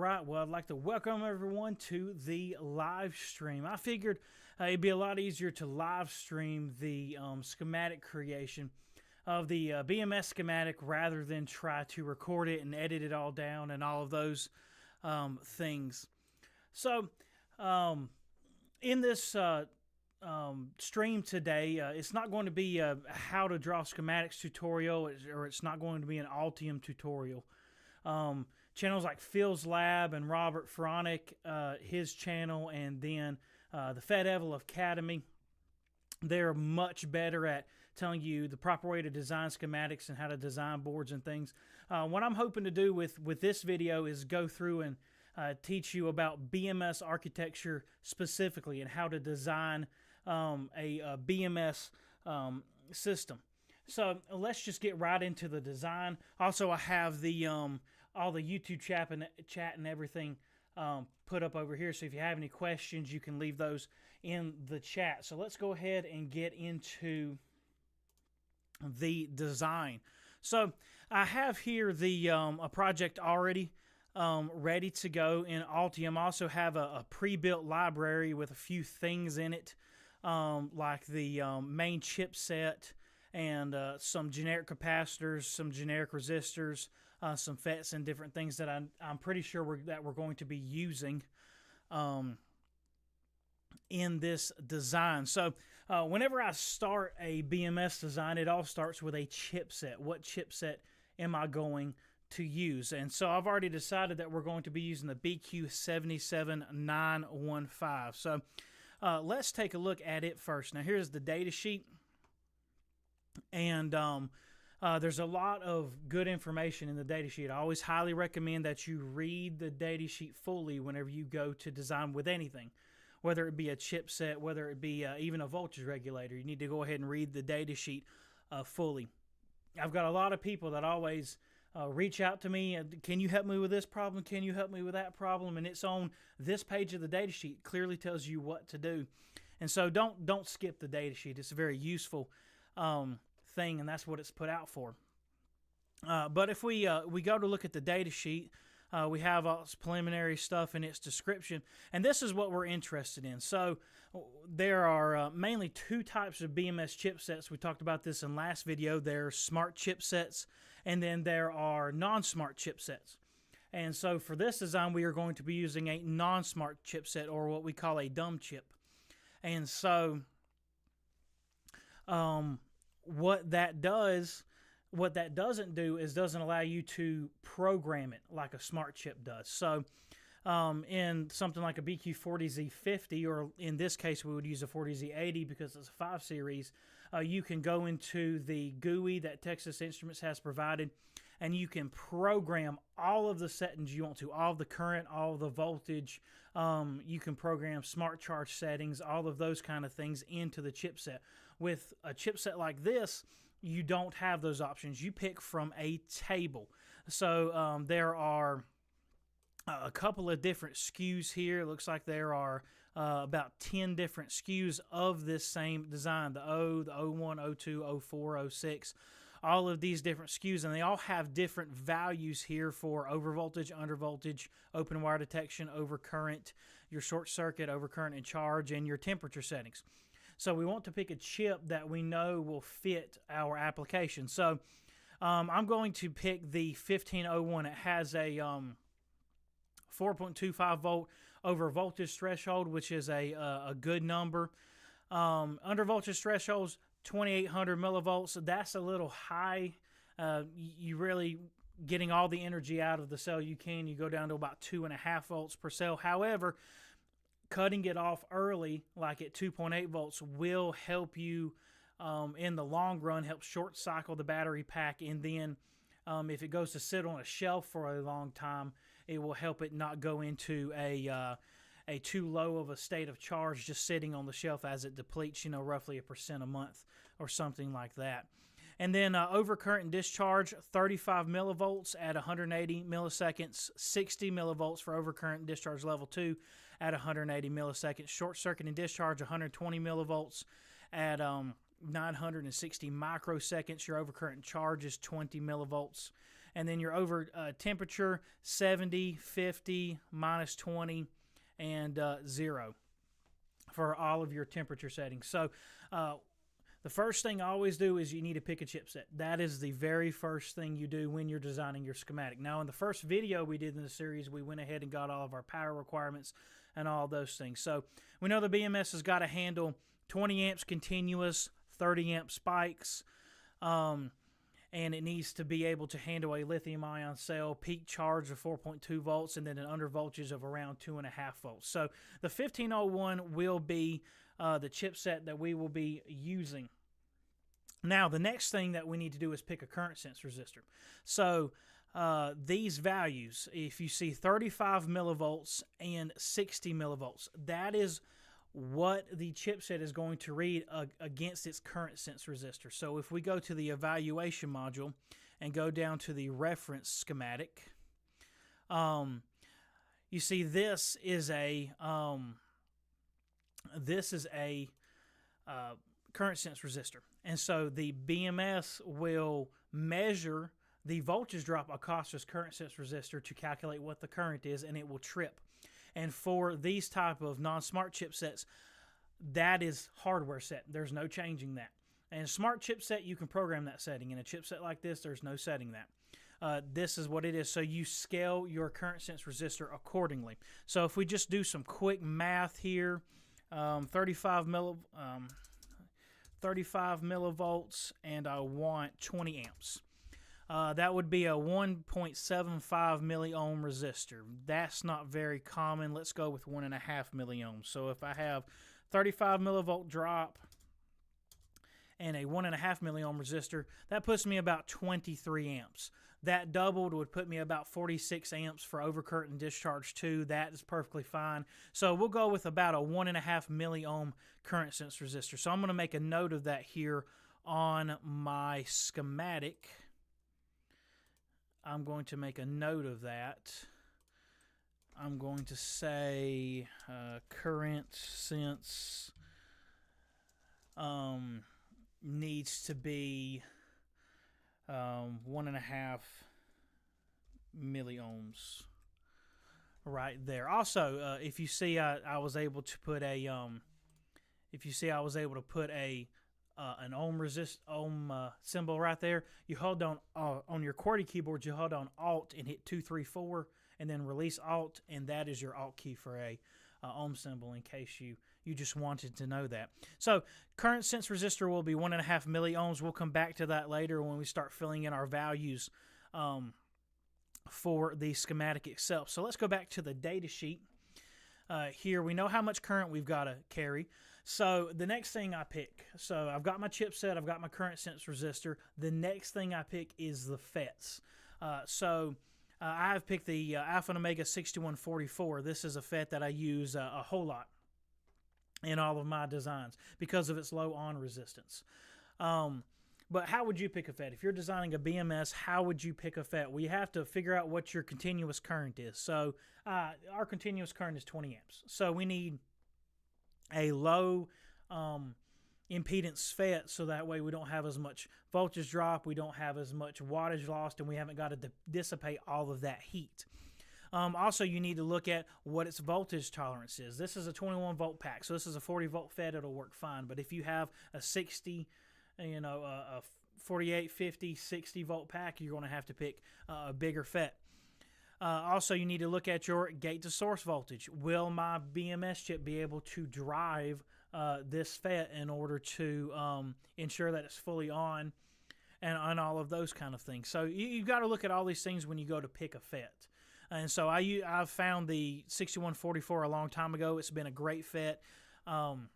right, well, I'd like to welcome everyone to the live stream. I figured it'd be a lot easier to live stream the schematic creation of the BMS schematic rather than try to record it and edit it all down and all of those things. So, in this stream today, it's not going to be a how to draw schematics tutorial, or it's not going to be an Altium tutorial. Channels like Phil's Lab and Robert Fronick, his channel, and then the FedEval Academy, they're much better at telling you the proper way to design schematics and how to design boards and things. What I'm hoping to do with this video is go through and teach you about BMS architecture specifically and how to design a BMS system. So let's just get right into the design. Also, I have the all the YouTube chat and everything put up over here. So if you have any questions, you can leave those in the chat. So let's go ahead and get into the design. So I have here the a project already ready to go in Altium. I also have a pre-built library with a few things in it, like the main chipset and some generic capacitors, some generic resistors, some FETs, and different things that I'm pretty sure we're going to be using in this design. So whenever I start a BMS design, it all starts with a chipset. What chipset am I going to use? And so I've already decided that we're going to be using the BQ77915. So let's take a look at it first. Now here's the data sheet, and there's a lot of good information in the data sheet. I always highly recommend that you read the data sheet fully whenever you go to design with anything, whether it be a chipset, whether it be even a voltage regulator. You need to go ahead and read the data sheet fully. I've got a lot of people that always reach out to me, can you help me with this problem? Can you help me with that problem? And it's on this page of the data sheet. It clearly tells you what to do. And so don't skip the data sheet. It's a very useful thing, and that's what it's put out for. But if we go to look at the data sheet, we have all this preliminary stuff in its description, and this is what we're interested in. So there are mainly two types of BMS chipsets. We talked about this in last video. There's smart chipsets, and then there are non-smart chipsets. And so for this design, we are going to be using a non-smart chipset, or what we call a dumb chip. And so what that doesn't do is doesn't allow you to program it like a smart chip does. So in something like a BQ40Z50, or in this case we would use a 40Z80 because it's a 5 series, you can go into the GUI that Texas Instruments has provided, and you can program all of the settings you want to, all of the current, all of the voltage. You can program smart charge settings, all of those kind of things into the chipset. With a chipset like this, you don't have those options. You pick from a table. So there are a couple of different SKUs here. It looks like there are about 10 different SKUs of this same design, the O, the O1, O2, O4, O6, all of these different SKUs, and they all have different values here for overvoltage, undervoltage, open wire detection, overcurrent, your short circuit, overcurrent and charge, and your temperature settings. So we want to pick a chip that we know will fit our application. So I'm going to pick the 1501. It has a 4.25 volt over voltage threshold, which is a good number. Under voltage thresholds, 2800 millivolts. That's a little high. You really getting all the energy out of the cell you can. You go down to about 2.5 volts per cell. However, cutting it off early, like at 2.8 volts, will help you in the long run, help short cycle the battery pack, and then if it goes to sit on a shelf for a long time, it will help it not go into a too low of a state of charge just sitting on the shelf as it depletes, roughly 1% a month or something like that. And then overcurrent and discharge, 35 millivolts at 180 milliseconds, 60 millivolts for overcurrent and discharge level 2 at 180 milliseconds. Short circuit and discharge, 120 millivolts at 960 microseconds. Your overcurrent charge is 20 millivolts. and then your over temperature 70, 50, minus 20, and 0 for all of your temperature settings. So the first thing I always do is you need to pick a chipset. That is the very first thing you do when you're designing your schematic. Now, in the first video we did in the series, we went ahead and got all of our power requirements and all those things. So we know the BMS has got to handle 20 amps continuous, 30 amp spikes, and it needs to be able to handle a lithium-ion cell, peak charge of 4.2 volts, and then an under voltage of around 2.5 volts. So the 1501 will be the chipset that we will be using. Now, the next thing that we need to do is pick a current sense resistor. So these values, if you see 35 millivolts and 60 millivolts, that is what the chipset is going to read against its current sense resistor. So if we go to the evaluation module and go down to the reference schematic, you see this is a current sense resistor. And so the BMS will measure the voltage drop across this current sense resistor to calculate what the current is, and it will trip. And for these type of non-smart chipsets, that is hardware set. There's no changing that. And a smart chipset, you can program that setting. In a chipset like this, there's no setting that. This is what it is. So you scale your current sense resistor accordingly. So if we just do some quick math here, 35 millivolts, and I want 20 amps. That would be a 1.75 milliohm resistor. That's not very common. Let's go with 1.5 milliohms. So if I have 35 millivolt drop and a 1.5 milliohm resistor, that puts me about 23 amps. That doubled would put me about 46 amps for overcurrent and discharge 2. That is perfectly fine. So we'll go with about a 1.5 milliohm current sense resistor. So I'm going to make a note of that here on my schematic. I'm going to make a note of that. I'm going to say current sense needs to be 1.5 milliohms right there. Also, if you see, I was able to put a an ohm symbol right there. You hold down on your QWERTY keyboard. You hold down Alt and hit 2, 3, 4, and then release Alt, and that is your Alt key for a ohm symbol. In case you just wanted to know that. So current sense resistor will be 1.5 milliohms. We'll come back to that later when we start filling in our values for the schematic itself. So let's go back to the data sheet. Here we know how much current we've got to carry. So the next thing I pick, so I've got my chipset, I've got my current sense resistor. The next thing I pick is the FETs. I've picked the Alpha and Omega 6144. This is a FET that I use a whole lot in all of my designs because of its low on resistance. But how would you pick a FET? If you're designing a BMS, how would you pick a FET? Well, you have to figure out what your continuous current is. So our continuous current is 20 amps. So we need a low impedance FET, so that way we don't have as much voltage drop, we don't have as much wattage lost, and we haven't got to dissipate all of that heat. Also, you need to look at what its voltage tolerance is. This is a 21 volt pack, so this is a 40 volt FET, it'll work fine. But if you have a 60, a 48, 50, 60 volt pack, you're going to have to pick a bigger FET. Also, you need to look at your gate to source voltage. Will my BMS chip be able to drive this FET in order to ensure that it's fully on and all of those kind of things? So you've got to look at all these things when you go to pick a FET. And so I've found the 6144 a long time ago. It's been a great FET. And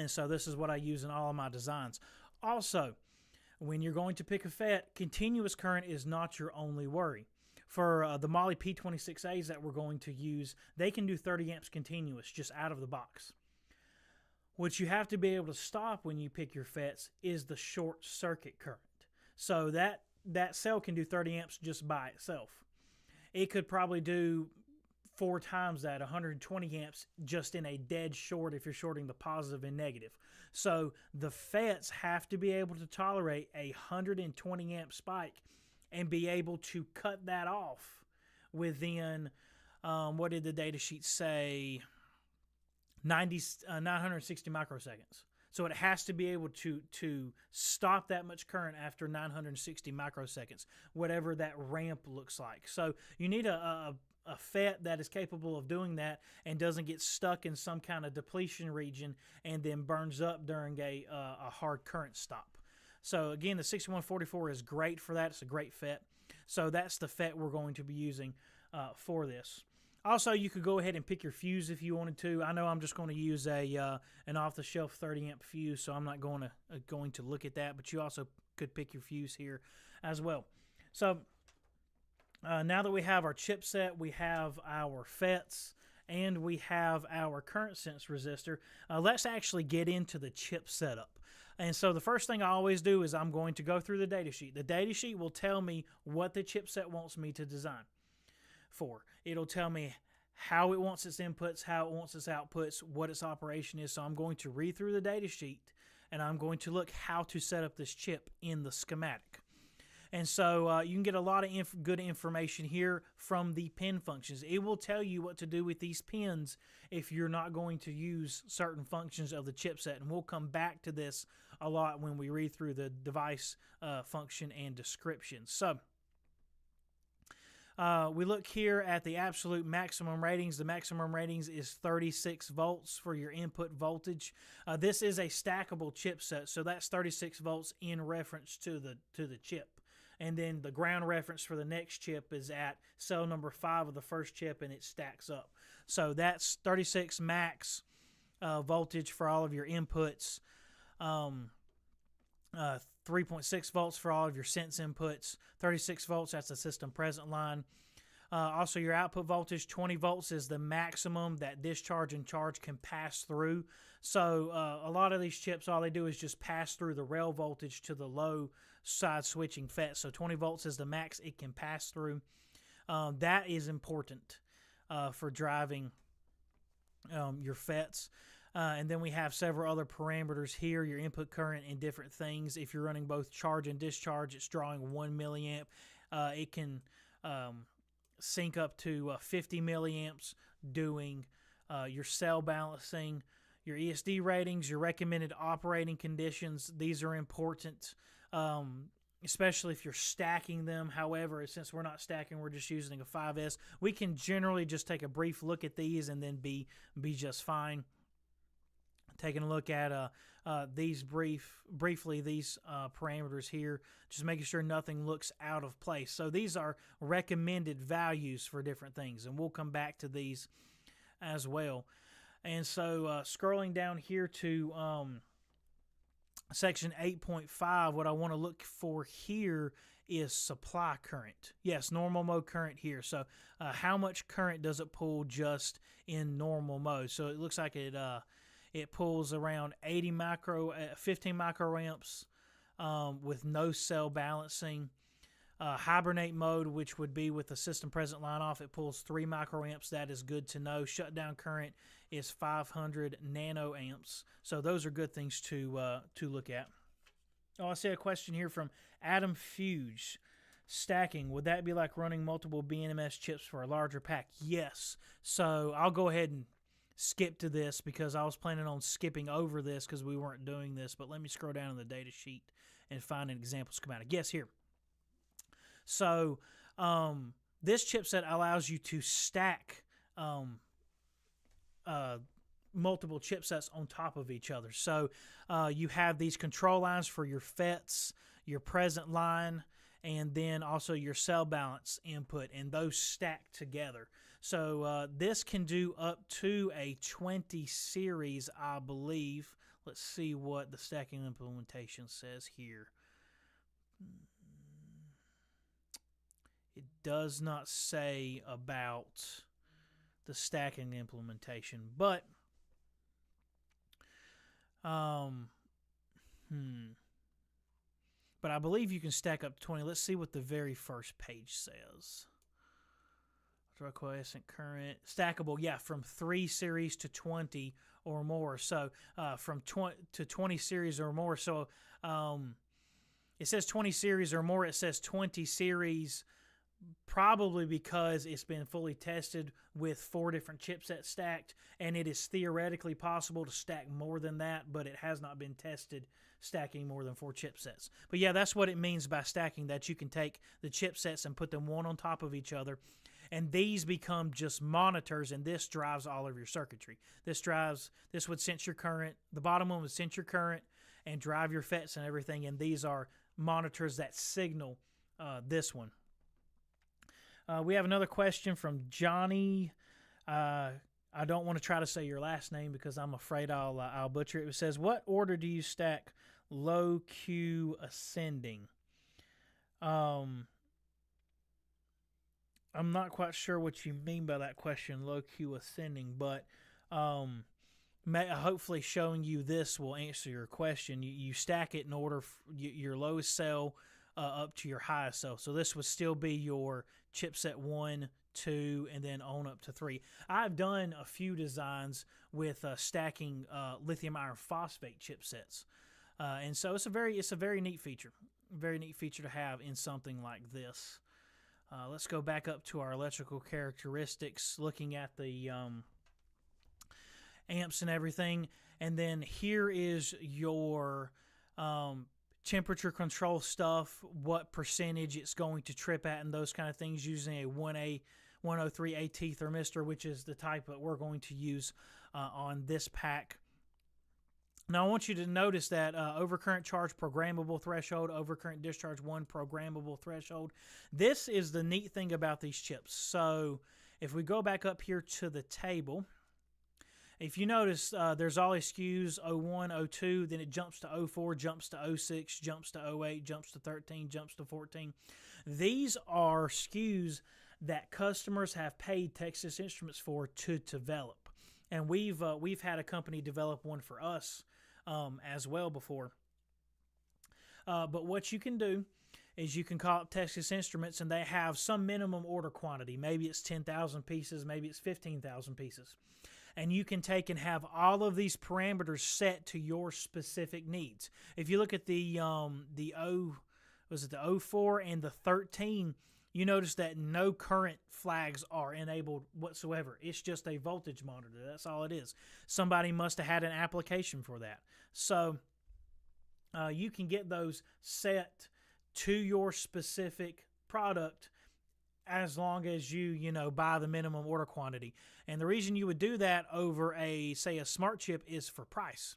so this is what I use in all of my designs. Also, when you're going to pick a FET, continuous current is not your only worry. For the Moly P26As that we're going to use, they can do 30 amps continuous just out of the box. What you have to be able to stop when you pick your FETs is the short circuit current. So that cell can do 30 amps just by itself. It could probably do 4 times that, 120 amps, just in a dead short if you're shorting the positive and negative. So the FETs have to be able to tolerate a 120 amp spike and be able to cut that off within, what did the data sheet say, 960 microseconds. So it has to be able to stop that much current after 960 microseconds, whatever that ramp looks like. So you need a FET that is capable of doing that and doesn't get stuck in some kind of depletion region and then burns up during a hard current stop. So again, the 6144 is great for that. It's a great FET. So that's the FET we're going to be using for this. Also, you could go ahead and pick your fuse if you wanted to. I know I'm just going to use an off-the-shelf 30-amp fuse, so I'm not going to look at that. But you also could pick your fuse here as well. So now that we have our chipset, we have our FETs, and we have our current sense resistor, let's actually get into the chip setup. And so the first thing I always do is I'm going to go through the datasheet. The datasheet will tell me what the chipset wants me to design for. It'll tell me how it wants its inputs, how it wants its outputs, what its operation is. So I'm going to read through the datasheet, and I'm going to look how to set up this chip in the schematic. And so you can get a lot of good information here from the pin functions. It will tell you what to do with these pins if you're not going to use certain functions of the chipset. And we'll come back to this a lot when we read through the device function and description. So we look here at the absolute maximum ratings. The maximum ratings is 36 volts for your input voltage. This is a stackable chipset, so that's 36 volts in reference to the chip. And then the ground reference for the next chip is at cell number 5 of the first chip, and it stacks up. So that's 36 max voltage for all of your inputs. 3.6 volts for all of your sense inputs. 36 volts, that's the system present line. Also, your output voltage, 20 volts is the maximum that discharge and charge can pass through. So a lot of these chips, all they do is just pass through the rail voltage to the low side switching FET. So 20 volts is the max it can pass through. That is important for driving your FETs. And then we have several other parameters here, your input current and different things. If you're running both charge and discharge, it's drawing 1 milliamp. It can sync up to 50 milliamps doing your cell balancing, your ESD ratings, your recommended operating conditions. These are important, especially if you're stacking them. However, since we're not stacking, we're just using a 5S, we can generally just take a brief look at these and then be just fine. Taking a look at these briefly, these parameters here, just making sure nothing looks out of place. So these are recommended values for different things, and we'll come back to these as well. And so scrolling down here to section 8.5, what I want to look for here is supply current. Yes, normal mode current here. So how much current does it pull just in normal mode? So it looks like it pulls around 15 microamps with no cell balancing. Hibernate mode, which would be with the system present line off, it pulls 3 microamps. That is good to know. Shutdown current is 500 nanoamps. So those are good things to look at. Oh, I see a question here from Adam Fuge. Stacking, would that be like running multiple BMS chips for a larger pack? Yes. So I'll go ahead and skip to this because I was planning on skipping over this because we weren't doing this, but let me scroll down in the data sheet and find an example schematic. Yes, here. So this chipset allows you to stack multiple chipsets on top of each other. So you have these control lines for your FETs, your present line, and then also your cell balance input, and those stack together. So this can do up to a 20 series, I believe. Let's see what the stacking implementation says here. It does not say about the stacking implementation, but but I believe you can stack up to 20. Let's see what the very first page says. Quiescent current, stackable, yeah, from 3 series to 20 or more. So from 20 to 20 series or more. So it says 20 series or more. It says 20 series probably because it's been fully tested with 4 different chipsets stacked, and it is theoretically possible to stack more than that, but it has not been tested stacking more than 4 chipsets. But yeah, that's what it means by stacking, that you can take the chipsets and put them one on top of each other, and these become just monitors, and this drives all of your circuitry. This would sense your current, the bottom one would sense your current and drive your FETs and everything, and these are monitors that signal this one. We have another question from Johnny. I don't want to try to say your last name because I'm afraid I'll butcher it. It says, what order do you stack low Q ascending? I'm not quite sure what you mean by that question, low Q ascending, but hopefully showing you this will answer your question. You stack it in order your lowest cell up to your highest cell. So this would still be your chipset 1, 2, and then on up to 3. I've done a few designs with stacking lithium iron phosphate chipsets, and so it's a very neat feature. Very neat feature to have in something like this. Let's go back up to our electrical characteristics, looking at the amps and everything, and then here is your temperature control stuff, what percentage it's going to trip at, and those kind of things, using a 103 AT thermistor, which is the type that we're going to use on this pack. Now I want you to notice that overcurrent charge programmable threshold, overcurrent discharge 1 programmable threshold. This is the neat thing about these chips. So if we go back up here to the table, if you notice, there's always SKUs 01, 02, then it jumps to 04, jumps to 06, jumps to 08, jumps to 13, jumps to 14. These are SKUs that customers have paid Texas Instruments for to develop. And we've had a company develop one for us as well before. But what you can do is you can call up Texas Instruments, and they have some minimum order quantity. Maybe it's 10,000 pieces, maybe it's 15,000 pieces. And you can take and have all of these parameters set to your specific needs. If you look at the 04 and the 13, you notice that no current flags are enabled whatsoever. It's just a voltage monitor. That's all it is. Somebody must have had an application for that. So you can get those set to your specific product as long as you buy the minimum order quantity. And the reason you would do that over say a smart chip is for price.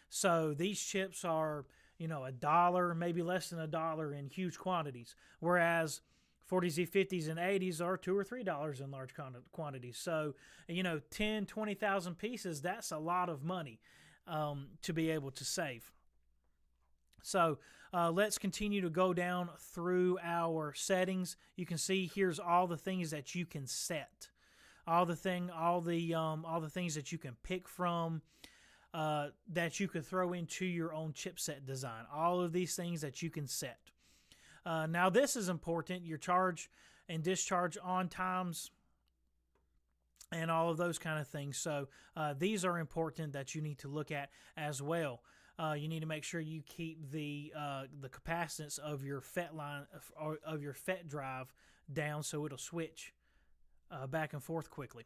So these chips are, $1, maybe less than $1 in huge quantities, whereas 40s, 50s, and 80s are $2 or $3 in large quantities. So, 10, 20,000 pieces, that's a lot of money to be able to save. So let's continue to go down through our settings. You can see here's all the things that you can set, all the things that you can pick from, that you could throw into your own chipset design. All of these things that you can set. Now this is important: your charge and discharge on times, and all of those kind of things. So these are important that you need to look at as well. You need to make sure you keep the capacitance of your FET line of your FET drive down, so it'll switch back and forth quickly.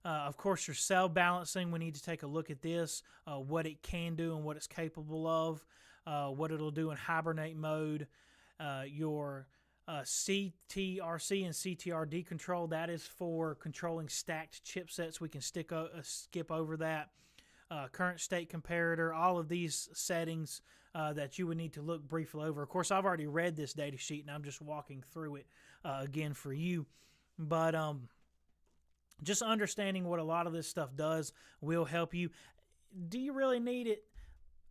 Of course, your cell balancing, we need to take a look at this, what it can do and what it's capable of, what it'll do in hibernate mode. Your CTRC and CTRD control, that is for controlling stacked chipsets. We can skip over that. Current state comparator, all of these settings that you would need to look briefly over. Of course, I've already read this data sheet, and I'm just walking through it again for you. But just understanding what a lot of this stuff does will help you. Do you really need it?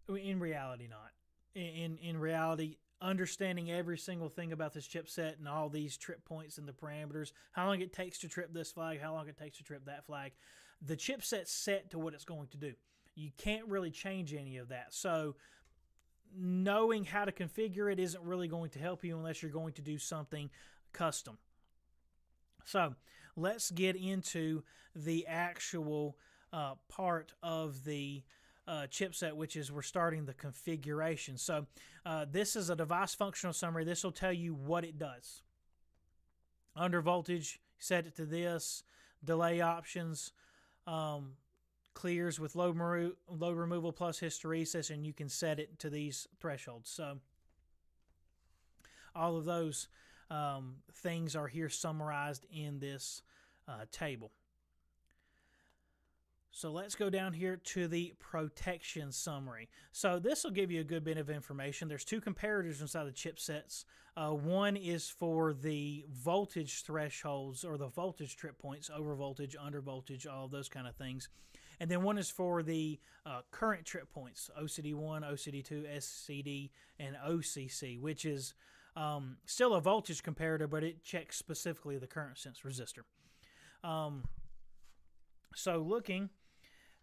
In reality, not. In reality, understanding every single thing about this chipset and all these trip points and the parameters, how long it takes to trip this flag, how long it takes to trip that flag, the chipset's set to what it's going to do. You can't really change any of that. So knowing how to configure it isn't really going to help you unless you're going to do something custom. So let's get into the actual part of the chipset, which is we're starting the configuration. So this is a device functional summary. This will tell you what it does. Under voltage, set it to this. Delay options, clears with load removal plus hysteresis, and you can set it to these thresholds. So all of those things are here summarized in this table. So let's go down here to the protection summary. So this will give you a good bit of information. There's two comparators inside the chipsets. One is for the voltage thresholds or the voltage trip points, over voltage, under voltage, all of those kind of things. And then one is for the current trip points, OCD1, OCD2, SCD, and OCC, which is still a voltage comparator, but it checks specifically the current sense resistor. So looking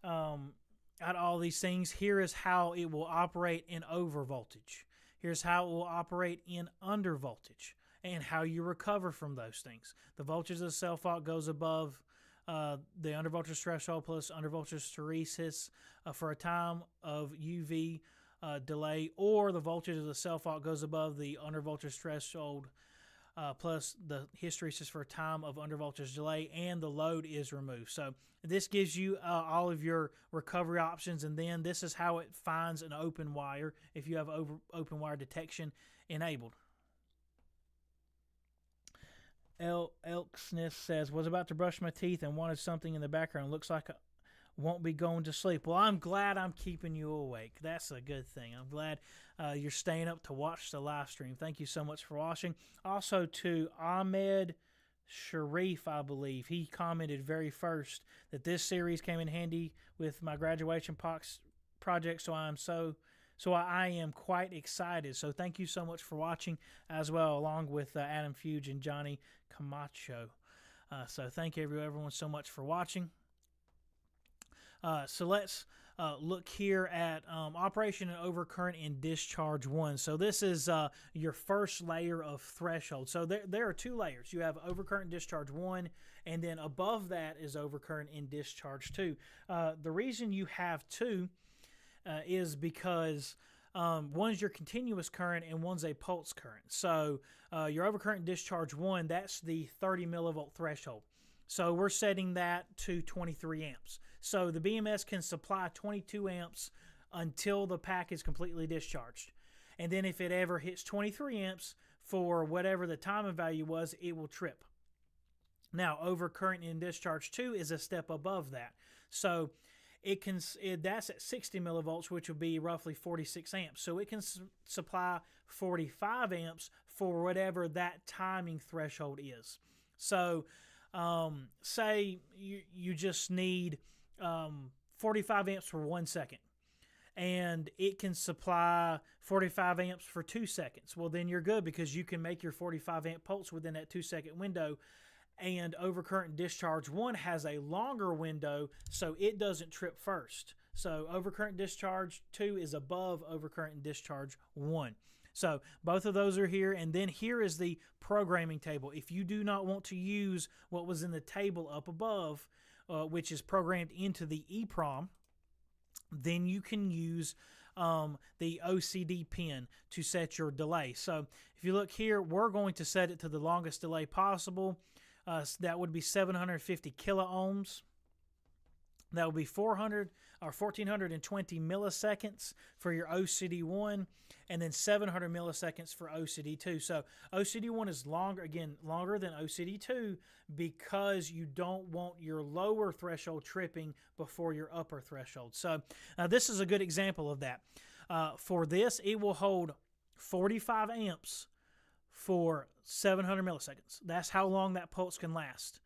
at all these things, here is how it will operate in over voltage. Here's how it will operate in under voltage and how you recover from those things. The voltage of the cell fault goes above the under voltage threshold plus under voltage hysteresis for a time of UV delay, or the voltage of the cell fault goes above the under voltage threshold plus the hysteresis for a time of under voltage delay, and the load is removed. So this gives you all of your recovery options, and then this is how it finds an open wire if you have open wire detection enabled. Elksness says, was about to brush my teeth and wanted something in the background. Looks like I won't be going to sleep. Well, I'm glad I'm keeping you awake. That's a good thing. I'm glad you're staying up to watch the live stream. Thank you so much for watching. Also to Ahmed Sharif, I believe, he commented very first that this series came in handy with my graduation project, so I am quite excited. So thank you so much for watching as well, along with Adam Fuge and Johnny Camacho. So thank you everyone so much for watching. So let's look here at operation and overcurrent and discharge 1. So this is your first layer of threshold. So there are two layers. You have overcurrent and discharge 1, and then above that is overcurrent and discharge 2. The reason you have 2 is because one's your continuous current and one's a pulse current. So your overcurrent and discharge 1, that's the 30 millivolt threshold. So we're setting that to 23 amps. So the BMS can supply 22 amps until the pack is completely discharged. And then if it ever hits 23 amps for whatever the timing value was, it will trip. Now, overcurrent in discharge 2 is a step above that. So that's at 60 millivolts, which would be roughly 46 amps. So it can supply 45 amps for whatever that timing threshold is. So say you just need 45 amps for 1 second, and it can supply 45 amps for 2 seconds. Well, then you're good, because you can make your 45 amp pulse within that 2-second window. And overcurrent discharge 1 has a longer window, so it doesn't trip first. So overcurrent discharge 2 is above overcurrent discharge 1. So both of those are here, and then here is the programming table. If you do not want to use what was in the table up above, which is programmed into the EEPROM, then you can use the OCD pin to set your delay. So if you look here, we're going to set it to the longest delay possible. That would be 750 kiloohms. That would be 1420 milliseconds for your OCD1, and then 700 milliseconds for OCD2. So OCD1 is longer than OCD2, because you don't want your lower threshold tripping before your upper threshold. So this is a good example of that. For this, it will hold 45 amps for 700 milliseconds. That's how long that pulse can last.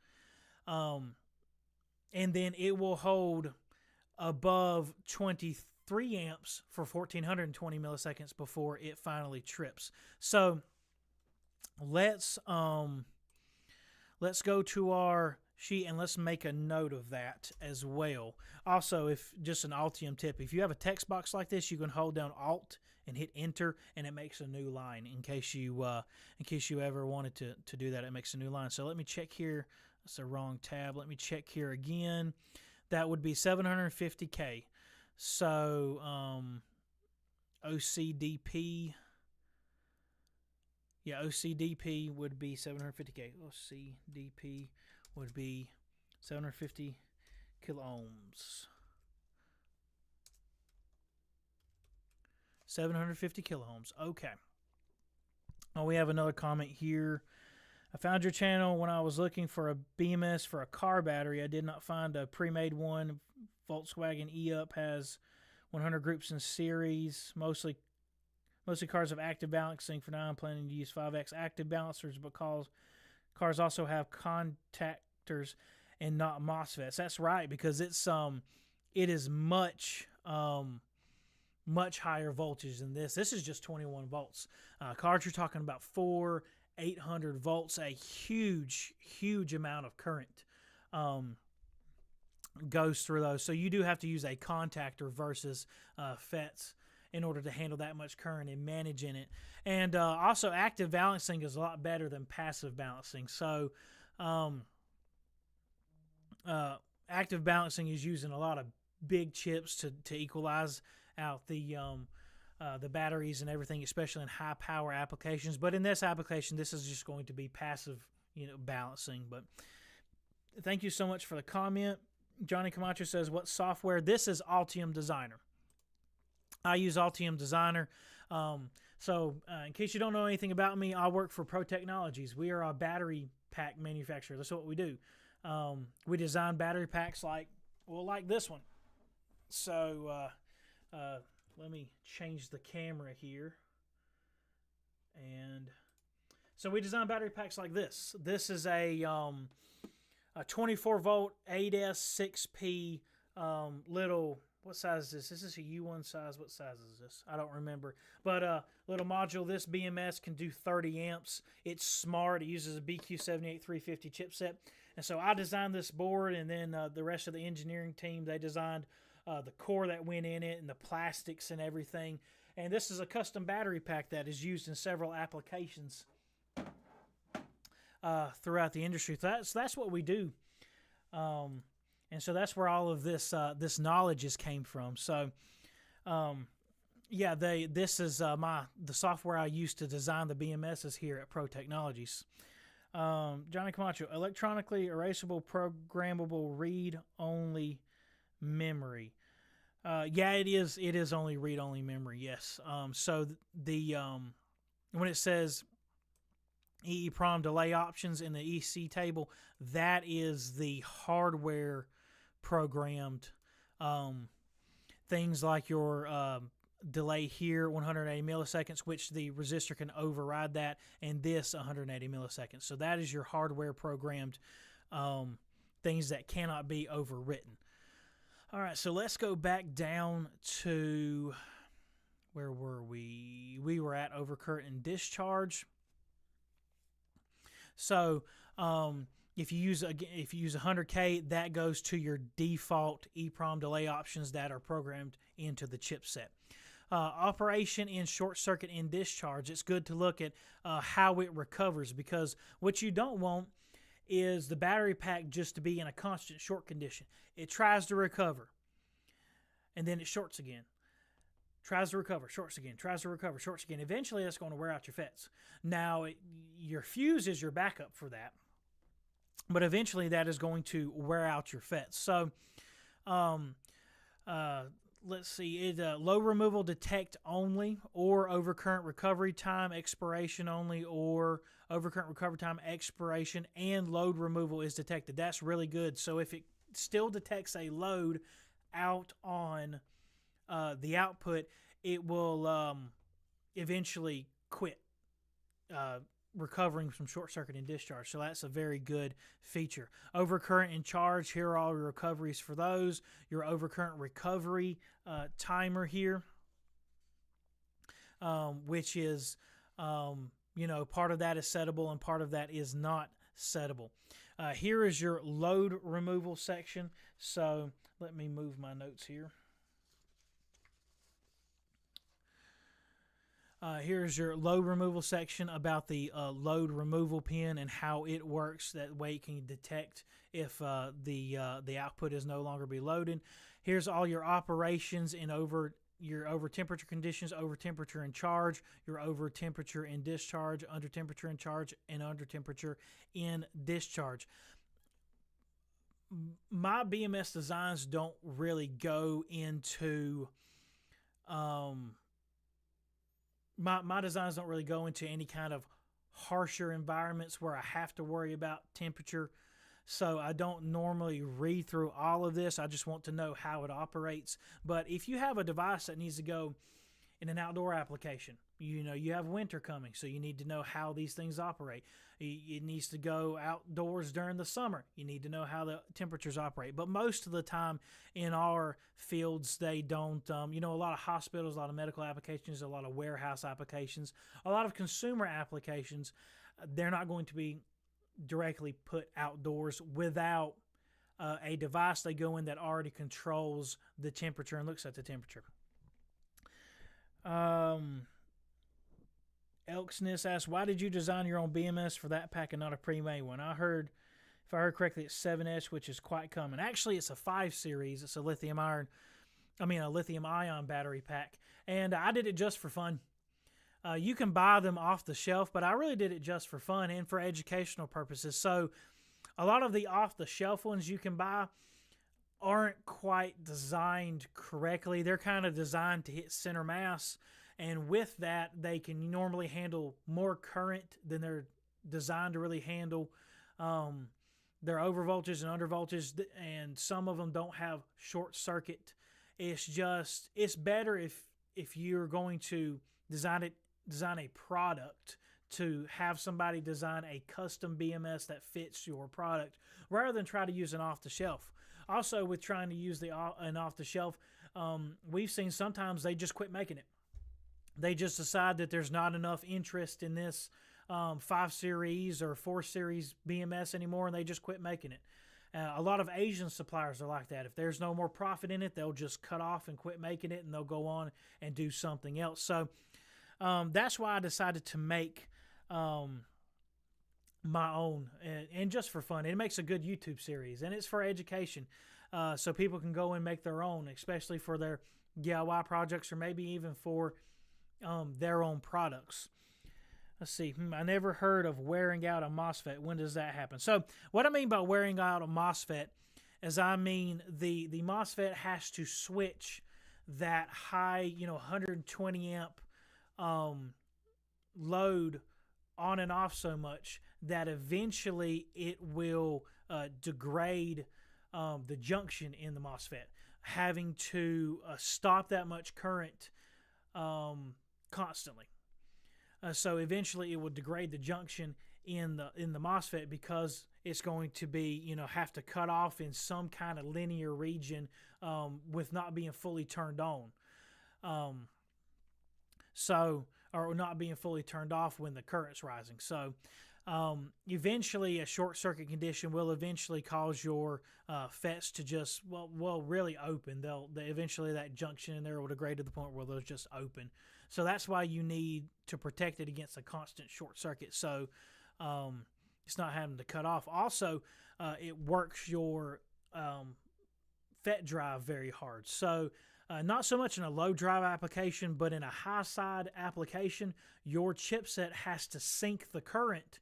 And then it will hold above 23 amps for 1420 milliseconds before it finally trips. So let's go to our sheet and let's make a note of that as well. Also, if just an Altium tip, if you have a text box like this, you can hold down Alt and hit Enter, and it makes a new line in case you ever wanted to do that. It makes a new line. So let me check here. That's the wrong tab. Let me check here again. That would be 750K. So OCDP, yeah, OCDP would be 750K. OCDP would be 750 kilo ohms. 750 kilo ohms. Okay. Oh, we have another comment here. I found your channel when I was looking for a BMS for a car battery. I did not find a pre-made one. Volkswagen E-Up has 100 groups in series. Mostly cars have active balancing. For now, I'm planning to use 5X active balancers, but cars also have contactors and not MOSFETs. That's right, because it is much higher voltage than this. This is just 21 volts. Cars you're talking about 800 volts, a huge amount of current goes through those. So you do have to use a contactor versus FETs in order to handle that much current and managing it. And also active balancing is a lot better than passive balancing. So active balancing is using a lot of big chips to equalize out the batteries and everything, especially in high power applications. But in this application, this is just going to be passive, balancing. But thank you so much for the comment. Johnny Camacho says, what software? This is Altium Designer. I use Altium Designer. So in case you don't know anything about me, I work for Protechnologies. We are a battery pack manufacturer. That's what we do. We design battery packs like this one. So let me change the camera here. And so we design battery packs like this. This is a 24 volt 8S 6P little, what size is this? Is this a U1 size? What size is this? I don't remember. But little module, this BMS can do 30 amps. It's smart. It uses a BQ77915 chipset. And so I designed this board, and then the rest of the engineering team, they designed the core that went in it and the plastics and everything. And this is a custom battery pack that is used in several applications throughout the industry. So that's what we do. And so that's where all of this this knowledge came from. So yeah, this is the software I used to design the BMSs here at Protechnologies. Johnny Camacho, electronically erasable programmable read-only memory. Yeah, it is only read-only memory. Yes. So when it says EEPROM delay options in the EC table, that is the hardware programmed things like your delay here 180 milliseconds, which the resistor can override that, and this 180 milliseconds. So that is your hardware programmed things that cannot be overwritten. All right, so let's go back down to, where were we? We were at overcurrent and discharge. So if you use 100K, that goes to your default EEPROM delay options that are programmed into the chipset. Operation in short circuit and discharge, it's good to look at how it recovers, because what you don't want is the battery pack just to be in a constant short condition. It tries to recover, and then it shorts again. Tries to recover, shorts again, tries to recover, shorts again. Eventually, that's going to wear out your FETs. Now, your fuse is your backup for that, but eventually that is going to wear out your FETs. So, let's see, load removal detect only, or overcurrent recovery time expiration only, or overcurrent recovery time expiration and load removal is detected. That's really good. So if it still detects a load out on the output, it will eventually quit recovering from short circuit and discharge. So that's a very good feature. Overcurrent and charge, here are all your recoveries for those. Your overcurrent recovery timer here, which is part of that is settable and part of that is not settable. Here is your load removal section. So let me move my notes here. Here's your load removal section about the load removal pin and how it works. That way it can detect if the output is no longer be loaded. Here's all your operations in your over temperature conditions, over temperature in charge, your over temperature in discharge, under temperature in charge, and under temperature in discharge. My BMS designs don't really go into my designs don't really go into any kind of harsher environments where I have to worry about temperature. So I don't normally read through all of this. I just want to know how it operates. But if you have a device that needs to go in an outdoor application, you have winter coming, so you need to know how these things operate. It needs to go outdoors during the summer. You need to know how the temperatures operate. But most of the time in our fields, they don't. A lot of hospitals, a lot of medical applications, a lot of warehouse applications, a lot of consumer applications, they're not going to be directly put outdoors without a device they go in that already controls the temperature and looks at the temperature. Elksness asks, why did you design your own BMS for that pack and not a pre-made one? If I heard correctly, it's 7S, which is quite common. Actually, it's a 5 series. It's a lithium ion battery pack, and I did it just for fun. You can buy them off the shelf, but I really did it just for fun and for educational purposes. So a lot of the off-the-shelf ones you can buy aren't quite designed correctly. They're kind of designed to hit center mass, and with that, they can normally handle more current than they're designed to really handle. They're over voltage and under voltage, and some of them don't have short circuit. It's better if you're going to design a product to have somebody design a custom BMS that fits your product rather than try to use an off-the-shelf. Also, with trying to use an off-the-shelf, we've seen sometimes they just quit making it. They just decide that there's not enough interest in this 5 series or 4 series BMS anymore, and they just quit making it. A lot of Asian suppliers are like that. If there's no more profit in it, they'll just cut off and quit making it, and they'll go on and do something else. So that's why I decided to make my own, and just for fun. It makes a good YouTube series, and it's for education, so people can go and make their own, especially for their DIY projects or maybe even for their own products. Let's see. I never heard of wearing out a MOSFET. When does that happen? So what I mean by wearing out a MOSFET is I mean the MOSFET has to switch that high, 120 amp load on and off so much that eventually it will degrade the junction in the MOSFET, having to stop that much current constantly. So eventually it will degrade the junction in the MOSFET because it's going to be, have to cut off in some kind of linear region with not being fully turned on. Or not being fully turned off when the current's rising. So eventually a short circuit condition will eventually cause your FETs to just, really open. Eventually that junction in there will degrade to the point where they'll just open. So that's why you need to protect it against a constant short circuit, so it's not having to cut off. Also, it works your FET drive very hard. So not so much in a low drive application, but in a high side application, your chipset has to sync the current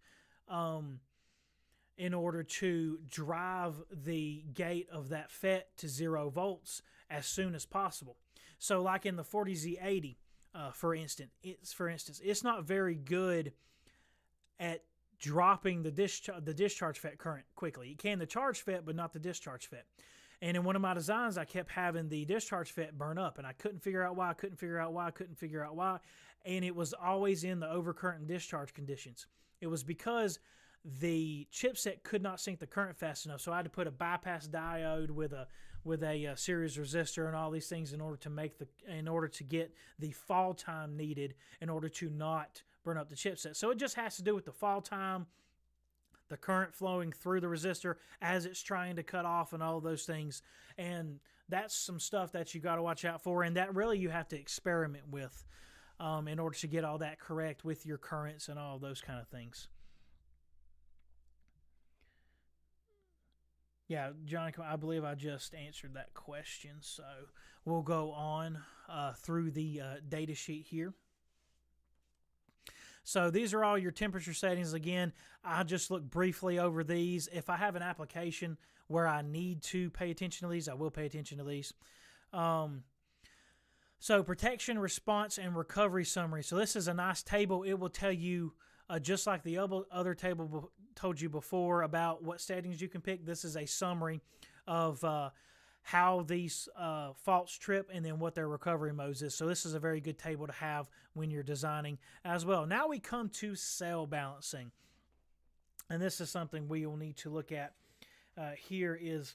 in order to drive the gate of that FET to 0 volts as soon as possible. So like in the 40Z80, for instance, it's not very good at dropping the discharge FET current quickly. It can the charge FET, but not the discharge FET. And in one of my designs, I kept having the discharge FET burn up, and I couldn't figure out why. And it was always in the overcurrent and discharge conditions. It was because the chipset could not sync the current fast enough, so I had to put a bypass diode with a series resistor and all these things in order to get the fall time needed in order to not burn up the chipset. So it just has to do with the fall time, the current flowing through the resistor as it's trying to cut off, and all those things. And that's some stuff that you got to watch out for, and that really you have to experiment with. in order to get all that correct with your currents and all those kind of things. Yeah, John, I believe I just answered that question. So we'll go on through the data sheet here. So these are all your temperature settings. Again, I just look briefly over these. If I have an application where I need to pay attention to these, I will pay attention to these. So protection, response, and recovery summary. So this is a nice table. It will tell you, just like the other table told you before about what settings you can pick, this is a summary of how these faults trip and then what their recovery modes is. So this is a very good table to have when you're designing as well. Now we come to cell balancing. And this is something we will need to look at here is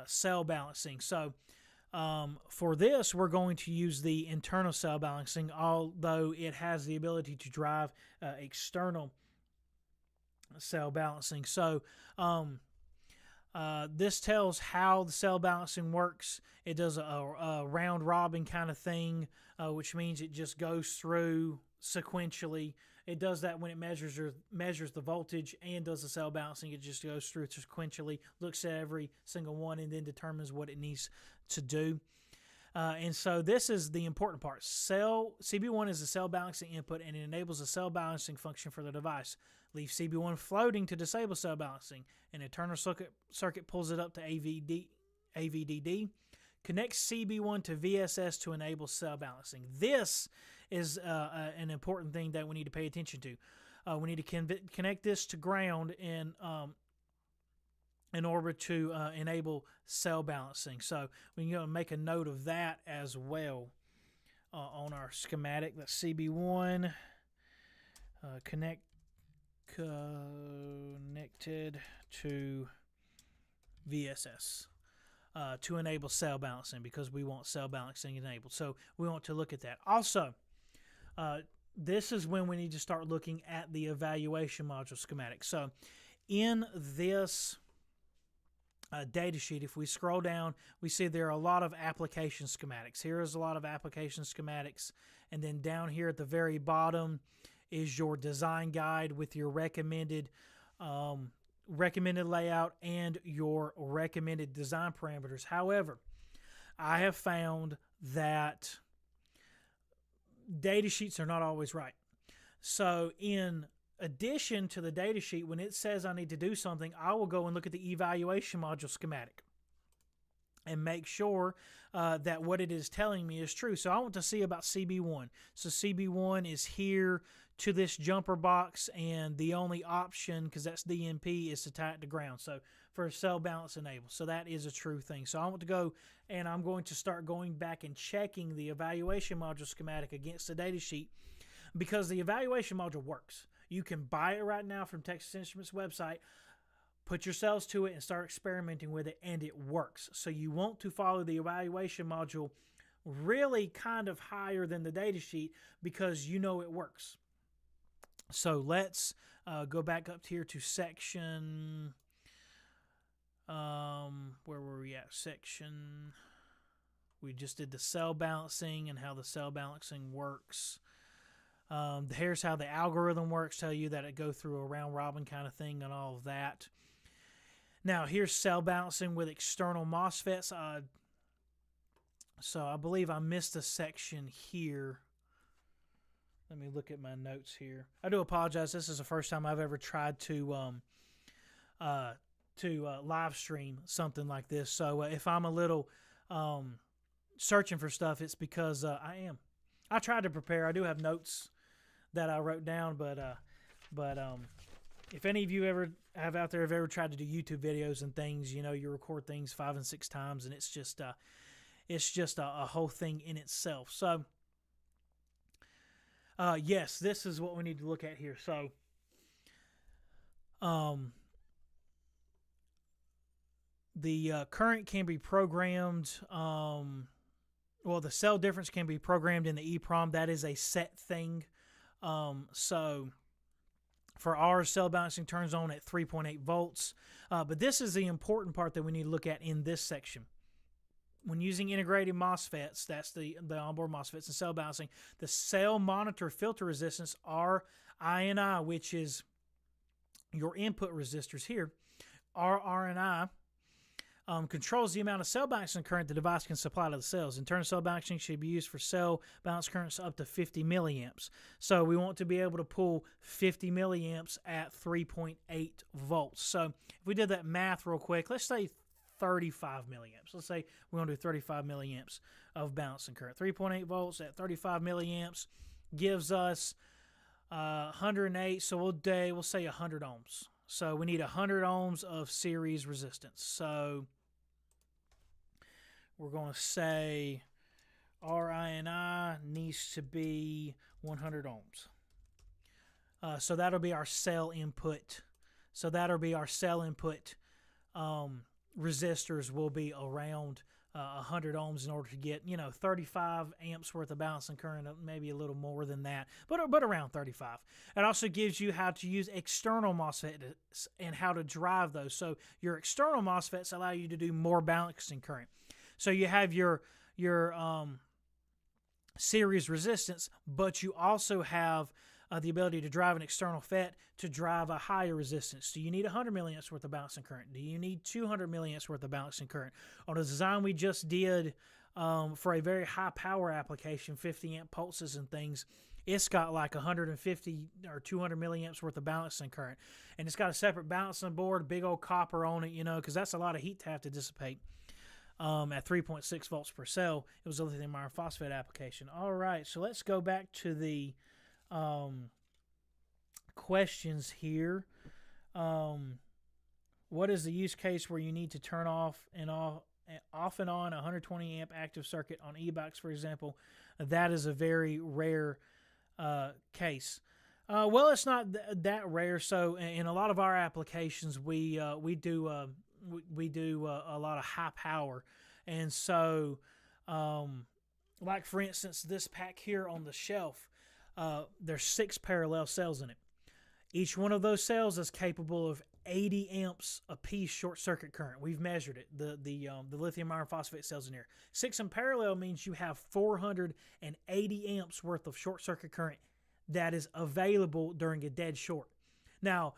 cell balancing. So for this, we're going to use the internal cell balancing, although it has the ability to drive external cell balancing. So this tells how the cell balancing works. It does a round robin kind of thing, which means it just goes through sequentially. It does that when it measures the voltage and does the cell balancing. It just goes through sequentially, looks at every single one, and then determines what it needs to do. And so this is the important part. CB1 is a cell balancing input, and it enables a cell balancing function for the device. Leave CB1 floating to disable cell balancing. An internal circuit pulls it up to AVDD. Connects CB1 to VSS to enable cell balancing. This is an important thing that we need to pay attention to. We need to connect this to ground in order to enable cell balancing. So we can go and make a note of that as well on our schematic. That's CB1 connected to VSS to enable cell balancing, because we want cell balancing enabled. So we want to look at that. Also, this is when we need to start looking at the evaluation module schematic. So in this data sheet, if we scroll down, we see there are a lot of application schematics. Here is a lot of application schematics, and then down here at the very bottom is your design guide with your recommended layout and your recommended design parameters. However, I have found that data sheets are not always right. So in addition to the data sheet, when it says I need to do something, I will go and look at the evaluation module schematic and make sure that what it is telling me is true. So I want to see about CB1. So CB1 is here to this jumper box, and the only option, because that's DNP, is to tie it to ground. So for cell balance enable. So that is a true thing. So I want to go, and I'm going to start going back and checking the evaluation module schematic against the data sheet, because the evaluation module works. You can buy it right now from Texas Instruments website, put your cells to it, and start experimenting with it, and it works. So you want to follow the evaluation module really kind of higher than the data sheet, because you know it works. So let's go back up here to section, where were we at? Section, we just did the cell balancing and how the cell balancing works. Here's how the algorithm works, tell you that it go through a round robin kind of thing and all of that. Now here's cell balancing with external MOSFETs. So I believe I missed a section here. Let me look at my notes here. I do apologize. This is the first time I've ever tried to live stream something like this. So if I'm a little searching for stuff, it's because I am. I tried to prepare. I do have notes that I wrote down, but if any of you ever have out there have ever tried to do YouTube videos and things, you know, you record things 5 and 6 times, and it's just a whole thing in itself. So yes, this is what we need to look at here. So the current can be programmed. Well, the cell difference can be programmed in the EEPROM. That is a set thing. So for ours, cell balancing turns on at 3.8 volts. But this is the important part that we need to look at in this section. when using integrated MOSFETs, that's the onboard MOSFETs and cell balancing, the cell monitor filter resistance, RINI, which is your input resistors here, RRNI, controls the amount of cell balancing current the device can supply to the cells. Internal cell balancing should be used for cell balance currents up to 50 milliamps. So we want to be able to pull 50 milliamps at 3.8 volts. So if we did that math real quick, let's say 35 milliamps. Let's say we're going to do 35 milliamps of balancing current. 3.8 volts at 35 milliamps gives us 108. So we'll say 100 ohms. So we need 100 ohms of series resistance. So we're going to say RINI needs to be 100 ohms. So that'll be our cell input. Resistors will be around 100 ohms in order to get 35 amps worth of balancing current, maybe a little more than that, but around 35. It also gives you how to use external MOSFETs and how to drive those. So your external MOSFETs allow you to do more balancing current. So you have your series resistance, but you also have the ability to drive an external FET to drive a higher resistance. Do you need 100 milliamps worth of balancing current? Do you need 200 milliamps worth of balancing current? On a design we just did for a very high power application, 50 amp pulses and things, it's got like 150 or 200 milliamps worth of balancing current. And it's got a separate balancing board, big old copper on it, because that's a lot of heat to have to dissipate. At 3.6 volts per cell, it was a lithium iron phosphate application. All right, so let's go back to the questions here. What is the use case where you need to turn off and on a 120 amp active circuit on e-bikes, for example? That is a very rare case. Well, it's not that rare. So in a lot of our applications, we do a lot of high power, and so like for instance, this pack here on the shelf, there's 6 parallel cells in it. Each one of those cells is capable of 80 amps a piece short circuit current. We've measured it. The lithium iron phosphate cells in here. 6 in parallel means you have 480 amps worth of short circuit current that is available during a dead short. Now,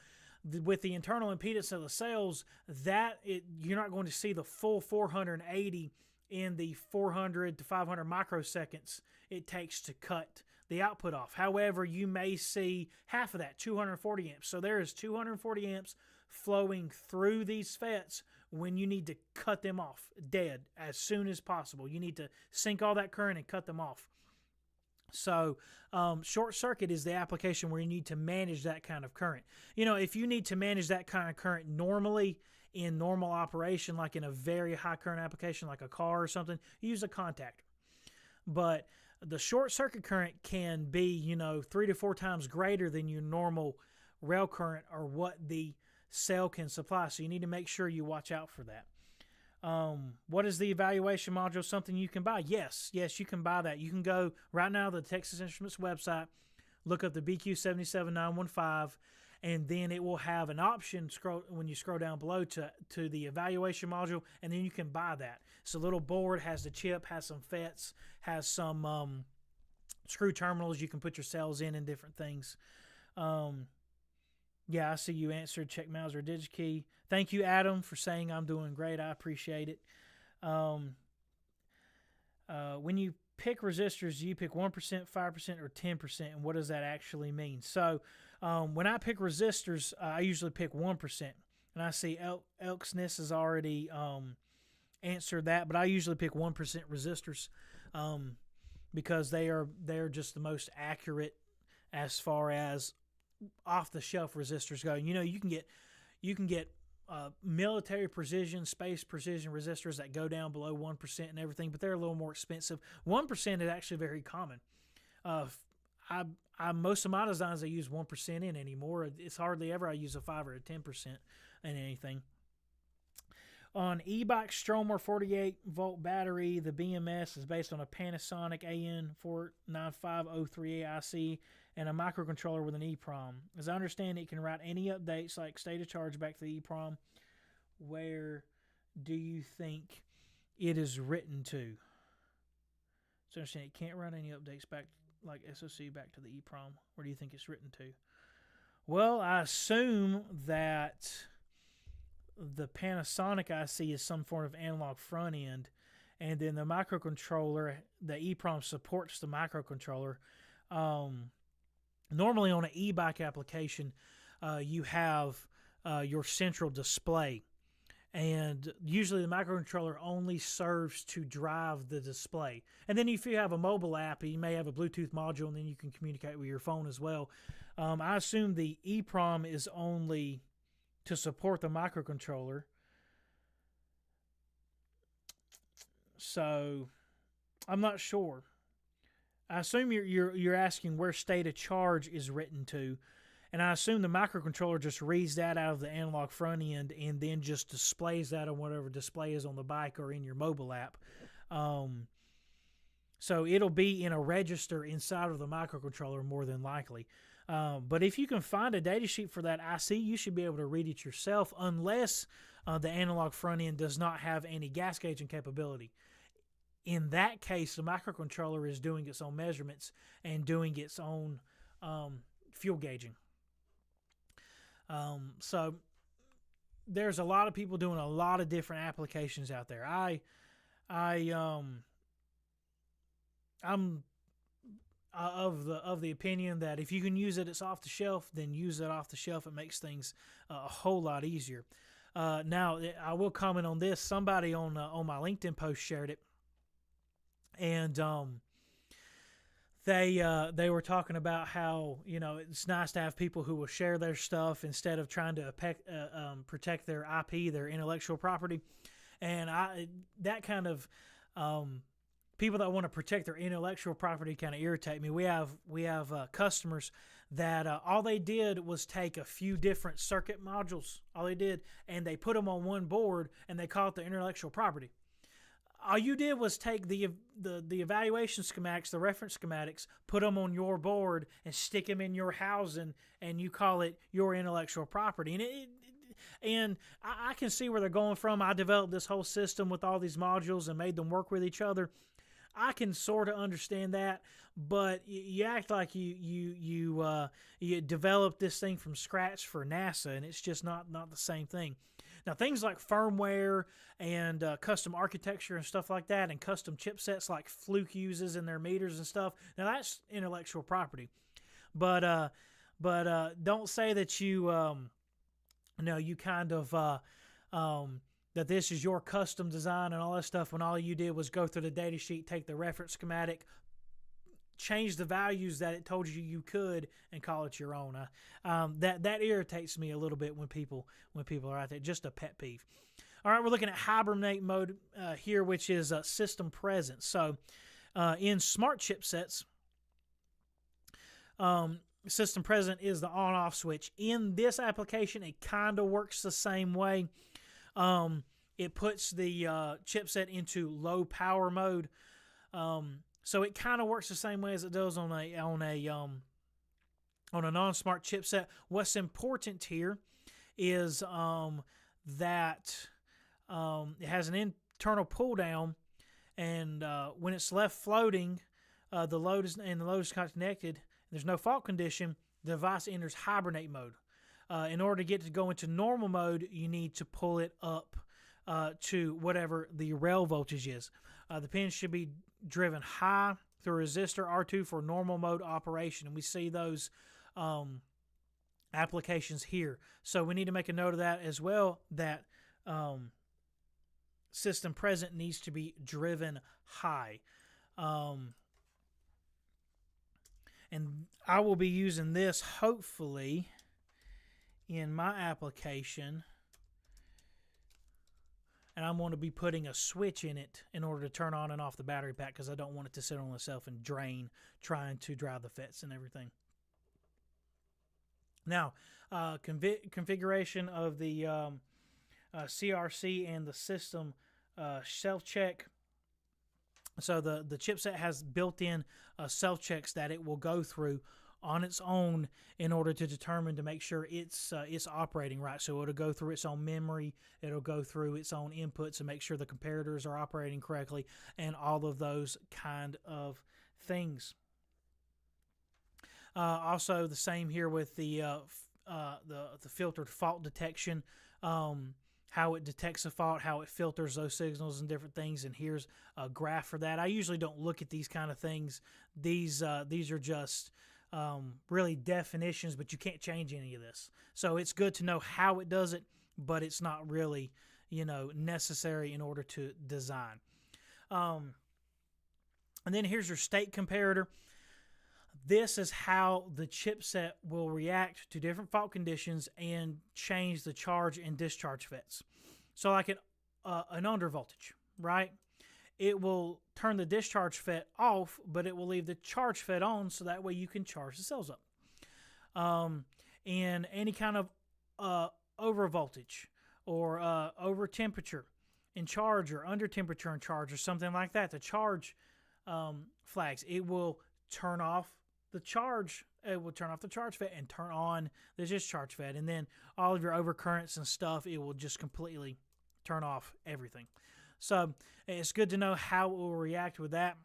with the internal impedance of the cells, you're not going to see the full 480 in the 400 to 500 microseconds it takes to cut the output off. However, you may see half of that, 240 amps. So there is 240 amps flowing through these FETs when you need to cut them off dead as soon as possible. You need to sink all that current and cut them off. So short circuit is the application where you need to manage that kind of current. If you need to manage that kind of current normally in normal operation, like in a very high current application like a car or something, use a contactor. But the short circuit current can be, 3 to 4 times greater than your normal rail current or what the cell can supply. So you need to make sure you watch out for that. What is the evaluation module? Something you can buy? Yes, you can buy that. You can go right now to the Texas Instruments website, look up the BQ77915, and then it will have an option when you scroll down below to the evaluation module, and then you can buy that. It's a little board, has the chip, has some FETs, has some screw terminals you can put your cells in and different things. Yeah, I see you answered. Check Mauser DigiKey. Thank you, Adam, for saying I'm doing great. I appreciate it. When you pick resistors, do you pick 1%, 5%, or 10%? And what does that actually mean? So when I pick resistors, I usually pick 1%. And I see Elksness has already answered that, but I usually pick 1% resistors because they're just the most accurate as far as off-the-shelf resistors go. You can get military precision, space precision resistors that go down below 1% and everything, but they're a little more expensive. 1% is actually very common. Most of my designs I use 1% in anymore. It's hardly ever I use a 5 or a 10% in anything. On e-bike Stromer 48-volt battery, the BMS is based on a Panasonic AN49503A IC and a microcontroller with an EEPROM. As I understand, it can write any updates like state of charge back to the EEPROM. Where do you think it is written to. So understand it can't run any updates back like SoC back to the EEPROM. Where do you think it's written to? Well, I assume that the Panasonic IC is some form of analog front end, and then the microcontroller, the EEPROM supports the microcontroller. Normally on an e-bike application, you have your central display, and usually the microcontroller only serves to drive the display. And then if you have a mobile app, you may have a Bluetooth module, and then you can communicate with your phone as well. I assume the EEPROM is only to support the microcontroller. So I'm not sure. I assume you're asking where state of charge is written to, and I assume the microcontroller just reads that out of the analog front end and then just displays that on whatever display is on the bike or in your mobile app. So it'll be in a register inside of the microcontroller more than likely. But if you can find a datasheet for that IC, you should be able to read it yourself, unless the analog front end does not have any gas gauging capability. In that case, the microcontroller is doing its own measurements and doing its own fuel gauging. So there's a lot of people doing a lot of different applications out there. I'm of the opinion that if you can use it, it's off the shelf, then use it off the shelf. It makes things a whole lot easier. Now, I will comment on this. Somebody on my LinkedIn post shared it, and they were talking about how, you know, it's nice to have people who will share their stuff instead of trying to protect their IP, their intellectual property, and that kind of people that want to protect their intellectual property kind of irritate me. We have customers that all they did was take a few different circuit modules, all they did, and they put them on one board, and they call it the intellectual property. All you did was take the evaluation schematics, the reference schematics, put them on your board, and stick them in your housing, and you call it your intellectual property. And I can see where they're going from. I developed this whole system with all these modules and made them work with each other. I can sort of understand that, but you act like you developed this thing from scratch for NASA, and it's just not the same thing. Now, things like firmware and custom architecture and stuff like that, and custom chipsets like Fluke uses in their meters and stuff, now that's intellectual property. But don't say that you kind of that this is your custom design and all that stuff when all you did was go through the data sheet, take the reference schematic, change the values that it told you could, and call it your own. That irritates me a little bit when people are out there. Just a pet peeve. All right, we're looking at hibernate mode here, which is system present. So in smart chipsets, system present is the on-off switch. In this application, it kind of works the same way. It puts the chipset into low power mode. So it kind of works the same way as it does on a non-smart chipset. What's important here is that it has an internal pull down, and when it's left floating, the load is not connected. There's no fault condition. The device enters hibernate mode. In order to get to go into normal mode, you need to pull it up to whatever the rail voltage is. The pin should be driven high through resistor R2 for normal mode operation, and we see those applications here. So we need to make a note of that as well, that system present needs to be driven high. And I will be using this hopefully in my application, and I'm going to be putting a switch in it in order to turn on and off the battery pack, because I don't want it to sit on itself and drain trying to drive the FETs and everything. Now, configuration of the CRC and the system self-check. So the chipset has built-in self-checks that it will go through on its own in order to determine to make sure it's operating right. So it'll go through its own memory, it'll go through its own inputs and make sure the comparators are operating correctly, and all of those kind of things. Also, the same here with the filtered fault detection. How it detects a fault, how it filters those signals and different things, and here's a graph for that. I usually don't look at these kind of things. These are just really definitions, but you can't change any of this. So it's good to know how it does it, but it's not really, necessary in order to design. And then here's your state comparator. This is how the chipset will react to different fault conditions and change the charge and discharge FETs. So like an undervoltage, right? It will turn the discharge FET off, but it will leave the charge FET on, so that way you can charge the cells up. And any kind of over voltage or over temperature in charge, or under temperature in charge, or something like that, the charge flags, it will turn off the charge. It will turn off the charge FET and turn on the discharge FET, and then all of your overcurrents and stuff, it will just completely turn off everything. So it's good to know how it will react with that.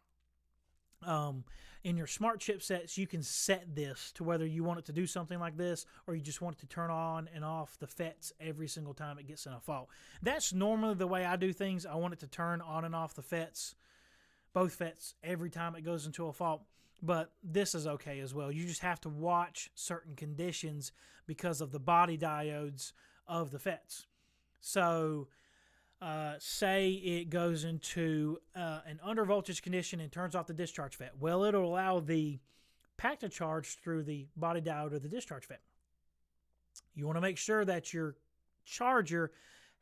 In your smart chipsets, you can set this to whether you want it to do something like this, or you just want it to turn on and off the FETs every single time it gets in a fault. That's normally the way I do things. I want it to turn on and off the FETs, both FETs, every time it goes into a fault. But this is okay as well. You just have to watch certain conditions because of the body diodes of the FETs. So say it goes into an undervoltage condition and turns off the discharge FET. Well, it'll allow the pack to charge through the body diode of the discharge FET. You want to make sure that your charger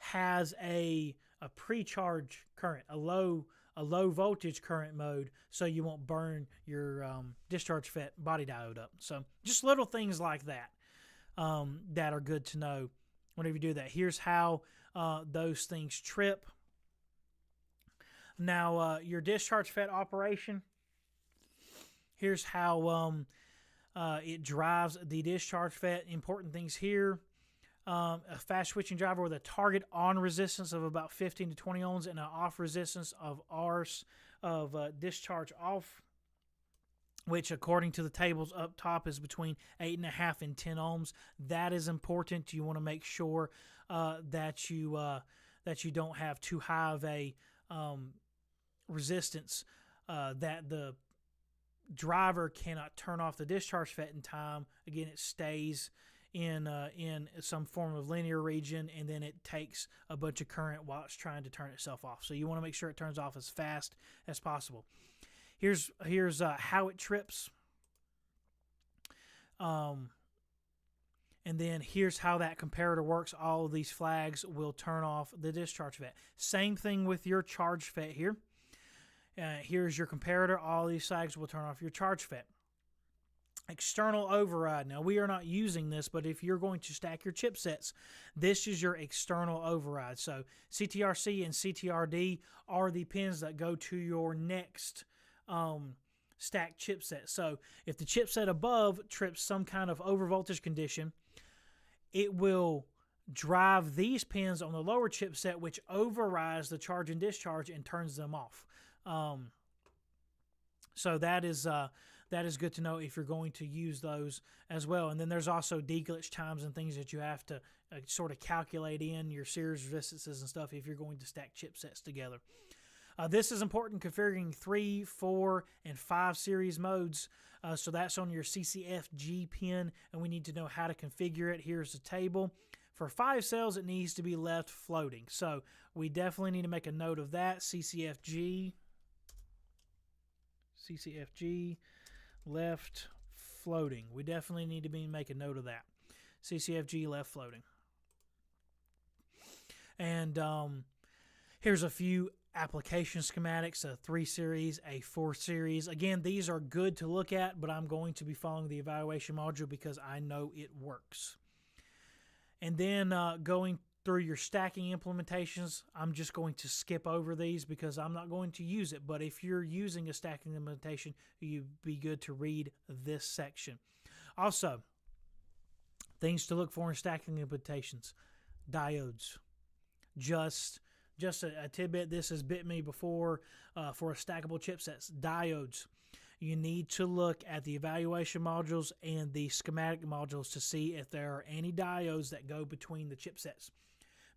has a pre-charge current, a low voltage current mode, so you won't burn your discharge FET body diode up. So just little things like that that are good to know whenever you do that. Here's how those things trip. Now, your discharge FET operation, here's how it drives the discharge FET. Important things here. A fast switching driver with a target on resistance of about 15 to 20 ohms and an off resistance of R's of discharge off, which according to the tables up top is between 8.5 and 10 ohms. That is important. You want to make sure that you don't have too high of a resistance that the driver cannot turn off the discharge FET in time. Again, it stays in some form of linear region, and then it takes a bunch of current while it's trying to turn itself off. So you want to make sure it turns off as fast as possible. Here's how it trips. And then here's how that comparator works. All of these flags will turn off the discharge FET. Same thing with your charge FET here. Here's your comparator. All these flags will turn off your charge FET. External override. Now, we are not using this, but if you're going to stack your chipsets, this is your external override. So CTRC and CTRD are the pins that go to your next stacked chipset. So if the chipset above trips some kind of overvoltage condition, it will drive these pins on the lower chipset, which overrides the charge and discharge and turns them off. So that is good to know if you're going to use those as well. And then there's also deglitch times and things that you have to sort of calculate in your series resistances and stuff if you're going to stack chipsets together. This is important, configuring 3, 4, and 5 series modes. So that's on your CCFG pin, and we need to know how to configure it. Here's the table. For 5 cells, it needs to be left floating. So we definitely need to make a note of that. CCFG left floating. We definitely need to make a note of that. CCFG left floating. And here's a few application schematics, a 3 series, a 4 series. Again, these are good to look at, but I'm going to be following the evaluation module because I know it works. And then going through your stacking implementations, I'm just going to skip over these because I'm not going to use it. But if you're using a stacking implementation, you'd be good to read this section. Also, things to look for in stacking implementations: diodes. Just a tidbit. This has bit me before for stackable chipsets. Diodes. You need to look at the evaluation modules and the schematic modules to see if there are any diodes that go between the chipsets.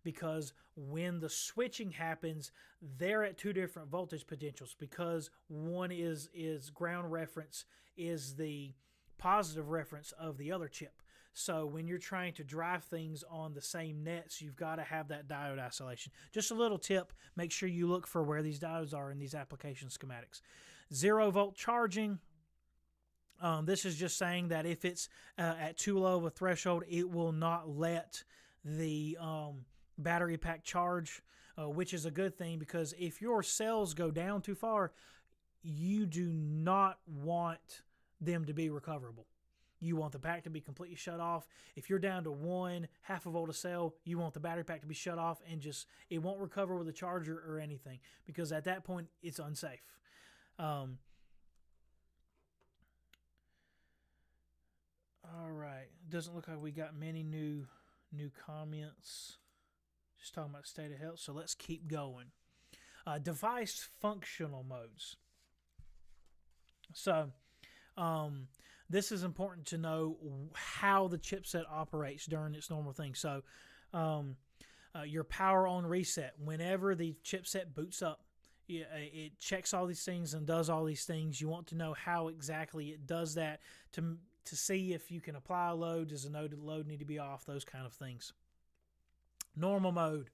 Because when the switching happens, they're at two different voltage potentials, because one is ground reference, is the positive reference of the other chip. So when you're trying to drive things on the same nets, you've got to have that diode isolation. Just a little tip, make sure you look for where these diodes are in these application schematics. 0 volt charging. This is just saying that if it's at too low of a threshold, it will not let the battery pack charge, which is a good thing, because if your cells go down too far, you do not want them to be recoverable. You want the pack to be completely shut off. If you're down to 1/2 a volt a cell, you want the battery pack to be shut off, and it won't recover with a charger or anything, because at that point it's unsafe. All right, doesn't look like we got many new comments. Just talking about state of health, so let's keep going. Device functional modes. So this is important to know how the chipset operates during its normal thing. So your power on reset, whenever the chipset boots up, it checks all these things and does all these things. You want to know how exactly it does that to see if you can apply a load. Does the load need to be off? Those kind of things. Normal mode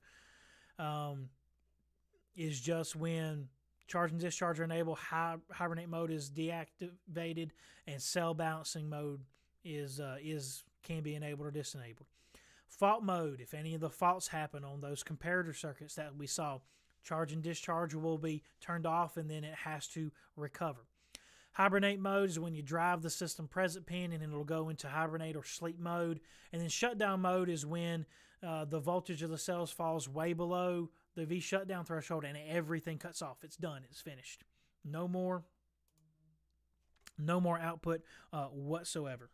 is just when charge and discharge are enabled, hibernate mode is deactivated, and cell balancing mode can be enabled or disenabled. Fault mode, if any of the faults happen on those comparator circuits that we saw, charge and discharge will be turned off, and then it has to recover. Hibernate mode is when you drive the system present pin and it'll go into hibernate or sleep mode. And then shutdown mode is when the voltage of the cells falls way below the V shutdown threshold and everything cuts off. It's done. It's finished. No more output whatsoever.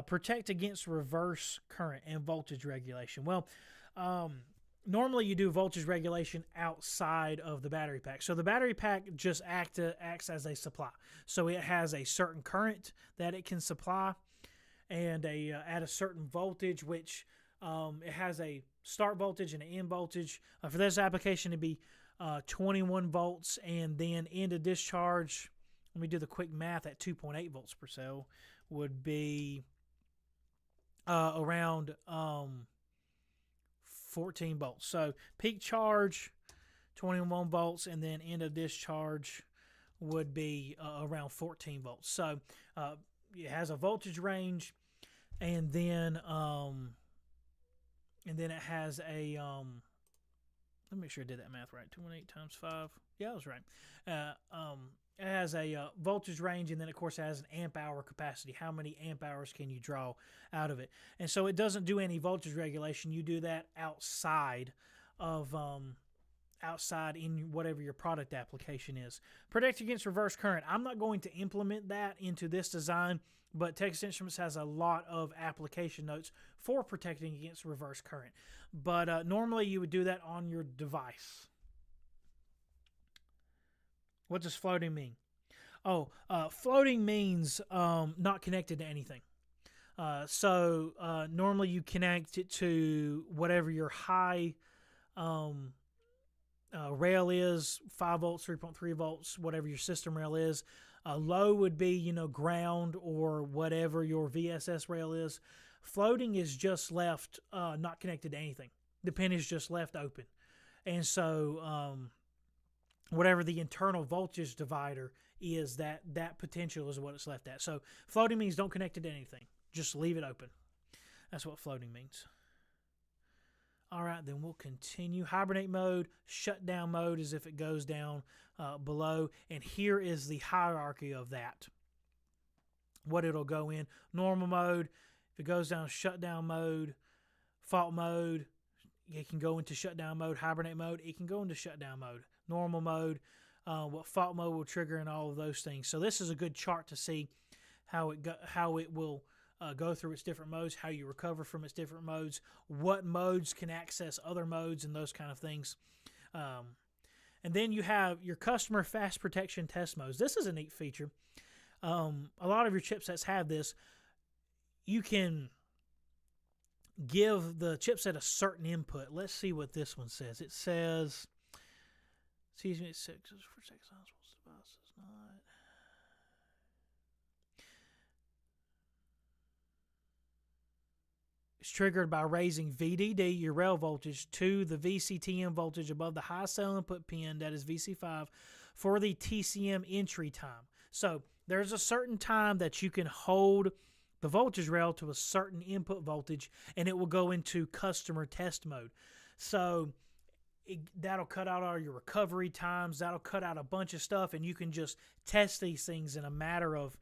Protect against reverse current and voltage regulation. Well, normally you do voltage regulation outside of the battery pack. So the battery pack just acts as a supply. So it has a certain current that it can supply, and at a certain voltage, which it has a start voltage and an end voltage. For this application, it'd be 21 volts, and then end of discharge, let me do the quick math, at 2.8 volts per cell would be around 14 volts. So peak charge, 21 volts, and then end of discharge would be around 14 volts. So it has a voltage range, and then it has a let me make sure I did that math right. 218 times 5. Yeah, I was right. It has a voltage range, and then, of course, it has an amp-hour capacity. How many amp-hours can you draw out of it? And so it doesn't do any voltage regulation. You do that outside of outside in whatever your product application is. Protect against reverse current. I'm not going to implement that into this design, but Texas Instruments has a lot of application notes for protecting against reverse current. But normally you would do that on your device. What does floating mean? Floating means not connected to anything. So normally you connect it to whatever your high rail is, 5 volts, 3.3 volts, whatever your system rail is. Low would be, ground or whatever your VSS rail is. Floating is just left not connected to anything. The pin is just left open. And so whatever the internal voltage divider is, that potential is what it's left at. So floating means don't connect it to anything. Just leave it open. That's what floating means. All right, then we'll continue. Hibernate mode, shutdown mode is if it goes down below. And here is the hierarchy of that. What it'll go in. Normal mode, if it goes down shutdown mode, fault mode, it can go into shutdown mode. Hibernate mode, it can go into shutdown mode. Normal mode, what fault mode will trigger, and all of those things. So this is a good chart to see how it will go through its different modes, how you recover from its different modes, what modes can access other modes, and those kind of things. And then you have your customer fast protection test modes. This is a neat feature. A lot of your chipsets have this. You can give the chipset a certain input. Let's see what this one says. It says, excuse me, it's 6 for devices not. It's triggered by raising VDD, your rail voltage, to the VCTM voltage above the high cell input pin, that is VC5, for the TCM entry time. So there's a certain time that you can hold the voltage rail to a certain input voltage, and it will go into customer test mode. So that'll cut out all your recovery times. That'll cut out a bunch of stuff, and you can just test these things in a matter of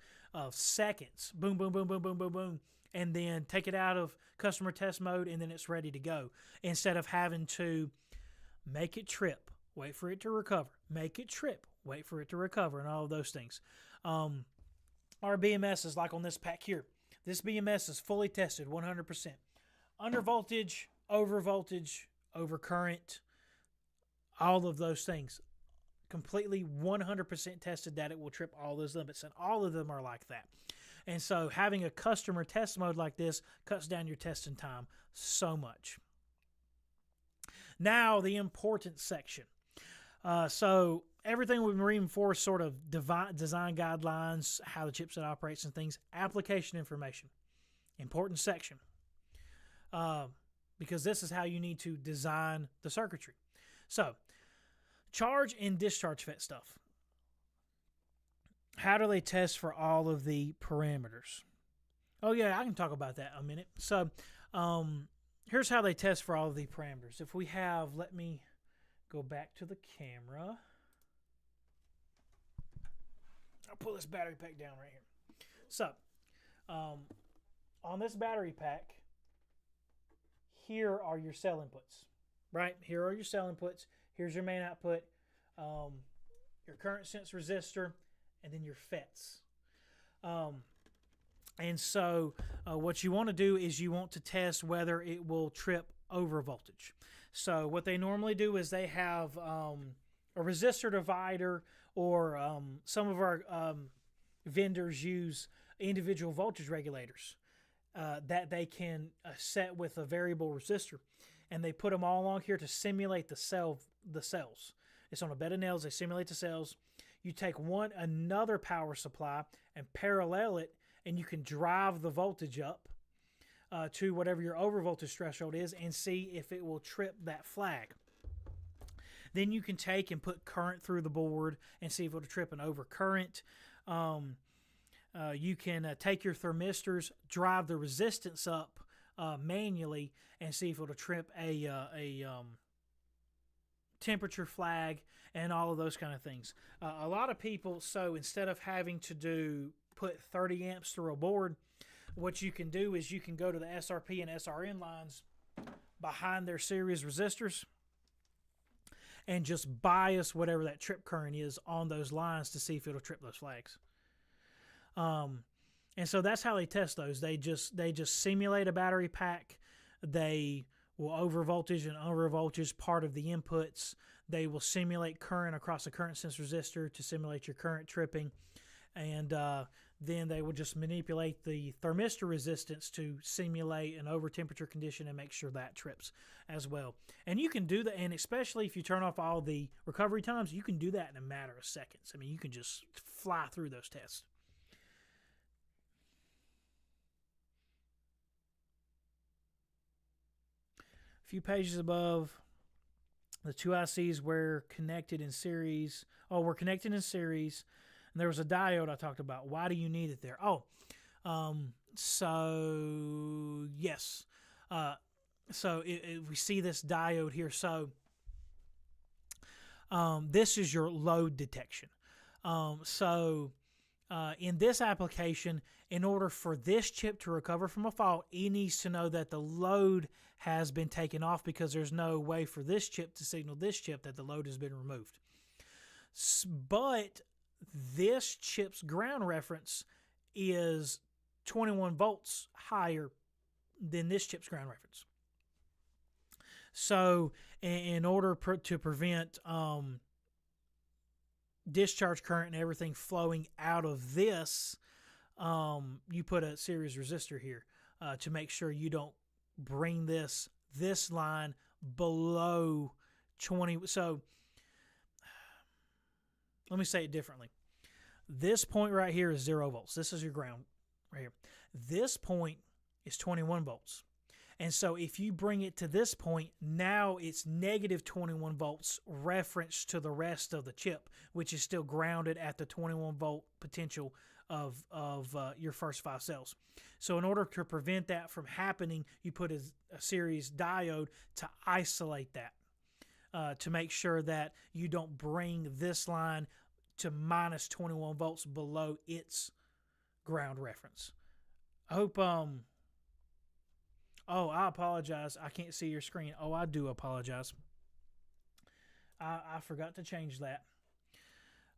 seconds. Boom, boom, boom, boom, boom, boom, boom. And then take it out of customer test mode, and then it's ready to go. Instead of having to make it trip, wait for it to recover, make it trip, wait for it to recover, and all of those things. Our BMS is like on this pack here. This BMS is fully tested, 100%. Under voltage, over current, all of those things. Completely 100% tested that it will trip all those limits, and all of them are like that. And so having a customer test mode like this cuts down your testing time so much. Now, the important section. So everything we've been reading before is sort of design guidelines, how the chipset operates and things. Application information. Important section. Because this is how you need to design the circuitry. So, charge and discharge FET stuff. How do they test for all of the parameters? Oh, yeah, I can talk about that in a minute. So, here's how they test for all of the parameters. If we have, let me go back to the camera. I'll pull this battery pack down right here. So, on this battery pack, here are your cell inputs, right? Here are your cell inputs. Here's your main output, your current sense resistor, and then your FETs. And so what you want to do is you want to test whether it will trip over voltage. So what they normally do is they have a resistor divider, or some of our vendors use individual voltage regulators that they can set with a variable resistor. And they put them all along here to simulate the cells. It's on a bed of nails. They simulate the cells. You take another power supply and parallel it, and you can drive the voltage up to whatever your overvoltage threshold is and see if it will trip that flag. Then you can take and put current through the board and see if it will trip an overcurrent. You can take your thermistors, drive the resistance up manually, and see if it will trip a temperature flag and all of those kind of things. A lot of people, so instead of having to put 30 amps through a board, what you can do is you can go to the SRP and SRN lines behind their series resistors and just bias whatever that trip current is on those lines to see if it'll trip those flags. And so that's how they test those. They just simulate a battery pack. They will overvoltage and undervoltage part of the inputs. They will simulate current across a current sense resistor to simulate your current tripping. And then they will just manipulate the thermistor resistance to simulate an over temperature condition and make sure that trips as well. And you can do that, and especially if you turn off all the recovery times, you can do that in a matter of seconds. I mean, you can just fly through those tests. A few pages above, the two ICs were connected in series. Oh, we're connected in series. And there was a diode I talked about. Why do you need it there? So yes. So we see this diode here. So this is your load detection. In this application, in order for this chip to recover from a fault, it needs to know that the load has been taken off, because there's no way for this chip to signal this chip that the load has been removed. But this chip's ground reference is 21 volts higher than this chip's ground reference. So in order to prevent discharge current and everything flowing out of this, you put a series resistor here to make sure you don't bring this line below 20. So let me say it differently. This point right here is 0 volts. This is your ground right here. This point is 21 volts. And so if you bring it to this point, now it's negative 21 volts reference to the rest of the chip, which is still grounded at the 21 volt potential of your first 5 cells. So in order to prevent that from happening, you put a series diode to isolate that, to make sure that you don't bring this line to minus 21 volts below its ground reference. I hope, oh, I apologize. I can't see your screen. Oh, I do apologize. I forgot to change that.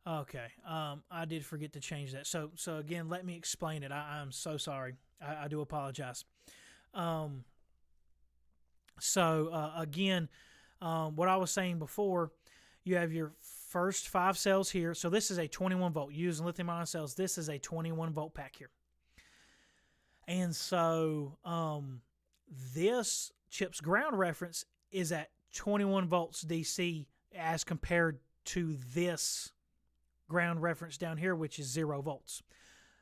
Okay, I did forget to change that. So again, let me explain it. I'm so sorry. I do apologize. Again, what I was saying before, you have your first 5 cells here. So this is a 21 volt. Using lithium ion cells, this is a 21 volt pack here. And so this chip's ground reference is at 21 volts DC as compared to this ground reference down here, which is 0 volts.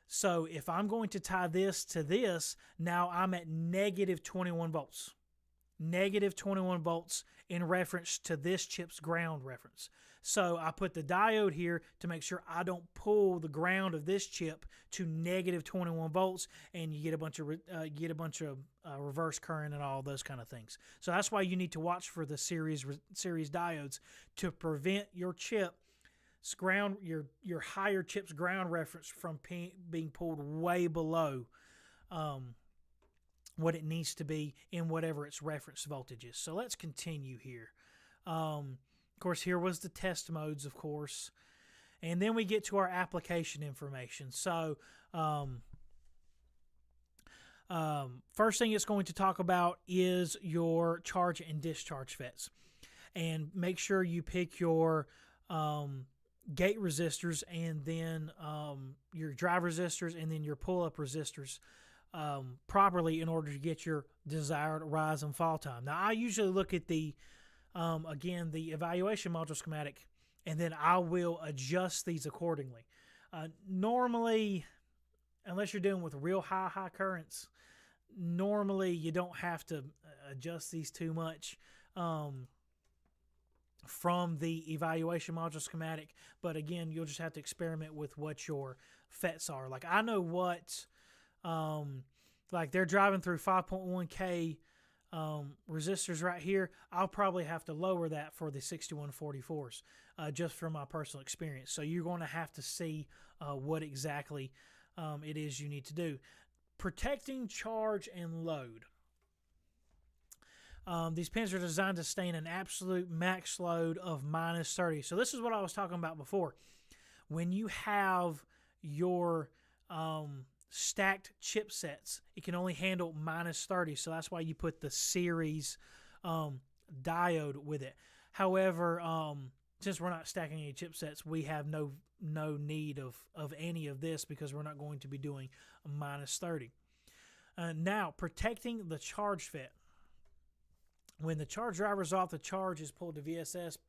So if I'm going to tie this to this, now I'm at negative 21 volts. Negative 21 volts in reference to this chip's ground reference. So I put the diode here to make sure I don't pull the ground of this chip to negative 21 volts, and you get a bunch of reverse current and all those kind of things. So that's why you need to watch for the series diodes to prevent your chip's ground, your higher chip's ground reference from being pulled way below what it needs to be in whatever its reference voltage is. So let's continue here. Of course, here was the test modes, of course. And then we get to our application information. So first thing it's going to talk about is your charge and discharge FETs. And make sure you pick your gate resistors, and then your drive resistors, and then your pull-up resistors properly in order to get your desired rise and fall time. Now, I usually look at the again, the evaluation module schematic, and then I will adjust these accordingly. Normally, unless you're dealing with real high currents, normally you don't have to adjust these too much from the evaluation module schematic. But again, you'll just have to experiment with what your FETs are. Like, I know what, like they're driving through 5.1K resistors right here. I'll probably have to lower that for the 6144s, just from my personal experience. So you're going to have to see what exactly it is you need to do. Protecting charge and load. These pins are designed to sustain an absolute max load of minus 30. So this is what I was talking about before. When you have your stacked chipsets, it can only handle minus 30. So that's why you put the series diode with it. However, since we're not stacking any chipsets, we have no need of any of this because we're not going to be doing a minus 30. Now, protecting the charge FET. When the charge driver is off, the charge is pulled to VSS.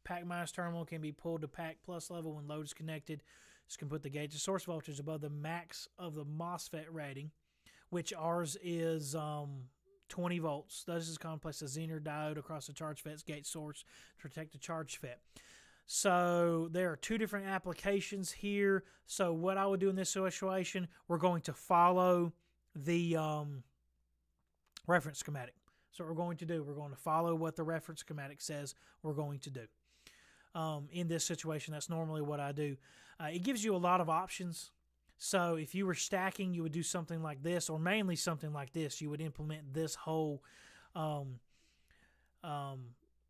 Pack minus terminal can be pulled to pack plus level when load is connected. This can put the gauge to source voltage above the max of the MOSFET rating, which ours is 20 volts. This is complex a Zener diode across the charge FET's gate source to protect the charge FET. So there are 2 different applications here. So what I would do in this situation, we're going to follow the reference schematic. So what we're going to do, we're going to follow what the reference schematic says we're going to do. In this situation, that's normally what I do. It gives you a lot of options. So if you were stacking, you would do something like this, or mainly something like this. You would implement this whole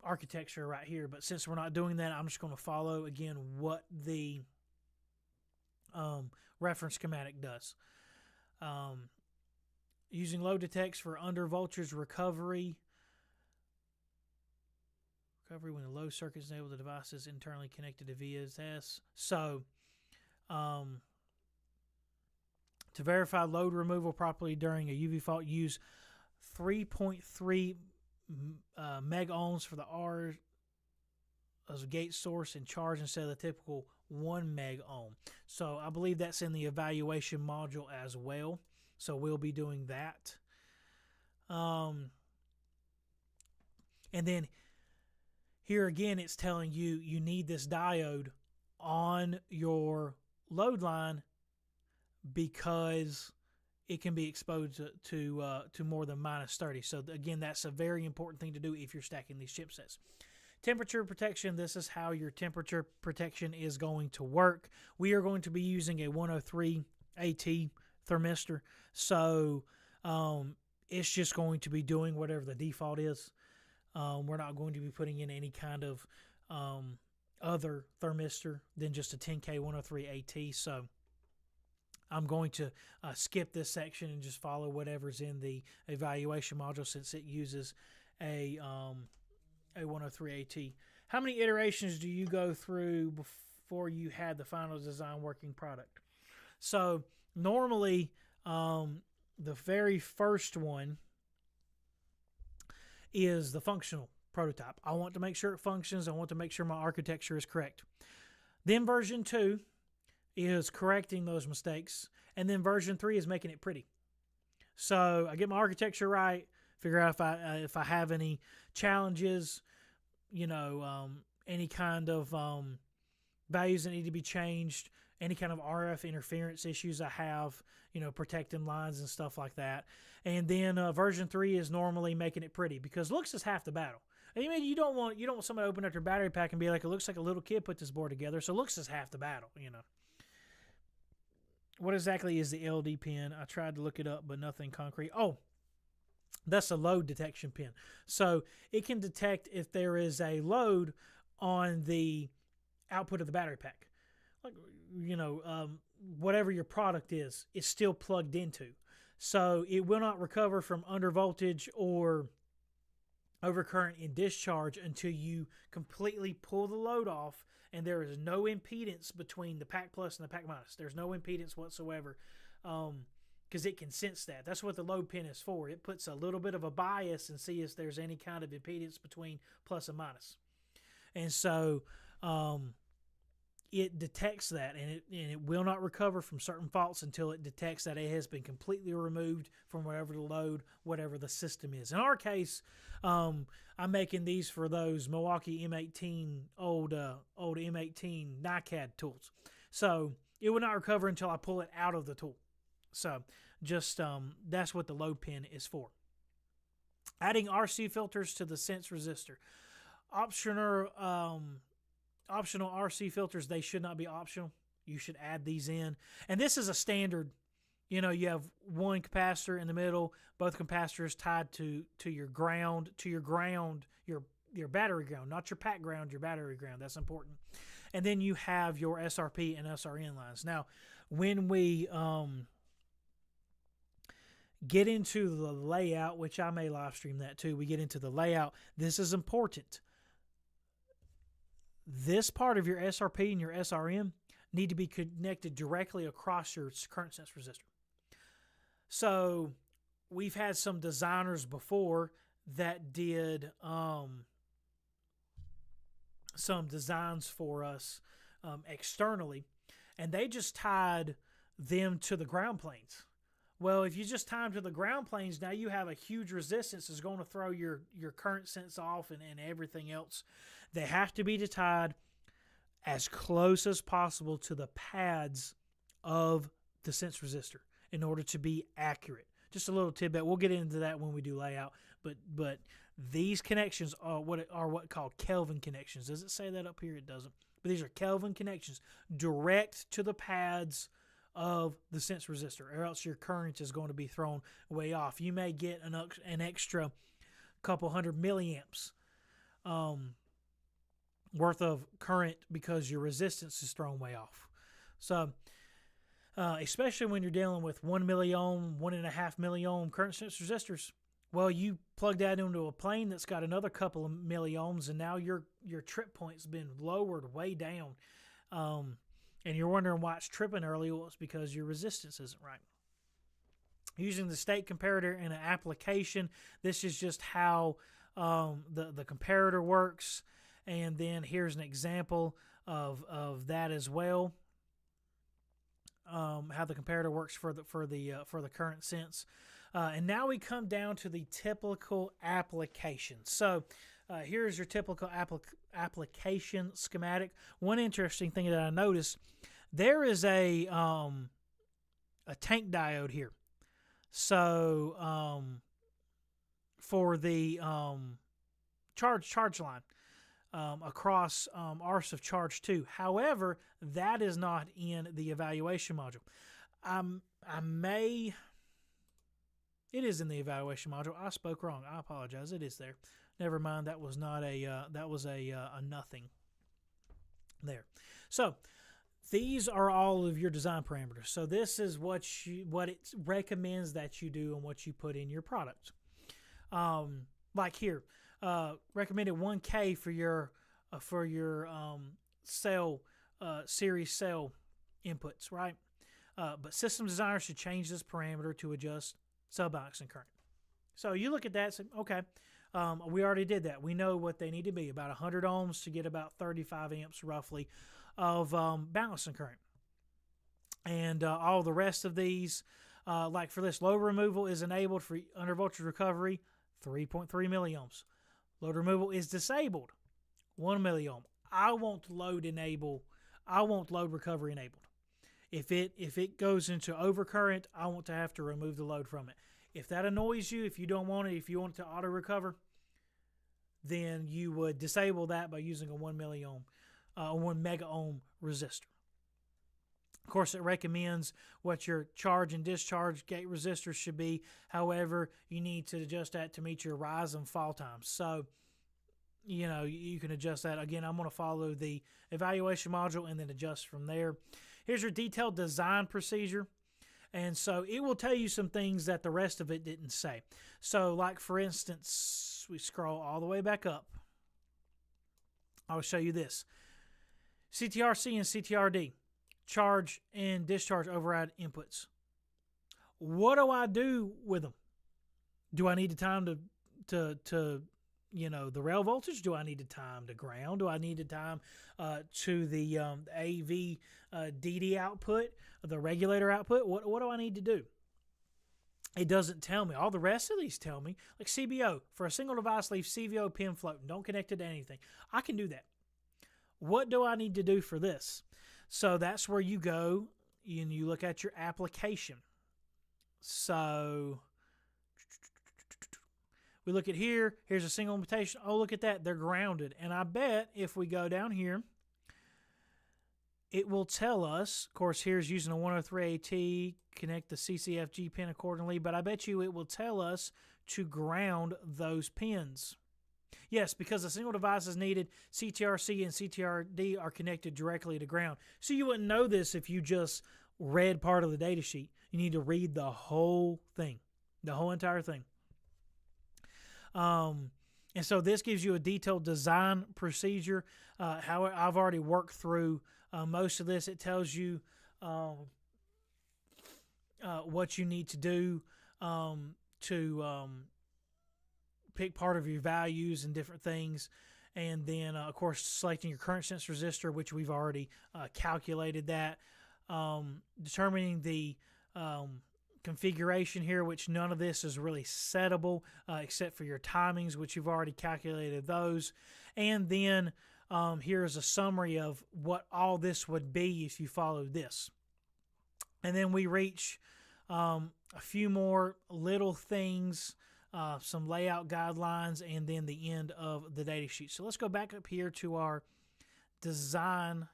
architecture right here. But since we're not doing that, I'm just going to follow, again, what the reference schematic does. Using load detects for under voltage recovery when the low circuit is enabled, the device is internally connected to VSS. So, to verify load removal properly during a UV fault, use 3.3 meg ohms for the R as a gate source and charge instead of the typical 1 meg ohm. So I believe that's in the evaluation module as well. So we'll be doing that. And then here again, it's telling you you need this diode on your load line because it can be exposed to more than minus 30. So again, that's a very important thing to do if you're stacking these chipsets. Temperature protection, this is how your temperature protection is going to work. We are going to be using a 103 AT thermistor. So it's just going to be doing whatever the default is. We're not going to be putting in any kind of other thermistor than just a 10K 103 AT. So I'm going to skip this section and just follow whatever's in the evaluation module since it uses a 103 AT. How many iterations do you go through before you had the final design working product? So normally the very first one is the functional prototype. I want to make sure it functions. I want to make sure my architecture is correct. Then version 2 is correcting those mistakes. And then version 3 is making it pretty. So I get my architecture right, figure out if I have any challenges, any kind of values that need to be changed, any kind of RF interference issues I have, protecting lines and stuff like that. And then version 3 is normally making it pretty because looks is half the battle. I mean, you don't want somebody to open up their battery pack and be like, it looks like a little kid put this board together. So looks is half the battle, What exactly is the LD pin? I tried to look it up, but nothing concrete. Oh, that's a load detection pin. So it can detect if there is a load on the output of the battery pack. Like, whatever your product is, it's still plugged into. So it will not recover from under voltage or overcurrent in discharge until you completely pull the load off and there is no impedance between the pack plus and the pack minus. There's no impedance whatsoever because it can sense that. That's what the load pin is for. It puts a little bit of a bias and see if there's any kind of impedance between plus and minus. And so it detects that, and it will not recover from certain faults until it detects that it has been completely removed from whatever the load, whatever the system is. In our case, I'm making these for those Milwaukee M18 old M18 NiCad tools. So it will not recover until I pull it out of the tool. So just that's what the load pin is for. Adding RC filters to the sense resistor. Optional RC filters, they should not be optional. You should add these in. And this is a standard. You have one capacitor in the middle, both capacitors tied to your ground, your battery ground, not your pack ground, your battery ground. That's important. And then you have your SRP and SRN lines. Now, when we get into the layout, which I may live stream that too, we get into the layout. This is important. This part of your SRP and your SRM need to be connected directly across your current sense resistor. So we've had some designers before that did some designs for us externally, and they just tied them to the ground planes. Well, if you just tie them to the ground planes, now you have a huge resistance that's going to throw your current sense off and everything else. They have to be tied as close as possible to the pads of the sense resistor in order to be accurate. Just a little tidbit. We'll get into that when we do layout. But these connections are what called Kelvin connections. Does it say that up here? It doesn't. But these are Kelvin connections direct to the pads of the sense resistor, or else your current is going to be thrown way off. You may get an extra couple hundred milliamps worth of current because your resistance is thrown way off. So especially when you're dealing with 1 milliohm, 1.5 milliohm current sense resistors. Well, you plug that into a plane that's got another couple of milliohms, and now your trip point's been lowered way down. And you're wondering why it's tripping early. Well, it's because your resistance isn't right. Using the state comparator in an application, this is just how the comparator works. And then here's an example of that as well. How the comparator works for the current sense. And now we come down to the typical application. So here's your typical application schematic. One interesting thing that I noticed, there is a tank diode here. So for the charge line across arcs of charge 2. However, that is not in the evaluation module. It is in the evaluation module. I spoke wrong. I apologize. It is there. Never mind. That was not that was a nothing there. So these are all of your design parameters. So this is what it recommends that you do and what you put in your product. Like here, recommended 1K for your cell series cell inputs, right? But system designers should change this parameter to adjust cell balancing current. So you look at that and say, okay, we already did that. We know what they need to be, about 100 ohms to get about 35 amps roughly of balancing current. And all the rest of these, like for this, load removal is enabled for under voltage recovery, 3.3 milliohms. Load removal is disabled, 1 milliohm. I want load recovery enabled. If it goes into overcurrent, I want to have to remove the load from it. If that annoys you, if you don't want it, if you want it to auto recover, then you would disable that by using a 1 milliohm, 1 mega ohm resistor. Of course, it recommends what your charge and discharge gate resistors should be. However, you need to adjust that to meet your rise and fall times. So, you can adjust that. Again, I'm going to follow the evaluation module and then adjust from there. Here's your detailed design procedure. And so it will tell you some things that the rest of it didn't say. So like, for instance, we scroll all the way back up. I'll show you this. CTRC and CTRD, charge and discharge override inputs. What do I do with them? Do I need the time to the rail voltage? Do I need the time to ground? Do I need the time to the AV DD output, the regulator output? What do I need to do? It doesn't tell me. All the rest of these tell me. Like CBO, for a single device, leave CVO pin floating. Don't connect it to anything. I can do that. What do I need to do for this? So that's where you go and you look at your application. So we look at here. Here's a single invitation. Oh, look at that. They're grounded. And I bet if we go down here, it will tell us, of course, here's using a 103AT, connect the CCFG pin accordingly, but I bet you it will tell us to ground those pins. Yes, because a single device is needed, CTRC and CTRD are connected directly to ground. So you wouldn't know this if you just read part of the data sheet. You need to read the whole thing, the whole entire thing. And so this gives you a detailed design procedure. How I've already worked through most of this. It tells you what you need to do to pick part of your values and different things. And then, of course, selecting your current sense resistor, which we've already calculated that. Determining the configuration here, which none of this is really settable except for your timings, which you've already calculated those. And then here's a summary of what all this would be if you followed this. And then we reach a few more little things, some layout guidelines, and then the end of the data sheet. So let's go back up here to our design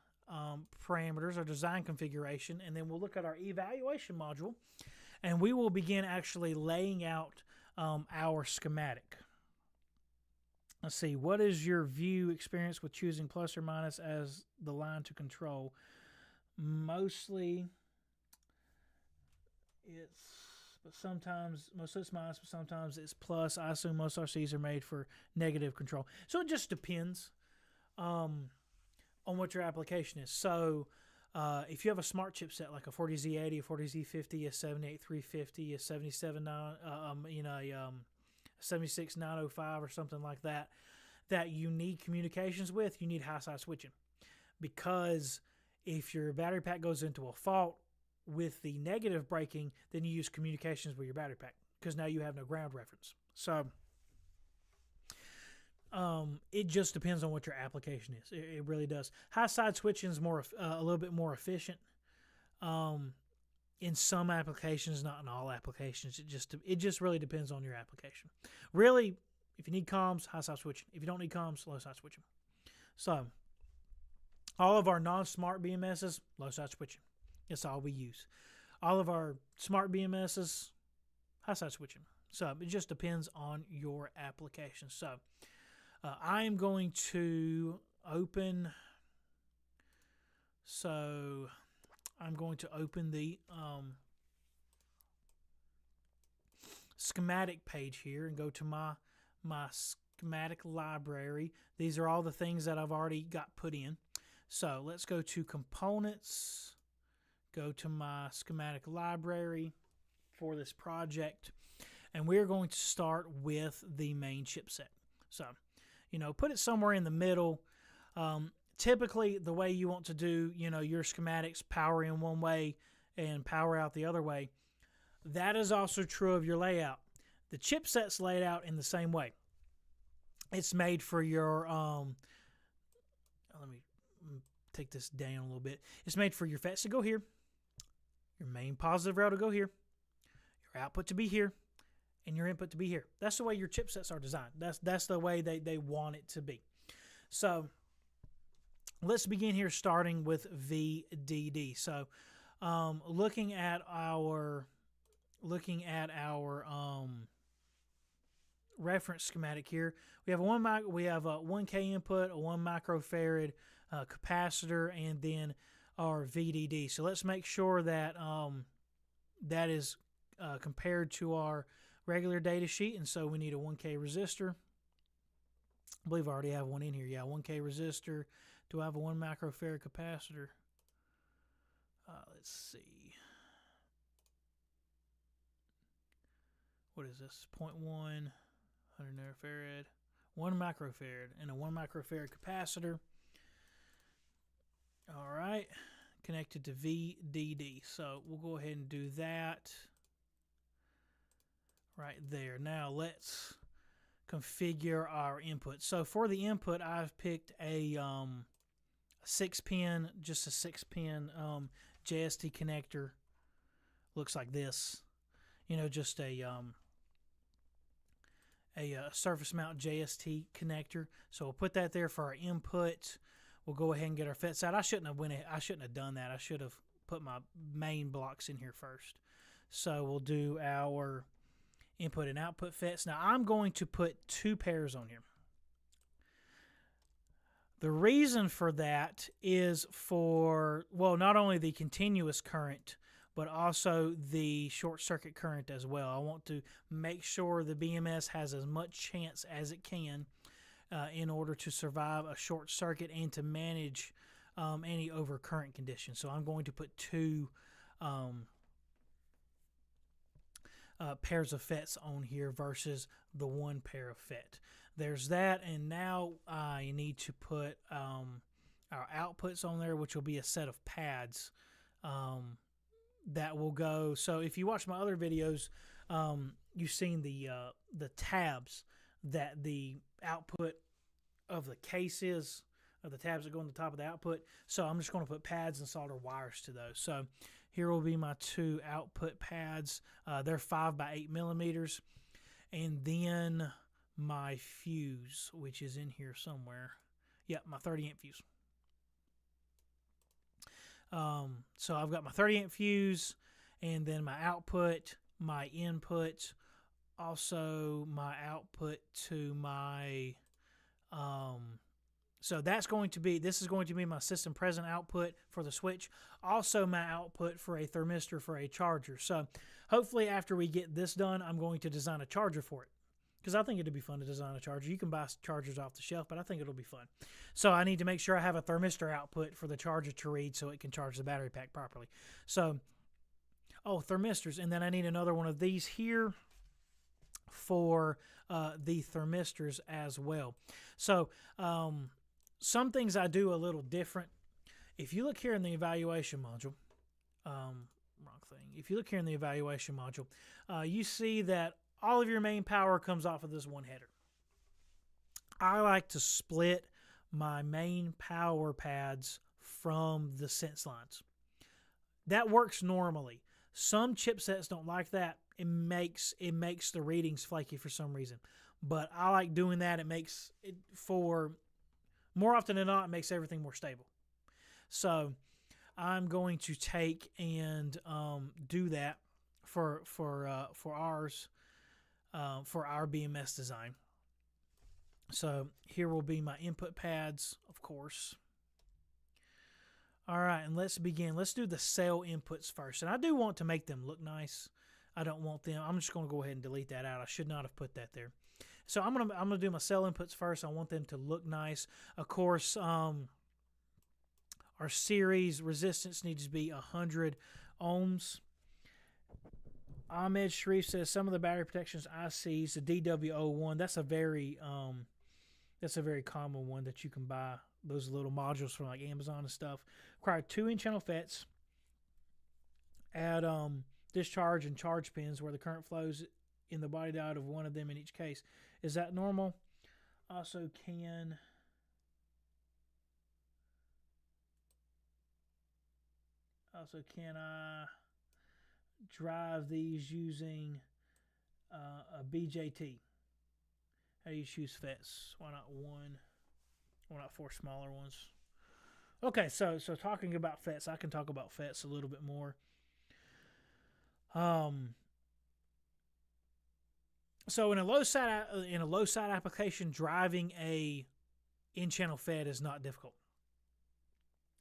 parameters, our design configuration, and then we'll look at our evaluation module, and we will begin actually laying out our schematic. Let's see, what is your view experience with choosing plus or minus as the line to control? Mostly but sometimes, most of it's minus, but sometimes it's plus. I assume most RCs are made for negative control. So it just depends on what your application is. So if you have a smart chipset like a 40Z80, a 40Z50, a 78350, a 76905 or something like that, that you need communications with, you need high side switching. Because if your battery pack goes into a fault with the negative breaking, then you use communications with your battery pack because now you have no ground reference. So it just depends on what your application is. It really does. High side switching is a little bit more efficient. In some applications, not in all applications. It just really depends on your application. Really, if you need comms, high side switching. If you don't need comms, low side switching. So all of our non-smart BMSs, low side switching. That's all we use. All of our smart BMSs, high side switching. So it just depends on your application. So I am going to open. So I'm going to open the schematic page here and go to my schematic library. These are all the things that I've already got put in. So let's go to components, go to my schematic library for this project, and we're going to start with the main chipset. So, put it somewhere in the middle. Typically, the way you want to do, your schematics, power in one way and power out the other way, that is also true of your layout. The chipset's laid out in the same way. It's made for your, let me take this down a little bit. It's made for your FETs to go here, your main positive rail to go here, your output to be here, and your input to be here. That's the way your chipsets are designed. That's the way they want it to be. So let's begin here starting with VDD. So looking at our reference schematic here, we have a 1K input, a 1 microfarad capacitor, and then our VDD. So let's make sure that that is compared to our regular data sheet, and so we need a 1K resistor. I believe I already have one in here. Yeah, 1K resistor. Do I have a 1 microfarad capacitor? Let's see. What is this? 0.1, 100 nanofarad, 1 microfarad, and a 1 microfarad capacitor. All right, connected to VDD. So we'll go ahead and do that right there. Now let's configure our input. So for the input, I've picked a 6-pin, just a 6-pin JST connector. Looks like this. Just a surface mount JST connector. So we'll put that there for our input. We'll go ahead and get our FETs out. I shouldn't have done that. I should have put my main blocks in here first. So we'll do our input and output FETs. Now I'm going to put 2 pairs on here. The reason for that is for, not only the continuous current, but also the short circuit current as well. I want to make sure the BMS has as much chance as it can in order to survive a short circuit and to manage any overcurrent conditions. So I'm going to put 2 pairs of FETs on here versus the 1 pair of FET. There's that, and now I need to put our outputs on there, which will be a set of pads that will go. So if you watch my other videos, you've seen the tabs that the output of the case is, of the tabs that go on the top of the output. So I'm just going to put pads and solder wires to those. So here will be my 2 output pads. They're 5 by 8 millimeters. And then my fuse, which is in here somewhere. Yeah, my 30 amp fuse. So I've got my 30 amp fuse, and then my output, my input, also my output to my So this is going to be my system present output for the switch, also my output for a thermistor for a charger. So hopefully after we get this done, I'm going to design a charger for it, because I think it'd be fun to design a charger. You can buy chargers off the shelf, but I think it'll be fun. So I need to make sure I have a thermistor output for the charger to read so it can charge the battery pack properly. So, thermistors. And then I need another one of these here for the thermistors as well. So some things I do a little different. If you look here in the evaluation module, If you look here in the evaluation module, you see that all of your main power comes off of this one header. I like to split my main power pads from the sense lines. That works normally. Some chipsets don't like that. It makes the readings flaky for some reason. But I like doing that. It makes it, for more often than not, it makes everything more stable. So I'm going to take and do that for ours, for our BMS design. So here will be my input pads, of course. All right, and let's begin. Let's do the cell inputs first. And I do want to make them look nice. I don't want them. I'm just going to go ahead and delete that out. I should not have put that there. So I'm gonna do my cell inputs first. I want them to look nice. Of course, our series resistance needs to be 100 ohms. Ahmed Sharif says some of the battery protections ICs, the DW01, that's a very common one that you can buy. Those little modules from like Amazon and stuff. Require 2 in-channel FETs. Add discharge and charge pins where the current flows in the body diode of one of them in each case. Is that normal? Also, can I drive these using a BJT? How do you choose FETs? Why not one? Why not 4 smaller ones? Okay, so talking about FETs, I can talk about FETs a little bit more. So in a low side application, driving a in-channel FET is not difficult.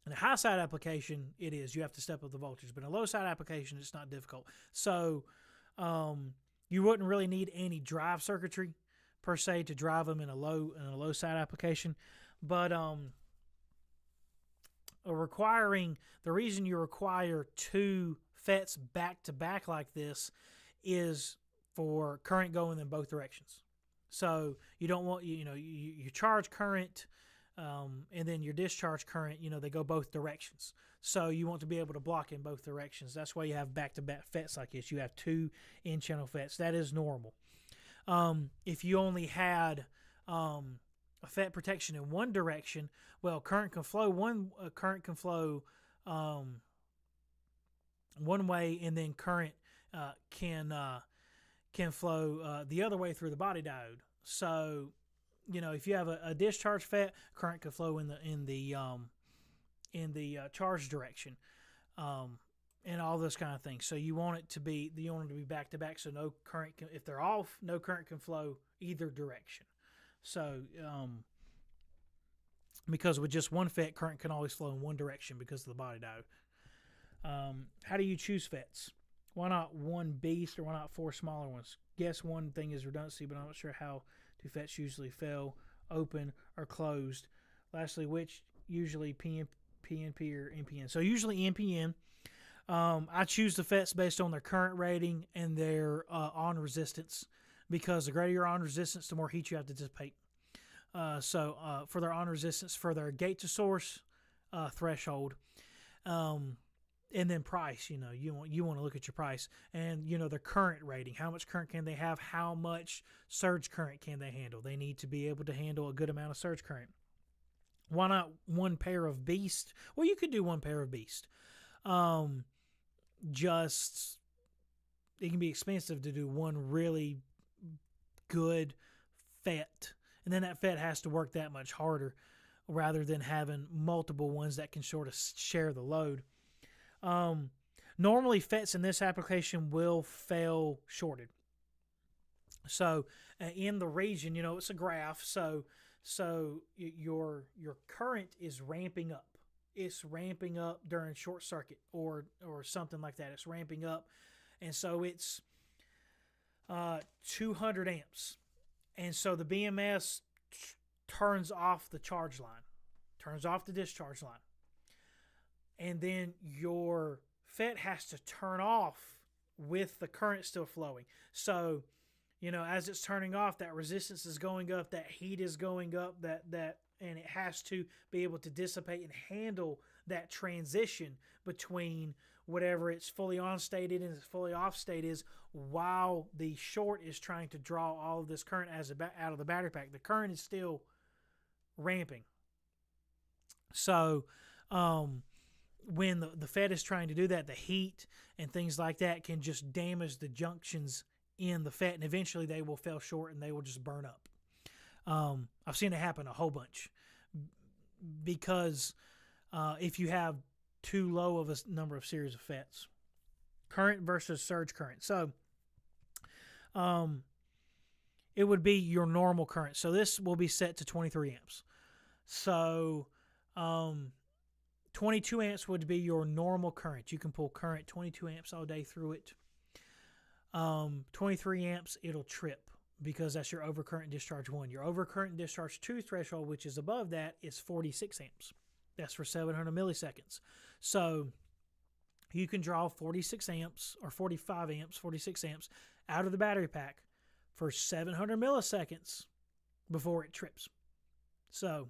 In a high side application, it is. You have to step up the voltage. But in a low side application, it's not difficult. So you wouldn't really need any drive circuitry per se to drive them in a low side application. But the reason you require 2 FETs back to back like this is for current going in both directions. So you don't want you charge current and then your discharge current, they go both directions. So you want to be able to block in both directions. That's why you have back-to-back FETs like this. You have 2 in-channel FETs. That is normal. If you only had a FET protection in one direction, well, current can flow one way, and then current can flow the other way through the body diode. So, if you have a discharge FET, current can flow in the charge direction, and all those kind of things. So you want it to be back to back, so no current can, if they're off, no current can flow either direction. So because with just one FET, current can always flow in one direction because of the body diode. How do you choose FETs? Why not 1 beast or why not 4 smaller ones? Guess one thing is redundancy, but I'm not sure how do FETs usually fail, open or closed. Lastly, which usually PNP or NPN? So usually NPN. I choose the FETs based on their current rating and their on resistance, because the greater your on resistance, the more heat you have to dissipate. So for their on resistance, for their gate to source threshold, and then price, you want to look at your price and, their current rating. How much current can they have? How much surge current can they handle? They need to be able to handle a good amount of surge current. Why not 1 pair of beast? Well, you could do 1 pair of beast. Just, it can be expensive to do 1 really good FET. And then that FET has to work that much harder rather than having multiple ones that can sort of share the load. Normally FETs in this application will fail shorted. So in the region, it's a graph. So So your current is ramping up. It's ramping up during short circuit or something like that. It's ramping up, and so it's 200 amps. And so the BMS turns off the charge line, turns off the discharge line, and then your FET has to turn off with the current still flowing. So, as it's turning off, that resistance is going up, that heat is going up, and it has to be able to dissipate and handle that transition between whatever its fully on state and its fully off state is, while the short is trying to draw all of this current out of the battery pack. The current is still ramping. So when the FET is trying to do that, the heat and things like that can just damage the junctions in the FET, and eventually they will fail short and they will just burn up. I've seen it happen a whole bunch because if you have too low of a number of series of FETs, current versus surge current. So it would be your normal current. So this will be set to 23 amps. So 22 amps would be your normal current. You can pull current 22 amps all day through it. 23 amps, it'll trip because that's your overcurrent discharge 1. Your overcurrent discharge 2 threshold, which is above that, is 46 amps. That's for 700 milliseconds. So you can draw 46 amps or 45 amps, 46 amps out of the battery pack for 700 milliseconds before it trips. So,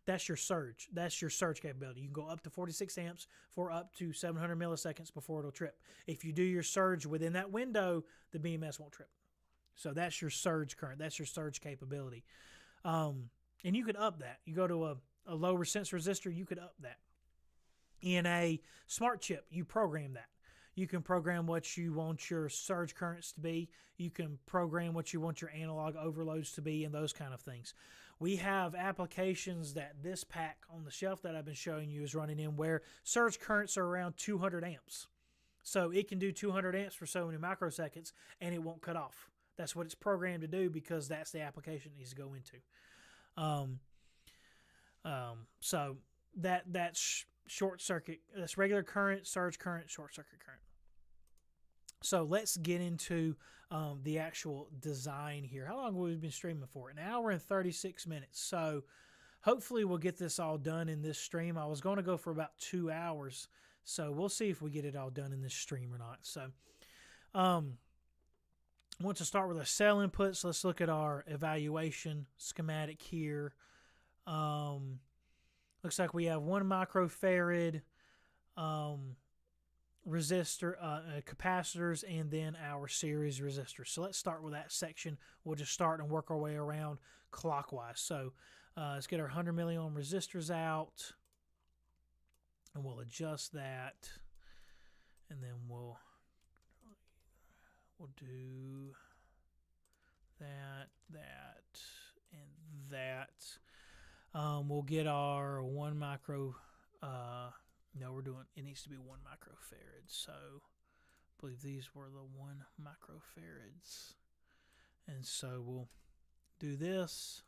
that's your surge. That's your surge capability. You can go up to 46 amps for up to 700 milliseconds before it'll trip. If you do your surge within that window, the BMS won't trip. So that's your surge current. That's your surge capability. And you could up that. You go to a low resistance resistor, you could up that. In a smart chip, you program that. You can program what you want your surge currents to be. You can program what you want your analog overloads to be and those kind of things. We have applications that this pack on the shelf that I've been showing you is running in where surge currents are around 200 amps. So it can do 200 amps for so many microseconds and it won't cut off. That's what it's programmed to do because that's the application it needs to go into. So that's short circuit, that's regular current, surge current, short circuit current. So let's get into the actual design here. How long have we been streaming for? An hour and 36 minutes. So hopefully we'll get this all done in this stream. I was going to go for about 2 hours. So we'll see if we get it all done in this stream or not. So I want to start with our cell inputs. Let's look at our evaluation schematic here. Looks like we have 1 microfarad resistor, capacitors, and then our series resistors. So let's start with that section. We'll just start and work our way around clockwise. So let's get our 100 milliohm resistors out, and we'll adjust that, and then we'll do that, and that. We'll get our 1 micro. No, it needs to be 1 microfarad. So I believe these were the 1 microfarads. And so we'll do this.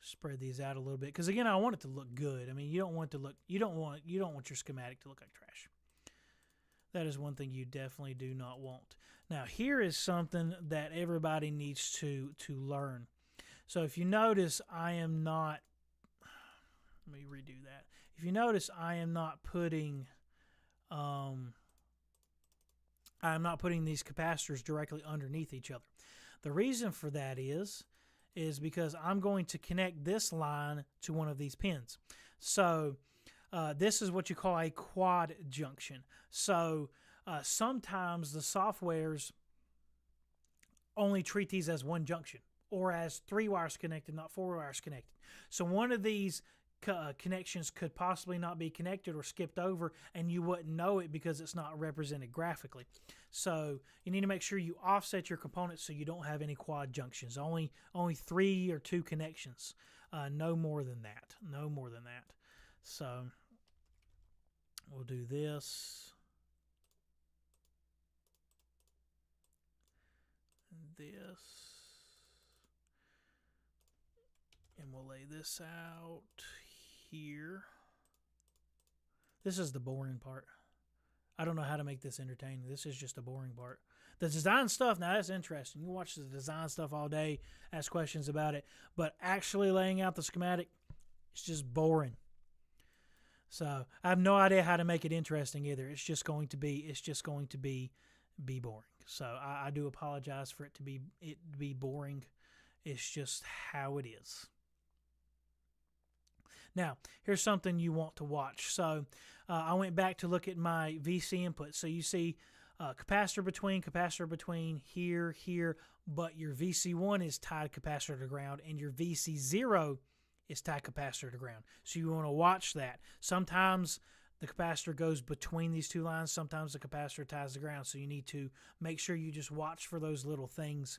Spread these out a little bit because again, I want it to look good. I mean, you don't want your schematic to look like trash. That is one thing you definitely do not want. Now, here is something that everybody needs to learn. So if you notice, I am not, let me redo that. If you notice, I am not putting these capacitors directly underneath each other. The reason for that is because I'm going to connect this line to one of these pins. So this is what you call a quad junction. So sometimes the softwares only treat these as 1 junction or as 3 wires connected, not 4 wires connected. So one of these connections could possibly not be connected or skipped over, and you wouldn't know it because it's not represented graphically. So you need to make sure you offset your components so you don't have any quad junctions. Only 3 or 2 connections. No more than that. No more than that. So we'll do this. this. And we'll lay this out here. This is the boring part. I don't know how to make this entertaining. This is just the boring part. The design stuff, now that's interesting. You watch the design stuff all day, ask questions about it. But actually laying out the schematic, it's just boring. So I have no idea how to make it interesting either. It's just going to be boring. So I do apologize for it to be boring. It's just how it is. Now, here's something you want to watch. So I went back to look at my VC input. So you see capacitor between, here, but your VC1 is tied capacitor to ground, and your VC0 is tied capacitor to ground. So you want to watch that. Sometimes the capacitor goes between these two lines. Sometimes the capacitor ties to ground. So you need to make sure you just watch for those little things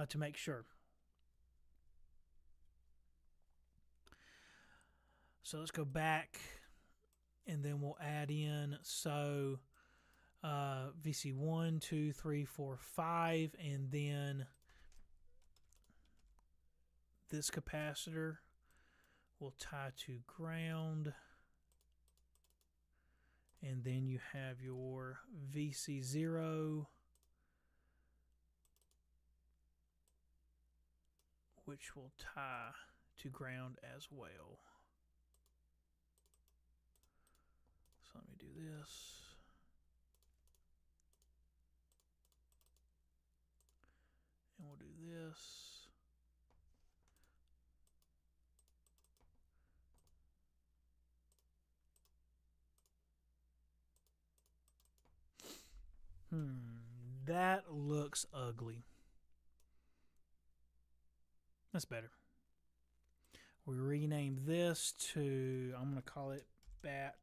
to make sure. So let's go back, and then we'll add in, so VC 1, 2, 3, 4, 5, and then this capacitor will tie to ground, and then you have your VC0, which will tie to ground as well. So let me do this. And we'll do this. That looks ugly. That's better. We rename this to, I'm going to call it BAT.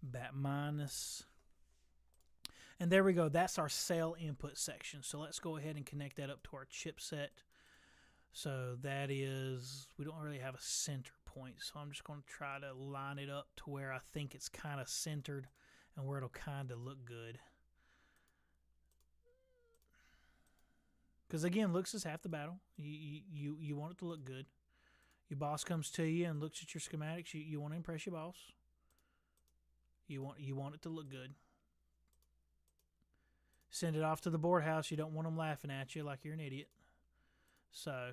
BAT minus. And there we go. That's our cell input section. So let's go ahead and connect that up to our chipset. So that is, we don't really have a center point. So I'm just going to try to line it up to where I think it's kind of centered and where it'll kind of look good. Because again, looks is half the battle. You want it to look good. Your boss comes to you and looks at your schematics. You want to impress your boss. You want it to look good. Send it off to the board house. You don't want them laughing at you like you're an idiot. So,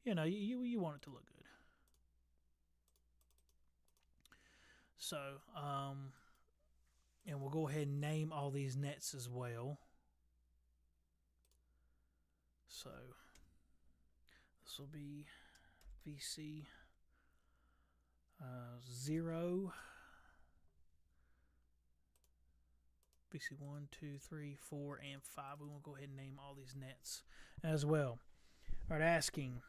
you know, you want it to look good. So, and we'll go ahead and name all these nets as well. So, this will be VC 0. VC 1, 2, 3, 4, and 5. We will go ahead and name all these nets as well. All right, asking.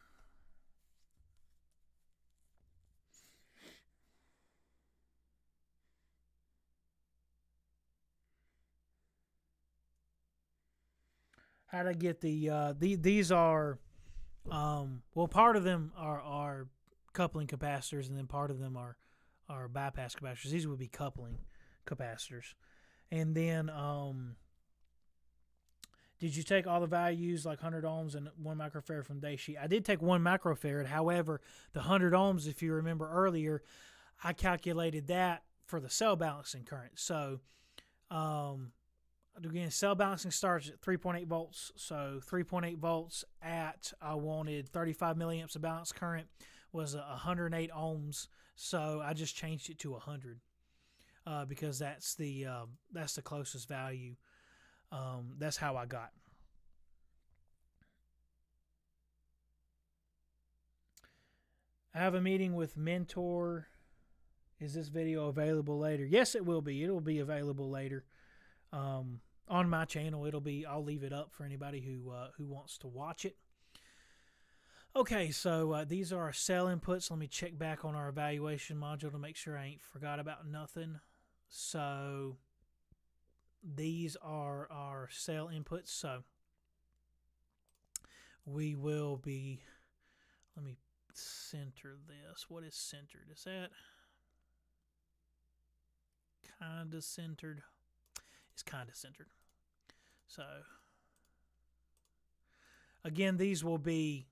How to get these are, well, part of them are coupling capacitors, and then part of them are bypass capacitors. These would be coupling capacitors. And then, did you take all the values like 100 ohms and 1 microfarad from day sheet? I did take 1 microfarad. However, the 100 ohms, if you remember earlier, I calculated that for the cell balancing current. So, again, cell balancing starts at 3.8 volts. So 3.8 volts at, I wanted 35 milliamps of balance current, was 108 ohms. So I just changed it to 100. Because that's the closest value. That's how I got. I have a meeting with Mentor. Is this video available later? Yes, it will be. It'll be available later on my channel. I'll leave it up for anybody who wants to watch it. Okay, so these are our cell inputs. Let me check back on our evaluation module to make sure I ain't forgot about nothing. So these are our cell inputs. So we will be, let me center this. What is centered? Is that kind of centered. It's kind of centered. So again, these will be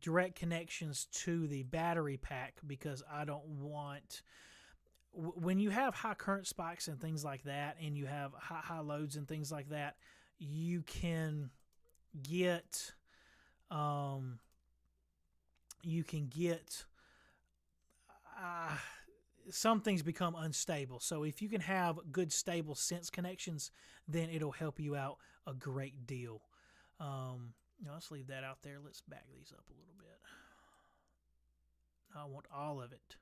direct connections to the battery pack, because I don't want, when you have high current spikes and things like that, and you have high loads and things like that, you can get some things become unstable. So if you can have good stable sense connections, then it'll help you out a great deal. Let's leave that out there. Let's back these up a little bit. I want all of it.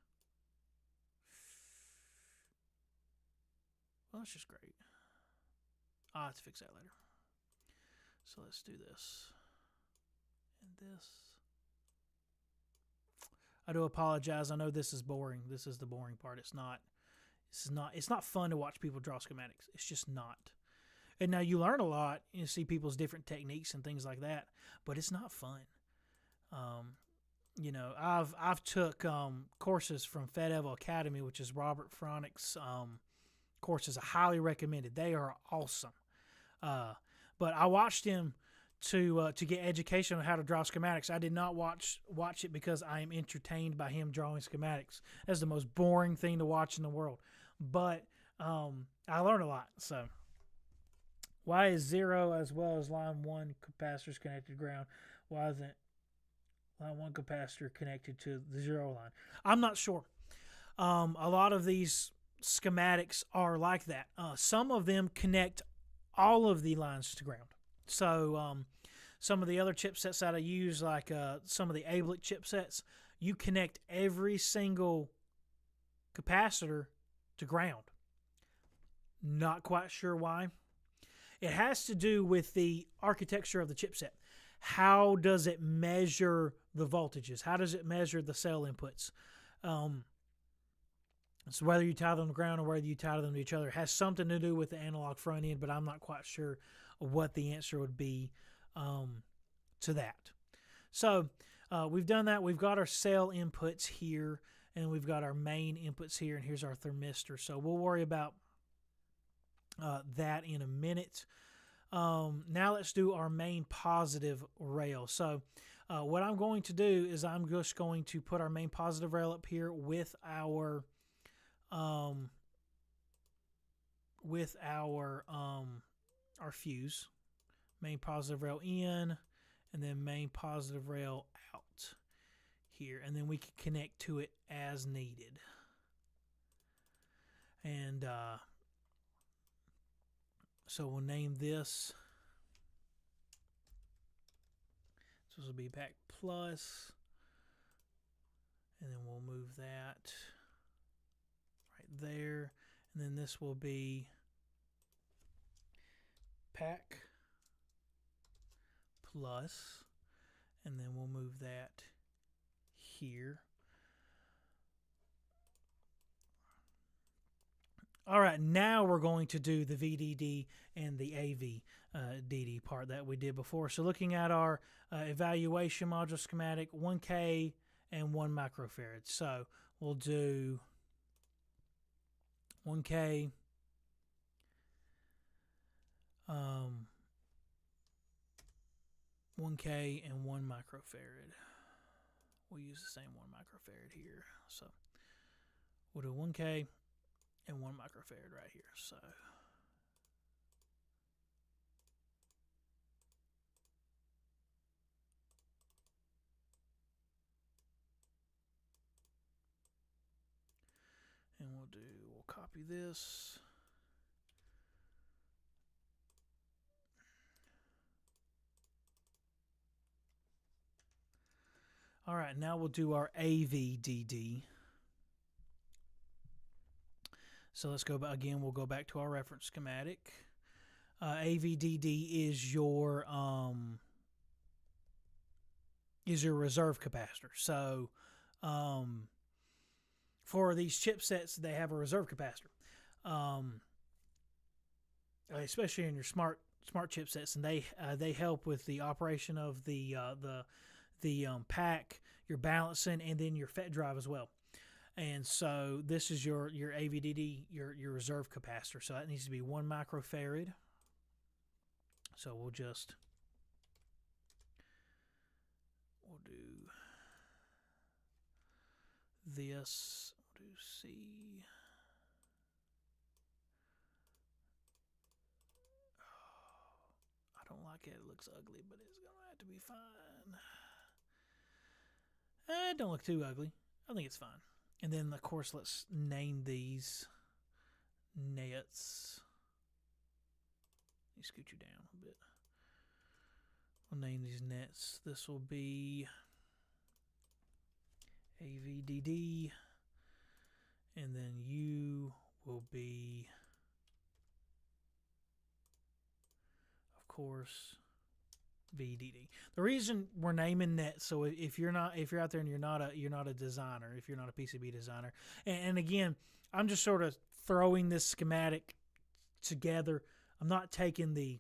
Well, that's just great. I'll have to fix that later. So let's do this and this. I do apologize. I know this is boring. This is the boring part. It's not fun to watch people draw schematics. It's just not. And now you learn a lot. You see people's different techniques and things like that, but it's not fun. I've took courses from FedEvo Academy, which is Robert Fronik's courses. I highly recommend it. They are awesome. But I watched him to get education on how to draw schematics. I did not watch it because I am entertained by him drawing schematics. That's the most boring thing to watch in the world. But I learned a lot. So why is 0 as well as line 1 capacitors connected to ground? Why isn't line 1 capacitor connected to the 0 line? I'm not sure. A lot of these schematics are like that. Some of them connect all of the lines to ground. So some of the other chipsets that I use, like some of the ABLIC chipsets, you connect every single capacitor to ground. Not quite sure why. It has to do with the architecture of the chipset. How does it measure the voltages? How does it measure the cell inputs? So whether you tie them to ground or whether you tie them to each other, it has something to do with the analog front end, but I'm not quite sure what the answer would be to that. So we've done that. We've got our cell inputs here, and we've got our main inputs here, and here's our thermistor. So we'll worry about that in a minute. Now let's do our main positive rail. So what I'm going to do is I'm just going to put our main positive rail up here with our fuse. Main positive rail in, and then main positive rail out here, and then we can connect to it as needed. And so we'll name this. So this will be back plus, and then we'll move that right there, and then this will be pack plus, and then we'll move that here. All right, now we're going to do the VDD and the AV part that we did before. So looking at our evaluation module schematic, 1K and 1 microfarad. So we'll do 1K, 1K and 1 microfarad. We'll use the same 1 microfarad here. So we'll do 1K and 1 microfarad right here. So and we'll copy this. All right, now we'll do our AVDD. So let's go back again. We'll go back to our reference schematic. AVDD is your reserve capacitor. So for these chipsets, they have a reserve capacitor, especially in your smart chipsets, and they help with the operation of the pack, your balancing, and then your FET drive as well. And so this is your AVDD, your reserve capacitor. So that needs to be 1 microfarad. So we'll do this. We'll do C. I don't like it. It looks ugly, but it's going to have to be fine. It don't look too ugly. I think it's fine. And then, of course, let's name these nets. Let me scoot you down a bit. We'll name these nets. This will be AVDD. And then U will be, of course, VDD. The reason we're naming nets, so if you're out there and you're not a designer, if you're not a PCB designer, and again, I'm just sort of throwing this schematic together. I'm not taking the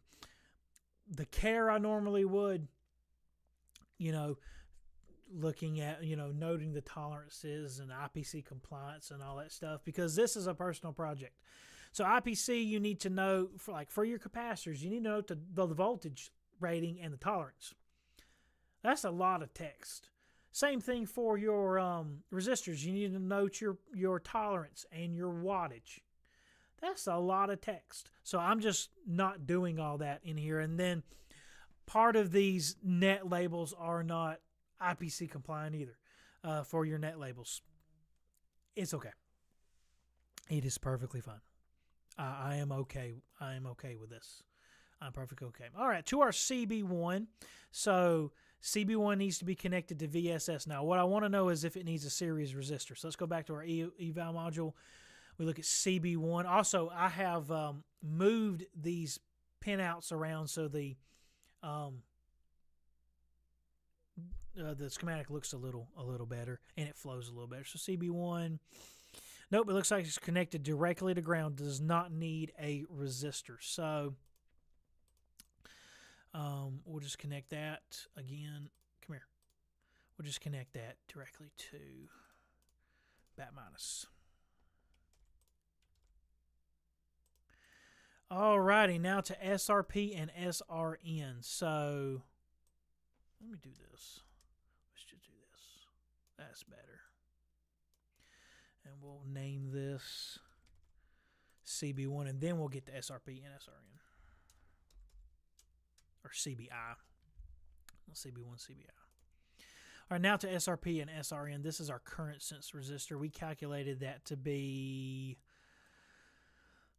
care I normally would, looking at, noting the tolerances and IPC compliance and all that stuff, because this is a personal project. So IPC, you need to know, for your capacitors, you need to know the voltage rating and the tolerance. That's a lot of text. Same thing for your resistors. You need to note your tolerance and your wattage. That's a lot of text. So I'm just not doing all that in here. And then part of these net labels are not IPC compliant either for your net labels. It's okay. It is perfectly fine. I am okay. I am okay with this. I'm perfectly okay. All right, to our CB1. So CB1 needs to be connected to VSS. Now, what I want to know is if it needs a series resistor. So let's go back to our eval module. We look at CB1. Also, I have moved these pinouts around so the schematic looks a little better and it flows a little better. So CB1. Nope, it looks like it's connected directly to ground. Does not need a resistor. So we'll just connect that again. Come here. We'll just connect that directly to bat minus. Alrighty, now to SRP and SRN. So let me do this. Let's just do this. That's better. And we'll name this CB1, and then we'll get to SRP and SRN. Or CBI. CB1, CBI. All right, now to SRP and SRN. This is our current sense resistor. We calculated that to be,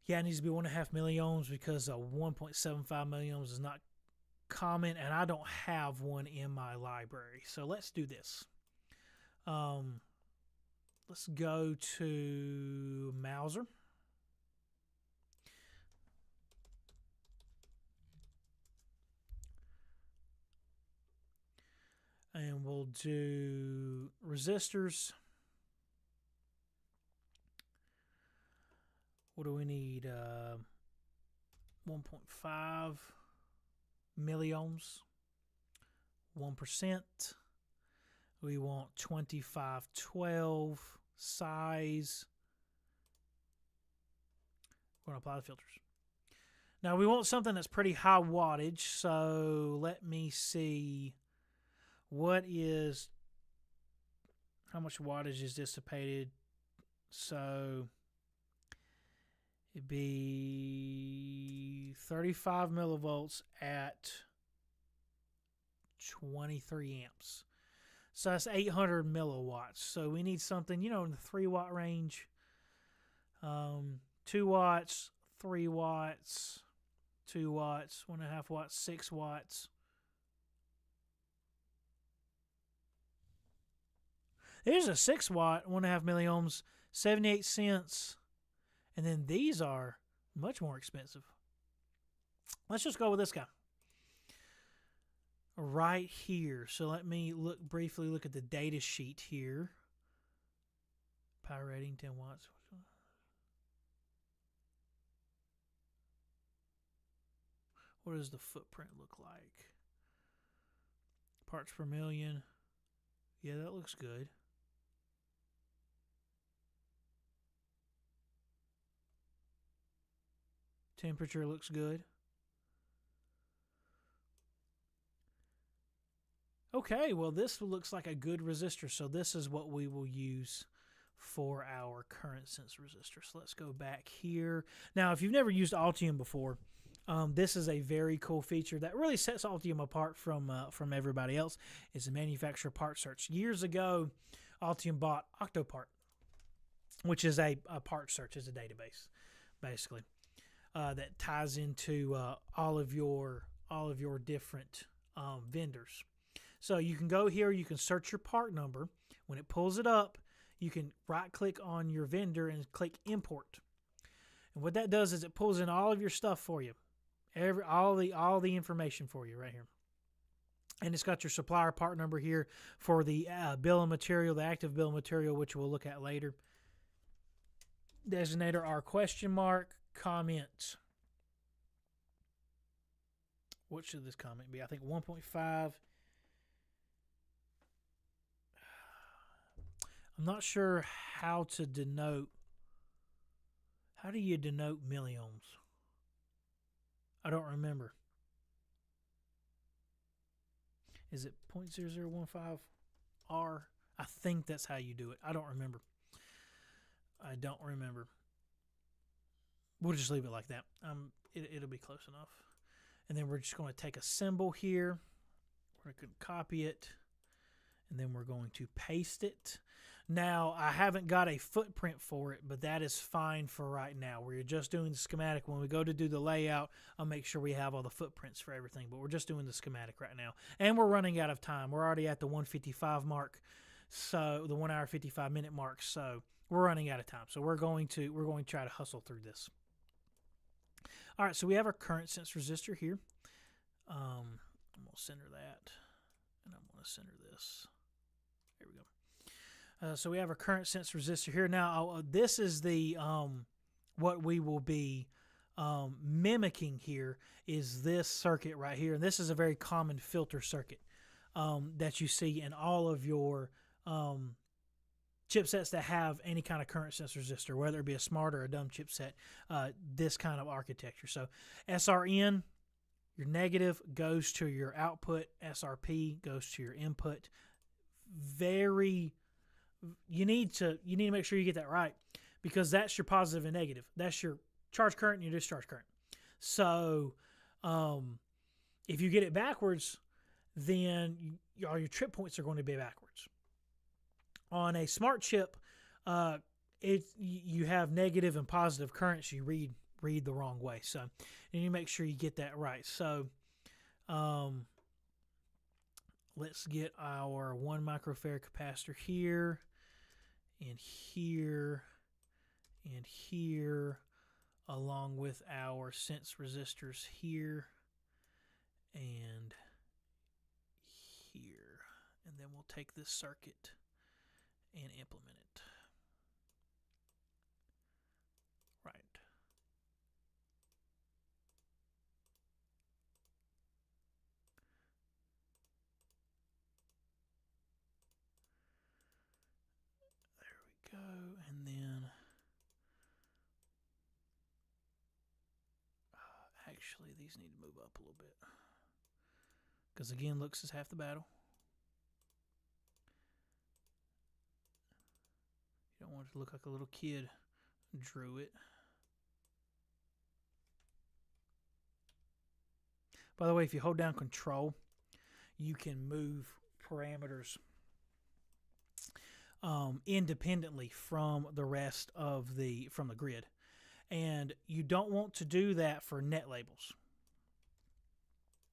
it needs to be 1.5 milliohms because 1.75 milliohms is not common, and I don't have one in my library. So let's do this. Let's go to Mauser. And we'll do resistors. What do we need? 1.5 milliohms, 1%. We want 2512 size. We're going to apply the filters. Now we want something that's pretty high wattage, so let me see how much wattage is dissipated. So it'd be 35 millivolts at 23 amps. So that's 800 milliwatts. So we need something, in the 3 watt range. 2 watts, 3 watts, 2 watts, 1.5 watts, 6 watts. There's a 6 watt, 1.5 milliohms, 78 cents. And then these are much more expensive. Let's just go with this guy. Right here. So let me briefly look at the data sheet here. Power rating 10 watts. What does the footprint look like? Parts per million. Yeah, that looks good. Temperature looks good. Okay, well this looks like a good resistor, so this is what we will use for our current sense resistor. So let's go back here. Now, if you've never used Altium before, this is a very cool feature that really sets Altium apart from everybody else. It's a manufacturer part search. Years ago, Altium bought Octopart, which is a part search, is a database, basically, that ties into all of your different vendors. So you can go here, you can search your part number. When it pulls it up, you can right-click on your vendor and click Import. And what that does is it pulls in all of your stuff for you, all the information for you right here. And it's got your supplier part number here for the bill of material, the active bill of material, which we'll look at later. Designator R question mark, comment. What should this comment be? I think 1.5. I'm not sure how to denote. How do you denote milliohms? I don't remember. Is it 0.0015 R? I think that's how you do it. I don't remember. We'll just leave it like that. It'll be close enough. And then we're just going to take a symbol here. We're going to copy it. And then we're going to paste it. Now, I haven't got a footprint for it, but that is fine for right now. We're just doing the schematic. When we go to do the layout, I'll make sure we have all the footprints for everything, but we're just doing the schematic right now. And we're running out of time. We're already at the 1:55 mark, so the 1 hour 55 minute mark, so we're running out of time. So we're going to try to hustle through this. All right, so we have our current sense resistor here. I'm going to center that, and I'm going to center this. There we go. So we have our current sense resistor here. Now, this is the what we will be mimicking here is this circuit right here. And this is a very common filter circuit that you see in all of your chipsets that have any kind of current sense resistor, whether it be a smart or a dumb chipset, this kind of architecture. So SRN, your negative goes to your output. SRP goes to your input. You need to make sure you get that right, because that's your positive and negative. That's your charge current and your discharge current. So if you get it backwards, then all your trip points are going to be backwards. On a smart chip, you have negative and positive currents. You read the wrong way. So and you make sure you get that right. So let's get our 1 microfarad capacitor here, and here, and here, along with our sense resistors here, and here. And then we'll take this circuit and implement it. Right. Go, and then actually these need to move up a little bit, because again, looks is half the battle. You don't want it to look like a little kid drew it. By the way, if you hold down Control, you can move parameters independently from the rest of the grid, and you don't want to do that for net labels.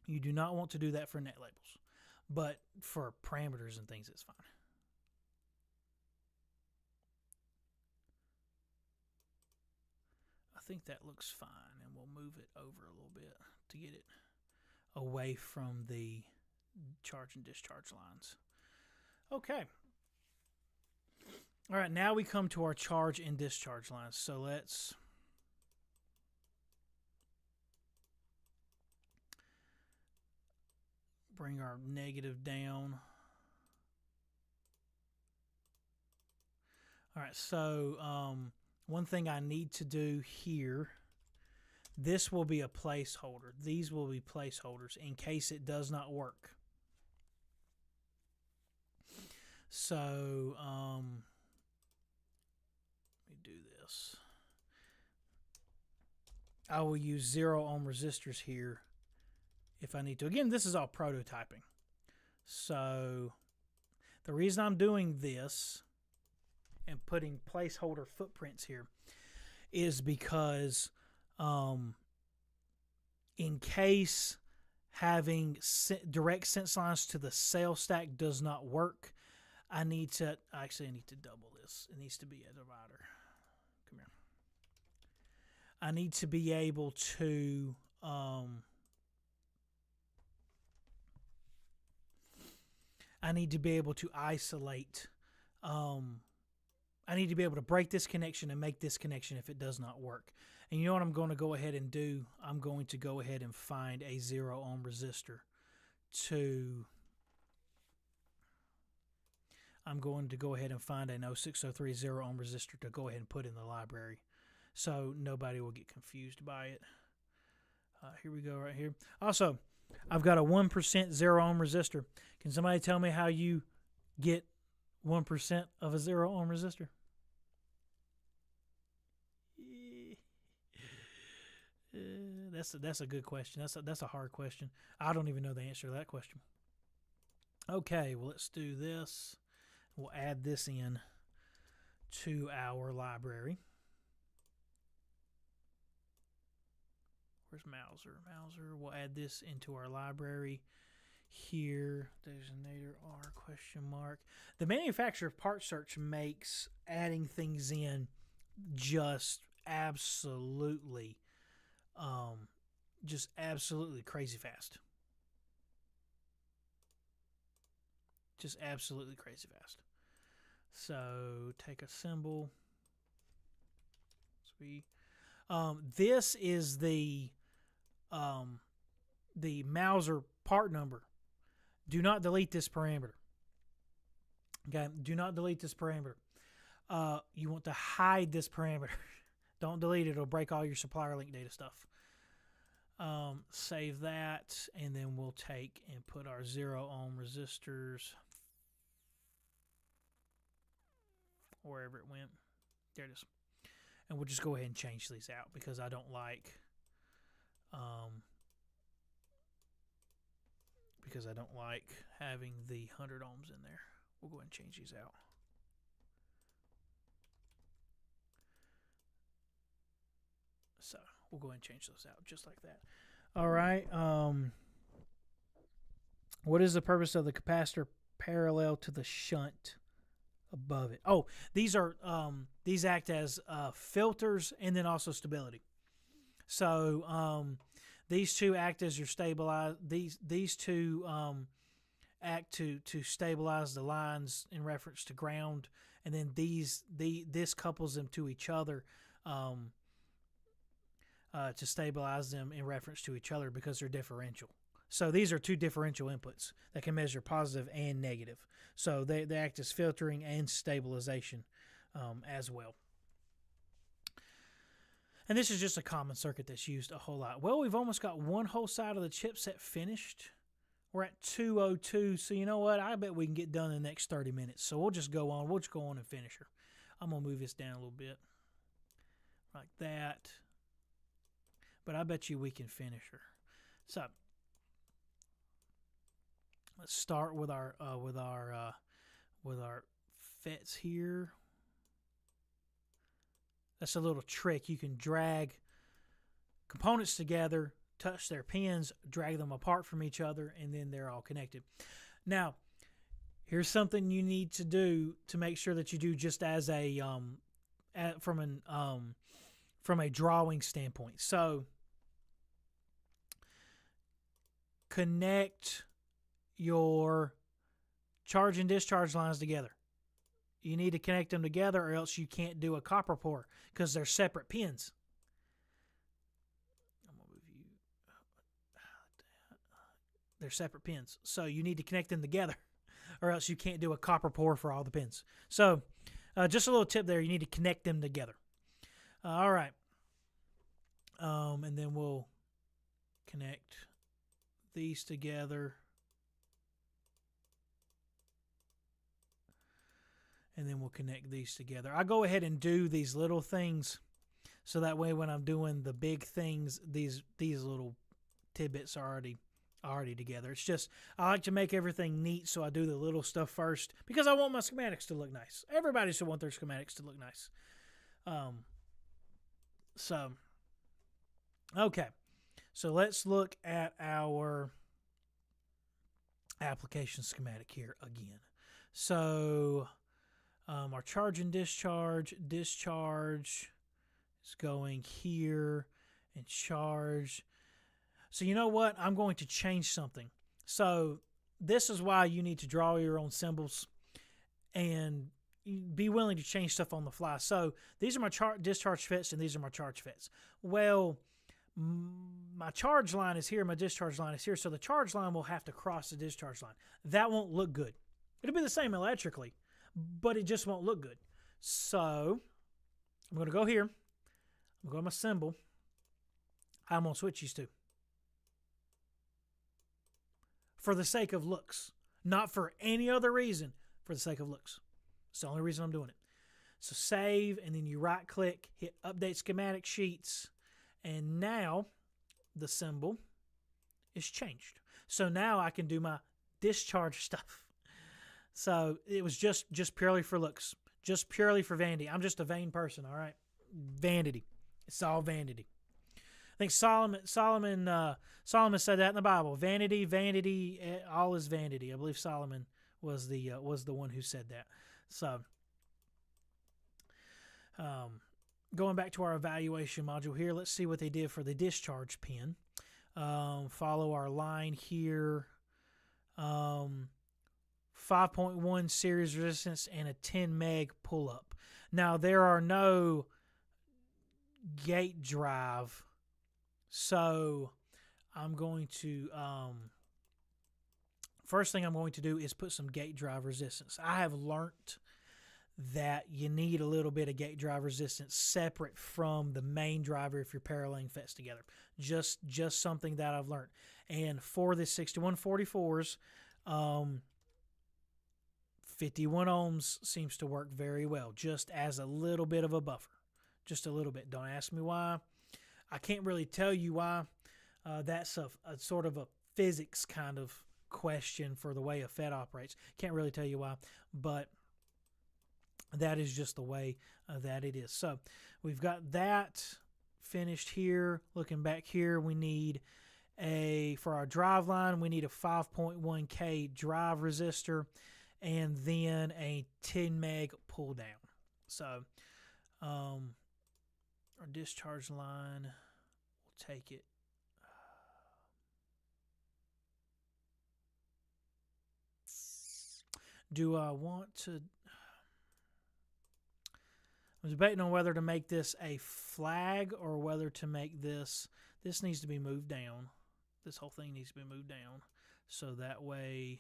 You do not want to do that for net labels, but for parameters and things, it's fine. I think that looks fine, and we'll move it over a little bit to get it away from the charge and discharge lines. Okay. All right, now we come to our charge and discharge lines. So let's bring our negative down. All right, so one thing I need to do here This will be a placeholder. These will be placeholders in case it does not work. So, let me do this. I will use 0 ohm resistors here if I need to. Again, this is all prototyping. So, the reason I'm doing this and putting placeholder footprints here is because in case having direct sense lines to the cell stack does not work, I need to double this. It needs to be a divider. Come here. I need to be able to isolate. I need to be able to break this connection and make this connection if it does not work. And you know what I'm going to go ahead and do? I'm going to go ahead and find a 0 ohm resistor I'm going to go ahead and find an 0603 0 ohm resistor to go ahead and put in the library so nobody will get confused by it. Here we go right here. Also, I've got a 1% 0 ohm resistor. Can somebody tell me how you get 1% of a 0 ohm resistor? That's a good question. That's a hard question. I don't even know the answer to that question. Okay, well, let's do this. We'll add this in to our library. Where's Mauser? We'll add this into our library here. Designator R question mark. The manufacturer of part search makes adding things in just absolutely crazy fast. Just absolutely crazy fast. So take a symbol. This is the Mauser part number. Do not delete this parameter. Okay, do not delete this parameter. You want to hide this parameter. Don't delete it. It'll break all your supplier link data stuff. Save that, and then we'll take and put our 0 ohm resistors wherever it went. There it is. And we'll just go ahead and change these out because I don't like having the 100 ohms in there. We'll go ahead and change these out. So we'll go ahead and change those out just like that. All right. What is the purpose of the capacitor parallel to the shunt above it? Oh, these act as filters and then also stability. So these two act as your stabilize. These two act to stabilize the lines in reference to ground, and then this couples them to each other to stabilize them in reference to each other because they're differential. So these are two differential inputs that can measure positive and negative. So they act as filtering and stabilization as well. And this is just a common circuit that's used a whole lot. Well, we've almost got one whole side of the chipset finished. We're at 2:02, so you know what? I bet we can get done in the next 30 minutes. So we'll just go on. We'll just go on and finish her. I'm going to move this down a little bit like that. But I bet you we can finish her. So let's start with our FETs here. That's a little trick. You can drag components together, touch their pins, drag them apart from each other, and then they're all connected. Now, here's something you need to do to make sure that you do just as a from a drawing standpoint. So connect your charge and discharge lines together. You need to connect them together or else you can't do a copper pour because they're separate pins. I'm going to move you they're separate pins. So you need to connect them together or else you can't do a copper pour for all the pins. So just a little tip there. You need to connect them together. All right. And then we'll connect these together. And then we'll connect these together. I go ahead and do these little things so that way when I'm doing the big things, these little tidbits are already together. It's just, I like to make everything neat, so I do the little stuff first because I want my schematics to look nice. Everybody should want their schematics to look nice. Okay. So let's look at our application schematic here again. So our charge and discharge is going here and charge. So you know what? I'm going to change something. So this is why you need to draw your own symbols and be willing to change stuff on the fly. So these are my discharge FETs and these are my charge FETs. Well, my charge line is here, my discharge line is here, so the charge line will have to cross the discharge line. That won't look good. It'll be the same electrically, but it just won't look good. So I'm going to go here. I'm going to go to my symbol. I'm going to switch these two. For the sake of looks. Not for any other reason. For the sake of looks. It's the only reason I'm doing it. So save, and then you right click, hit update schematic sheets, and now the symbol is changed. So now I can do my discharge stuff. So it was just purely for looks. Just purely for vanity. I'm just a vain person, all right? Vanity. It's all vanity. I think Solomon said that in the Bible. Vanity, all is vanity. I believe Solomon was the one who said that. So, going back to our evaluation module here, let's see what they did for the discharge pin. Follow our line here. 5.1 series resistance and a 10 meg pull up. Now there are no gate drive. So I'm going to, first thing I'm going to do is put some gate drive resistance. I have learned that you need a little bit of gate drive resistance separate from the main driver if you're paralleling FETs together. Just something that I've learned. And for the 6144s, 51 ohms seems to work very well, just as a little bit of a buffer. Just a little bit. Don't ask me why. I can't really tell you why. That's a sort of a physics kind of question for the way a FET operates. Can't really tell you why, but that is just the way that it is. So we've got that finished here. Looking back here, we need for our drive line, we need a 5.1K drive resistor and then a 10 meg pull down. So our discharge line, we'll take it. Do I want to... I was debating on whether to make this a flag or whether to make this... This needs to be moved down. This whole thing needs to be moved down. So that way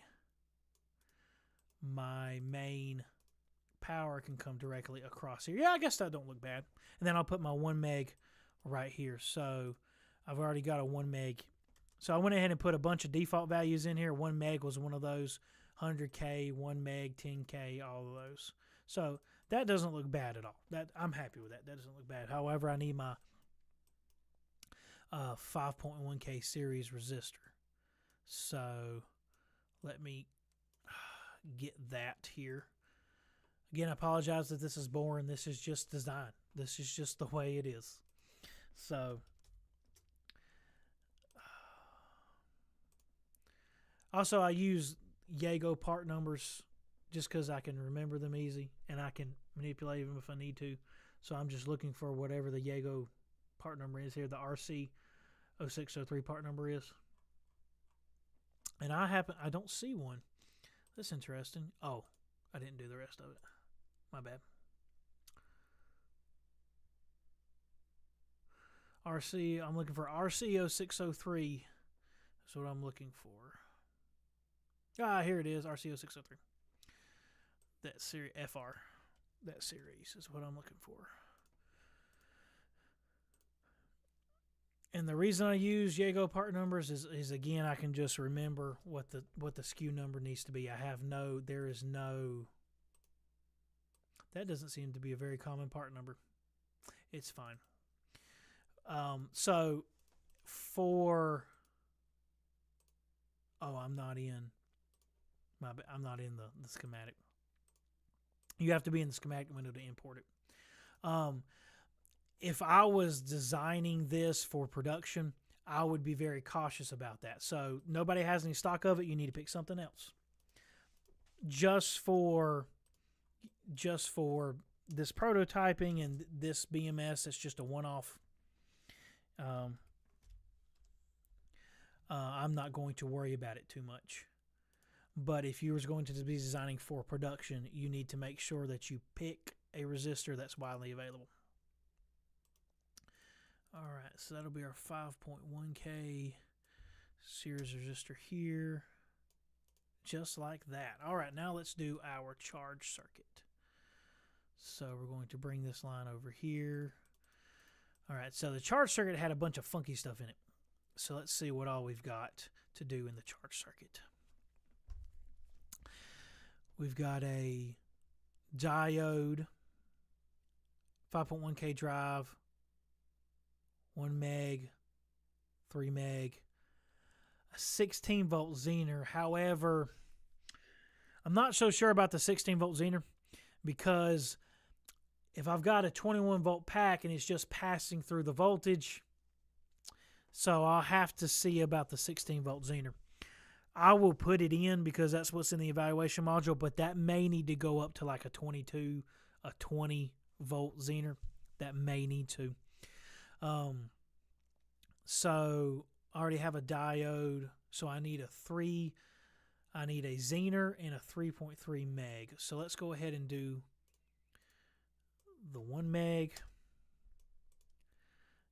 my main power can come directly across here. Yeah, I guess that don't look bad. And then I'll put my 1 meg right here. So I've already got a 1 meg. So I went ahead and put a bunch of default values in here. 1 meg was one of those. 100K, 1 meg, 10K, all of those. So that doesn't look bad at all. I'm happy with that. That doesn't look bad. However, I need my 5.1K series resistor. So let me get that here. Again, I apologize if this is boring. This is just design. This is just the way it is. So also I use Yago part numbers just because I can remember them easy and I can manipulate them if I need to. So I'm just looking for whatever the Yago part number is here, the RC0603 part number is. And I don't see one. That's interesting. Oh, I didn't do the rest of it. My bad. I'm looking for RC0603. That's what I'm looking for. Ah, here it is, RC0603. That series, FR. That series is what I'm looking for. And the reason I use Yago part numbers is again, I can just remember what the SKU number needs to be. There is no, that doesn't seem to be a very common part number. It's fine. So for, I'm not in the schematic. You have to be in the schematic window to import it. If I was designing this for production, I would be very cautious about that. So nobody has any stock of it. You need to pick something else. Just for this prototyping and this BMS, it's just a one-off. I'm not going to worry about it too much. But if you were going to be designing for production, you need to make sure that you pick a resistor that's widely available. All right, so that'll be our 5.1K series resistor here, just like that. All right, now let's do our charge circuit. So we're going to bring this line over here. All right, so the charge circuit had a bunch of funky stuff in it. So let's see what all we've got to do in the charge circuit. We've got a diode, 5.1K drive, 1 meg, 3 meg, a 16 volt Zener. However, I'm not so sure about the 16 volt Zener, because if I've got a 21 volt pack and it's just passing through the voltage, so I'll have to see about the 16 volt Zener. I will put it in because that's what's in the evaluation module, but that may need to go up to like a 20 volt Zener. That may need to. So I already have a diode, so I need a Zener and a 3.3 meg. So let's go ahead and do the 1 meg.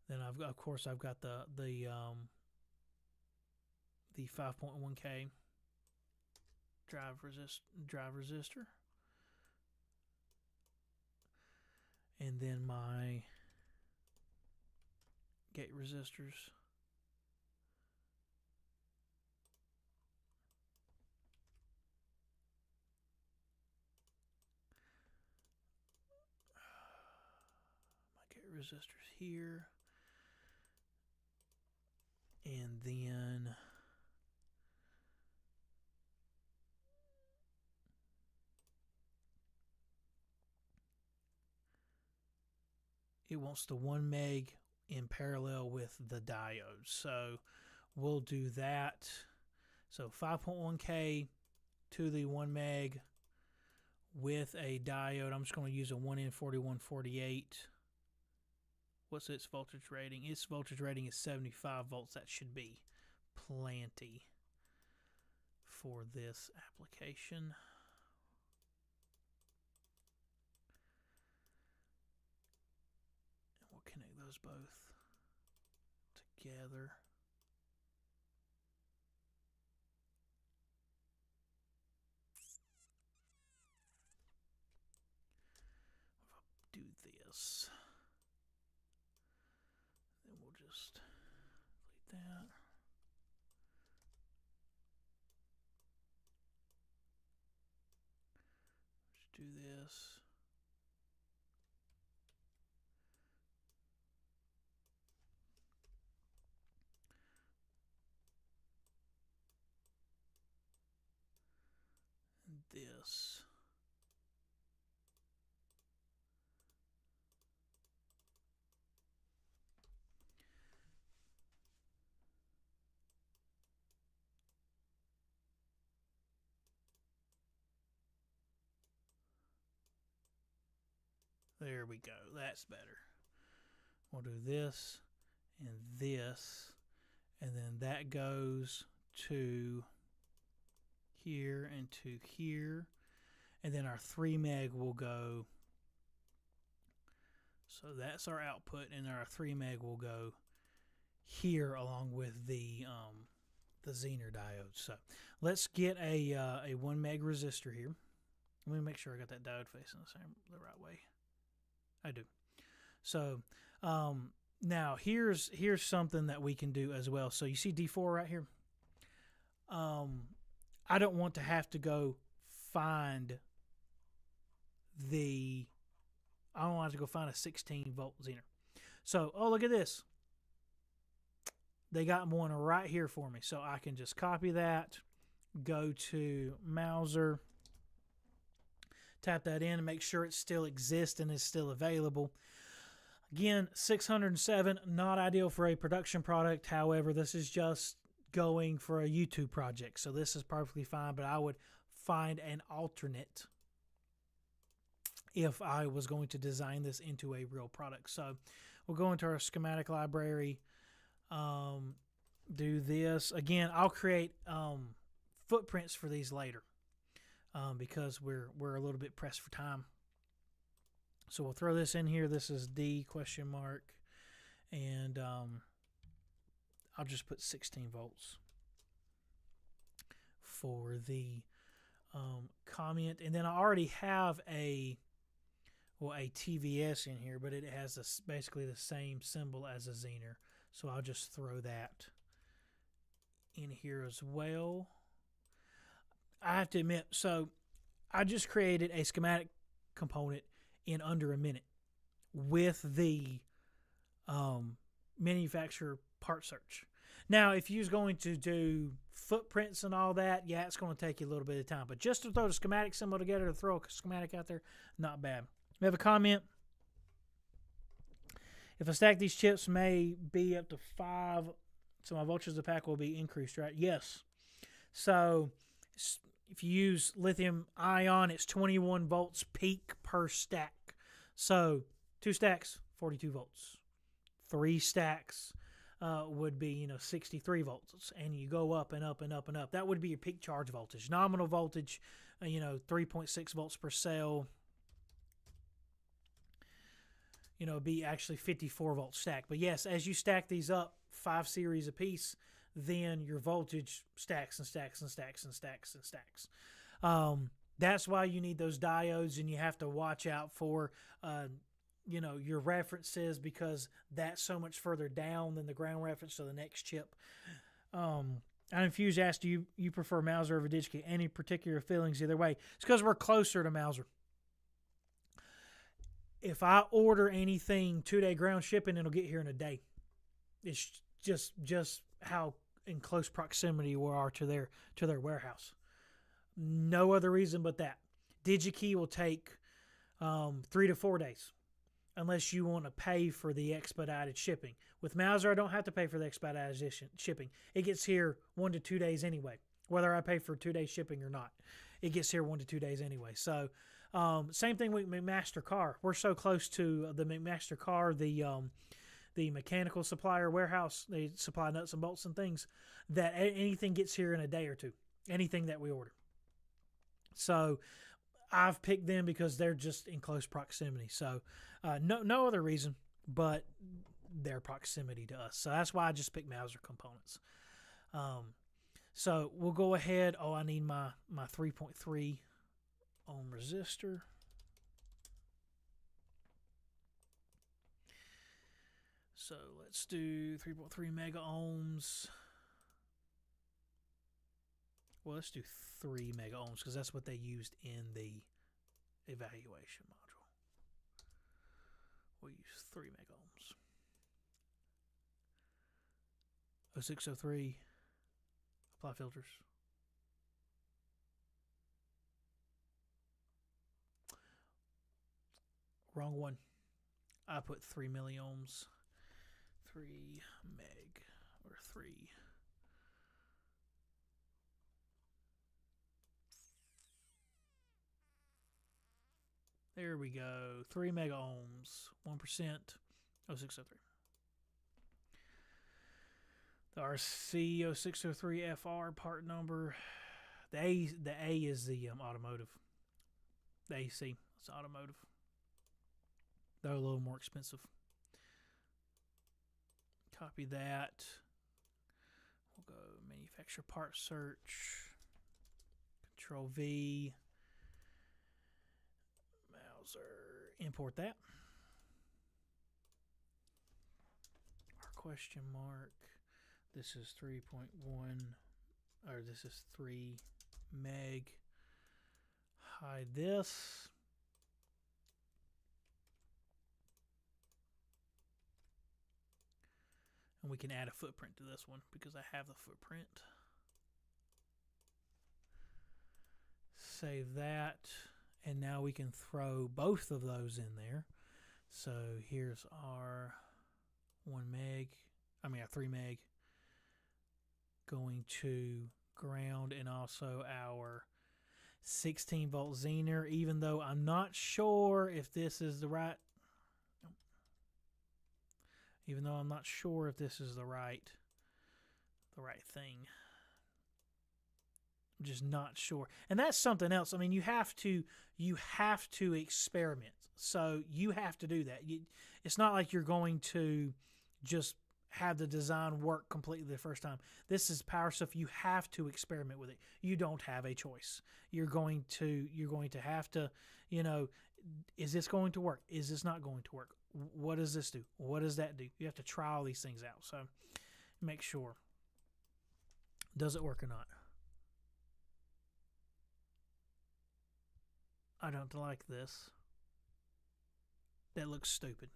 Then I've got the 5.1K drive resistor, and then my gate resistors. My gate resistors here, and then it wants the 1 meg in parallel with the diode. So we'll do that. So 5.1K to the 1 meg with a diode. I'm just going to use a 1N4148. What's its voltage rating? Its voltage rating is 75 volts. That should be plenty for this application. And we'll connect those both together. Do this. Then we'll just delete that. Just do this. And this. There we go. That's better. We'll do this and this, and then that goes to here and to here, and then our 3 meg will go. So that's our output, and our 3 meg will go here along with the Zener diode. So let's get a 1 meg resistor here. Let me make sure I got that diode facing the right way. I do. So Now, here's something that we can do as well. So you see D4 right here? I don't want to have to go find I don't want to go find a 16-volt zener. So, oh, look at this. They got one right here for me. So I can just copy that, go to Mauser, tap that in and make sure it still exists and is still available. Again, 607, not ideal for a production product. However, this is just going for a YouTube project. So this is perfectly fine, but I would find an alternate if I was going to design this into a real product. So we'll go into our schematic library, do this. Again, I'll create footprints for these later because we're a little bit pressed for time. So we'll throw this in here. This is D ? And I'll just put 16 volts for the comment. And then I already have a TVS in here, but it has basically the same symbol as a zener. So I'll just throw that in here as well. I have to admit, so I just created a schematic component in under a minute with the manufacturer part search. Now, if you're going to do footprints and all that, yeah, it's going to take you a little bit of time. But just to throw the schematic symbol together, to throw a schematic out there, not bad. We have a comment. If I stack these chips may be up to 5, so my voltage of the pack will be increased, right? Yes. So if you use lithium ion, it's 21 volts peak per stack. So 2 stacks, 42 volts. 3 stacks would be 63 volts, and you go up and up and up and up. That would be your peak charge voltage. Nominal voltage, 3.6 volts per cell. Be actually 54 volt stack. But yes, as you stack these up 5 series apiece, then your voltage stacks and stacks and stacks and stacks and stacks. That's why you need those diodes, and you have to watch out for your references, because that's so much further down than the ground reference to the next chip. Uninfused asked, do you prefer Mauser over Digikey? Any particular feelings either way? It's because we're closer to Mauser. If I order anything 2-day ground shipping, it'll get here in a day. It's just how in close proximity we are to their warehouse. No other reason but that. Digikey will take 3 to 4 days, unless you want to pay for the expedited shipping. With Mauser, I don't have to pay for the expedited shipping. It gets here 1 to 2 days anyway, whether I pay for 2-day shipping or not. It gets here 1 to 2 days anyway. So same thing with McMaster Car. We're so close to the McMaster Car, the mechanical supplier warehouse. They supply nuts and bolts and things, that anything gets here in a day or two, anything that we order. So I've picked them because they're just in close proximity. So no other reason but their proximity to us. So that's why I just picked Mauser components. So we'll go ahead. I need my 3.3 ohm resistor. So let's do 3.3 mega ohms. Well, let's do 3 mega ohms because that's what they used in the evaluation module. We'll use 3 mega ohms. 0603, apply filters. Wrong one. I put 3 milliohms. 3 meg or 3. There we go. 3 mega ohms. 1%. 0603. The RC0603FR part number. The A is the automotive. The AC is automotive. They're a little more expensive. Copy that. We'll go manufacturer part search. Control V. Mauser. Import that. question mark. This is 3.1, or this is 3 meg. Hide this. And we can add a footprint to this one because I have the footprint. Save that. And now we can throw both of those in there. So here's our 1 meg, our 3 meg going to ground, and also our 16 volt Zener, even though I'm not sure if this is the right, even though I'm not sure if this is the right thing. I'm just not sure. And that's something else. I mean, you have to experiment. So you have to do that. It's not like you're going to just have the design work completely the first time. This is power stuff. You have to experiment with it. You don't have a choice. You're going to have to, is this going to work? Is this not going to work? What does this do? What does that do? You have to try all these things out. So make sure. Does it work or not? I don't like this. That looks stupid.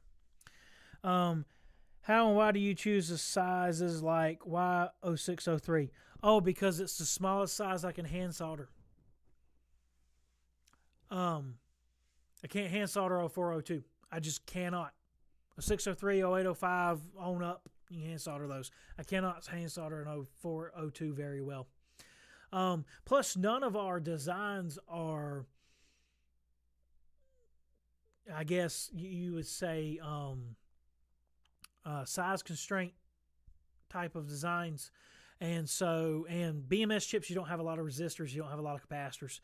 How and why do you choose the sizes like Y0603? Oh, because it's the smallest size I can hand solder. I can't hand solder 0402. I just cannot. A 603, 0805 on up, you can hand solder those. I cannot hand solder an 0402 very well. Plus, none of our designs are, I guess you would say, size constraint type of designs. And BMS chips, you don't have a lot of resistors, you don't have a lot of capacitors.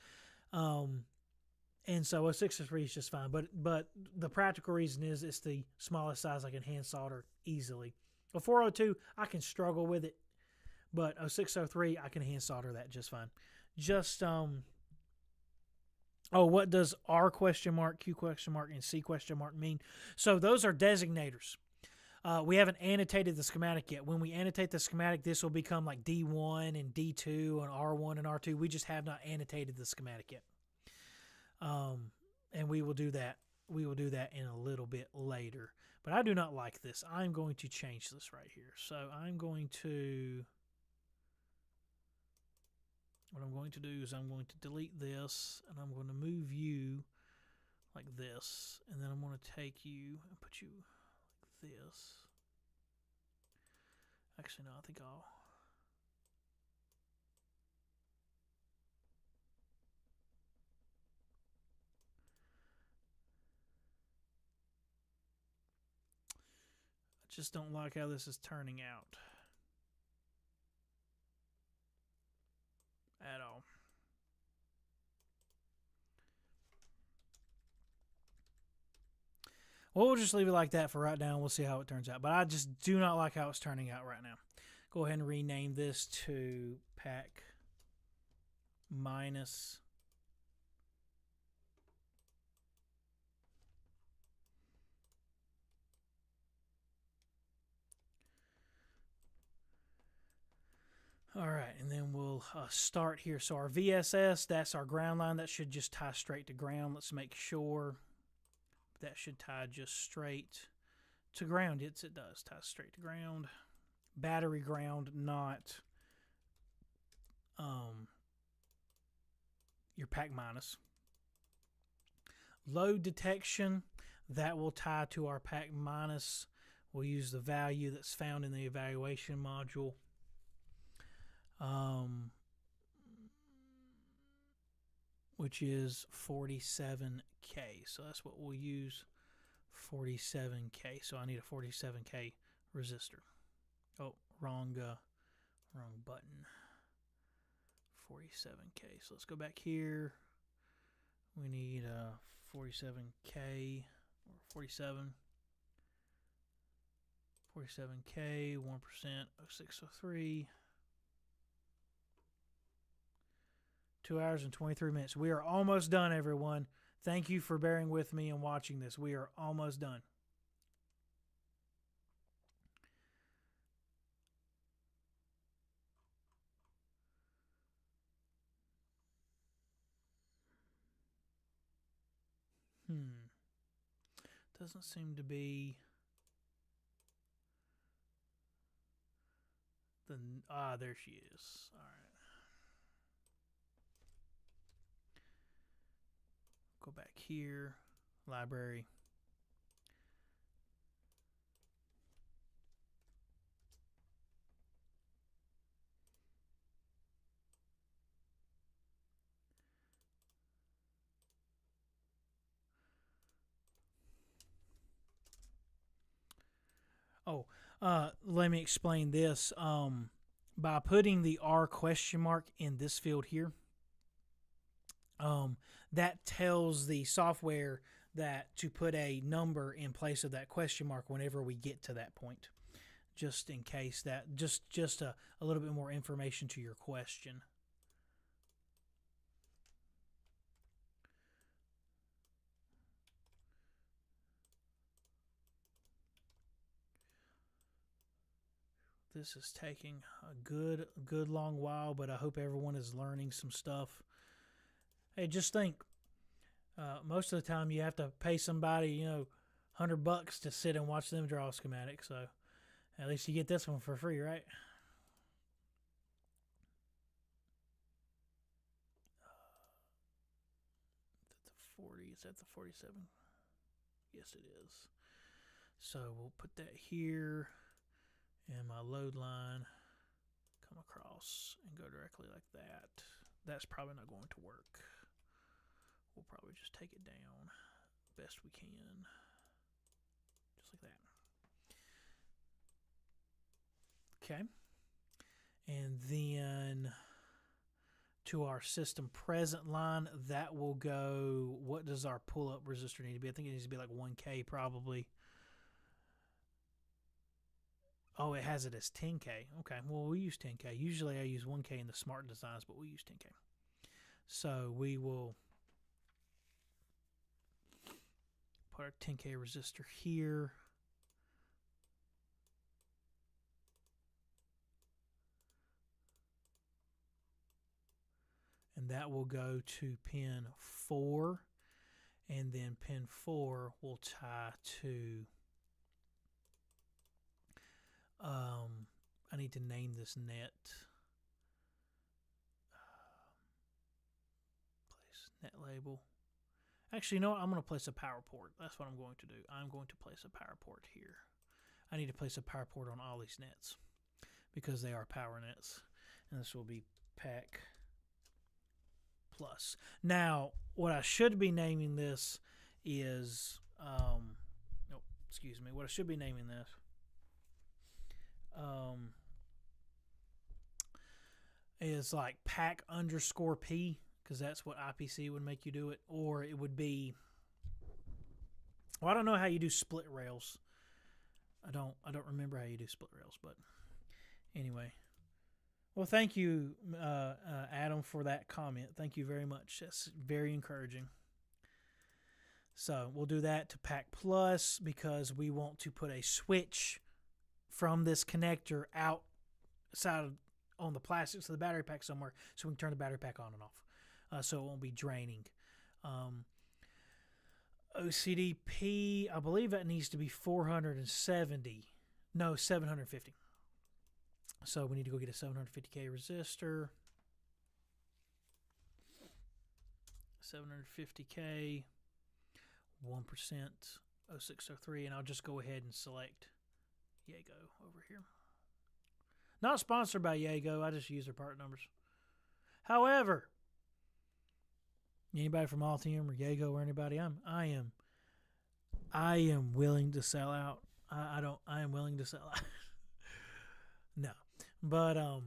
And so a 603 is just fine. But the practical reason is it's the smallest size I can hand solder easily. A 402, I can struggle with it. But a 603, I can hand solder that just fine. What does R question mark, Q question mark, and C question mark mean? So those are designators. We haven't annotated the schematic yet. When we annotate the schematic, this will become like D1 and D2 and R1 and R2. We just have not annotated the schematic yet. And we will do that. We will do that in a little bit later. But I do not like this. I'm going to change this right here. So what I'm going to do is I'm going to delete this, and I'm going to move you like this. And then I'm going to take you and put you like this. Actually, no, I think I'll... I just don't like how this is turning out at all. Well, we'll just leave it like that for right now. We'll see how it turns out. But I just do not like how it's turning out right now. Go ahead and rename this to pack minus. All right, and then we'll start here. So our VSS, that's our ground line. That should just tie straight to ground. Let's make sure that should tie just straight to ground. Yes, it does tie straight to ground. Battery ground, not your pack minus. Load detection, that will tie to our pack minus. We'll use the value that's found in the evaluation module. Which is 47K. So that's what we'll use, 47K. So I need a 47K resistor. Oh, wrong button. 47K. So let's go back here. We need a 47K or 47K, 1%, 0603. 2 hours and 23 minutes. We are almost done, everyone. Thank you for bearing with me and watching this. We are almost done. Doesn't seem to be the... there she is. All right. Go back here. Library. Oh, let me explain this. By putting the R question mark in this field here, that tells the software that to put a number in place of that question mark whenever we get to that point, just in case that, just a little bit more information to your question. This is taking a good long while, but I hope everyone is learning some stuff. Hey, just think, most of the time you have to pay somebody, $100 to sit and watch them draw a schematic. So at least you get this one for free, right? That's a 40. Is that the 47? Yes, it is. So we'll put that here. And my load line, come across and go directly like that. That's probably not going to work. We'll probably just take it down best we can. Just like that. Okay. And then to our system present line, that will go, what does our pull-up resistor need to be? I think it needs to be like 1K probably. Oh, it has it as 10K. Okay, well, we use 10K. Usually I use 1K in the smart designs, but we use 10K. So we will put our 10K resistor here. And that will go to pin 4. And then pin 4 will tie to... I need to name this net. Place net label. Actually, you know what? I'm going to place a power port. That's what I'm going to do. I'm going to place a power port here. I need to place a power port on all these nets because they are power nets. And this will be pack plus. Now, what I should be naming this is... excuse me. What I should be naming this... is like pack_P, because that's what IPC would make you do it, or it would be, well, I don't know how you do split rails. I don't remember how you do split rails, but anyway. Well, thank you, Adam, for that comment. Thank you very much. That's very encouraging. So we'll do that to pack plus because we want to put a switch from this connector outside on the plastics of the battery pack somewhere so we can turn the battery pack on and off, so it won't be draining. OCDP, I believe that needs to be 470. No, 750. So we need to go get a 750K resistor. 750K, 1%, 0603, and I'll just go ahead and select Yago over here. Not sponsored by Yago, I just use their part numbers. However, anybody from Altium or Yago or anybody, I am willing to sell out. I am willing to sell out. No. But I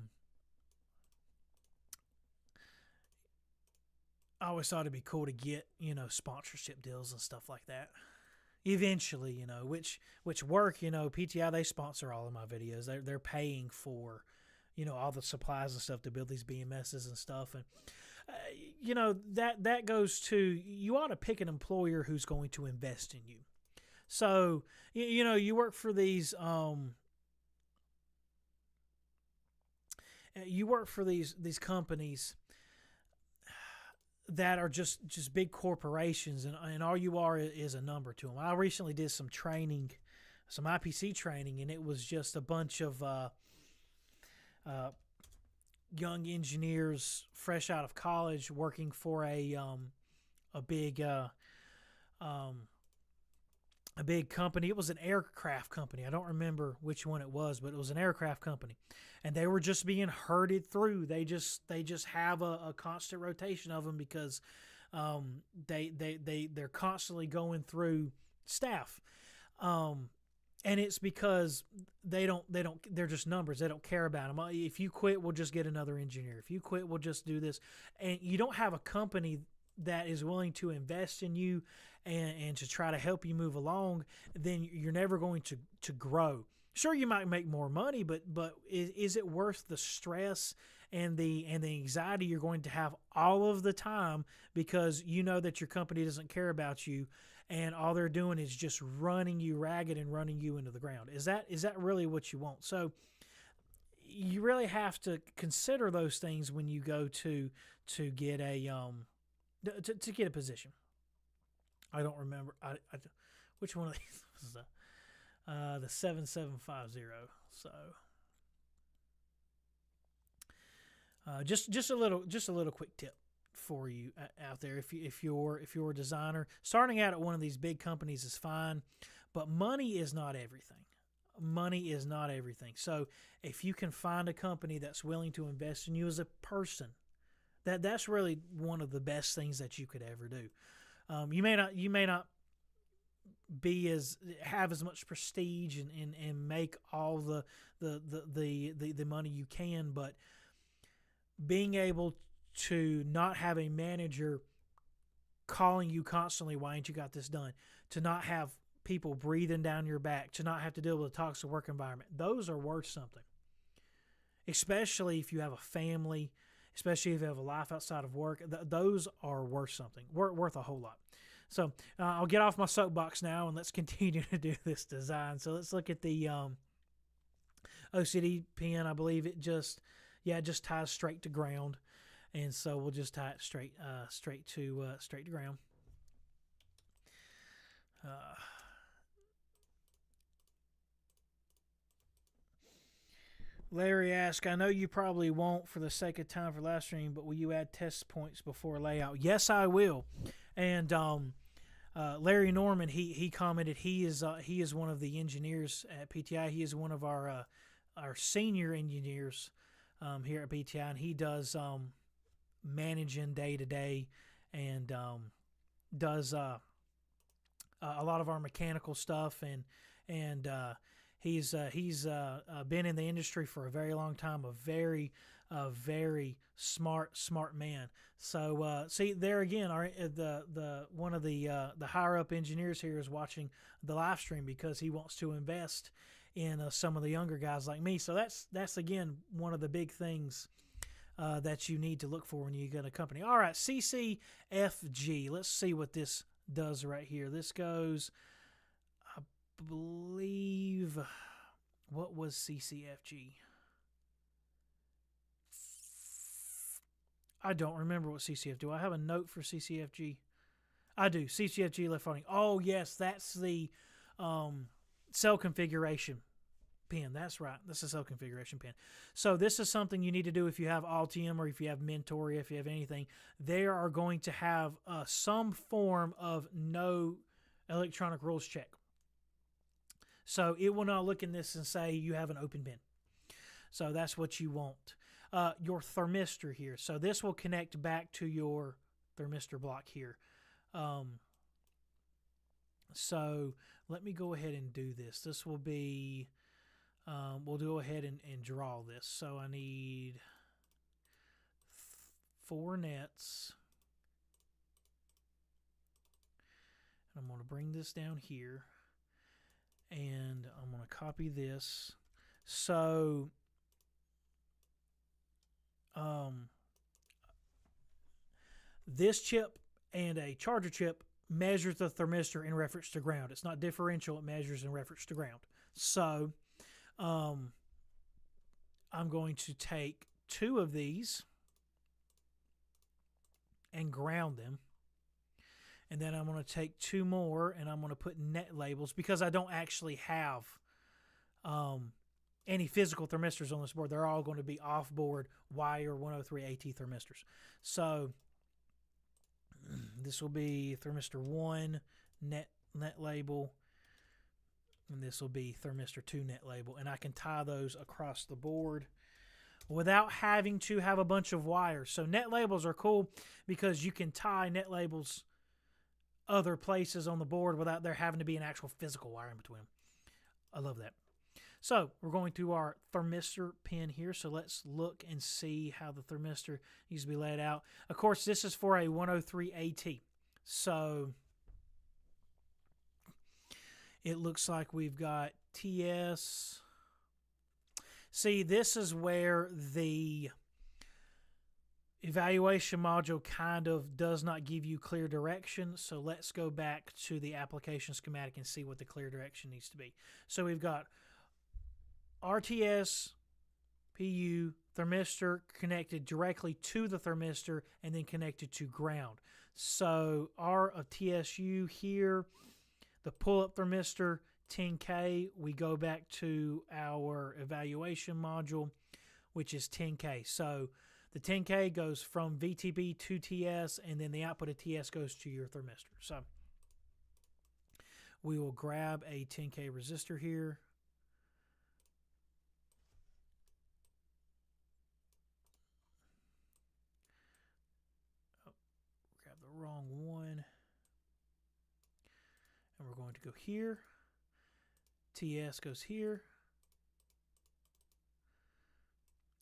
always thought it'd be cool to get, sponsorship deals and stuff like that. Eventually, which work, PTI, they sponsor all of my videos. They're paying for, all the supplies and stuff to build these BMSs and stuff. And, that goes to, you ought to pick an employer who's going to invest in you. So, you work for these, these companies. that are just big corporations, and all you are is a number to them. I recently did some training, some IPC training, and it was just a bunch of young engineers fresh out of college working for a big a big company. It was an aircraft company. I don't remember which one it was, but it was an aircraft company, and they were just being herded through. They just have a constant rotation of them because they're constantly going through staff, and it's because they're just numbers. They don't care about them. If you quit, we'll just get another engineer. If you quit, we'll just do this, and you don't have a company that is willing to invest in you and to try to help you move along, then you're never going to grow. Sure, you might make more money, but is it worth the stress and the anxiety you're going to have all of the time because you know that your company doesn't care about you and all they're doing is just running you ragged and running you into the ground? Is that really what you want? So you really have to consider those things when you go to get a to get a position. I don't remember which one of these was the 7750. So just a little quick tip for you out there. If you're a designer starting out at one of these big companies is fine, but money is not everything. Money is not everything. So if you can find a company that's willing to invest in you as a person, that's really one of the best things that you could ever do. You may not have as much prestige and make all the money you can, but being able to not have a manager calling you constantly, why ain't you got this done? To not have people breathing down your back, to not have to deal with a toxic work environment. Those are worth something, especially if you have a family. Especially if you have a life outside of work, those are worth something, worth a whole lot. So I'll get off my soapbox now and let's continue to do this design. So let's look at the OCD pin. I believe it just ties straight to ground, and so we'll just tie it straight to ground. Larry asks, I know you probably won't for the sake of time for live stream, but will you add test points before layout? Yes, I will. And Larry Norman, he commented he is one of the engineers at PTI. He is one of our senior engineers here at PTI, and he does managing day to day and does a lot of our mechanical stuff and He's been in the industry for a very long time, a very smart man. So see there again, the one of the higher up engineers here is watching the live stream because he wants to invest in some of the younger guys like me. So that's again one of the big things that you need to look for when you get a company. All right, CCFG. Let's see what this does right here. This goes. Believe, what was CCFG? I don't remember what CCFG. Do I have a note for CCFG? I do. CCFG left farting. Oh yes, that's the cell configuration pin. That's right. That's a cell configuration pin. So this is something you need to do if you have Altium or if you have Mentor, if you have anything. They are going to have some form of no electronic rules check. So it will not look in this and say you have an open bin. So that's what you want. Your thermistor here. So this will connect back to your thermistor block here. So let me go ahead and do this. This will be, we'll go ahead and draw this. So I need 4 nets. I'm going to bring this down here. And I'm going to copy this. So this chip and a charger chip measures the thermistor in reference to ground. It's not differential. It measures in reference to ground. So I'm going to take 2 of these and ground them. And then I'm going to take 2 more and I'm going to put net labels because I don't actually have any physical thermistors on this board. They're all going to be off-board wire 103 AT thermistors. So this will be thermistor 1 net label, and this will be thermistor 2 net label. And I can tie those across the board without having to have a bunch of wires. So net labels are cool because you can tie net labels other places on the board without there having to be an actual physical wire in between them. I love that. So we're going to our thermistor pin here. So let's look and see how the thermistor needs to be laid out. Of course, this is for a 103 AT. So it looks like we've got TS. See, this is where the evaluation module kind of does not give you clear direction. So let's go back to the application schematic and see what the clear direction needs to be. So we've got RTS, PU, thermistor connected directly to the thermistor and then connected to ground. So our TSU here, the pull-up thermistor, 10K, we go back to our evaluation module, which is 10K. So the 10K goes from VTB to TS, and then the output of TS goes to your thermistor. So we will grab a 10K resistor here. Oh, grab the wrong one. And we're going to go here. TS goes here.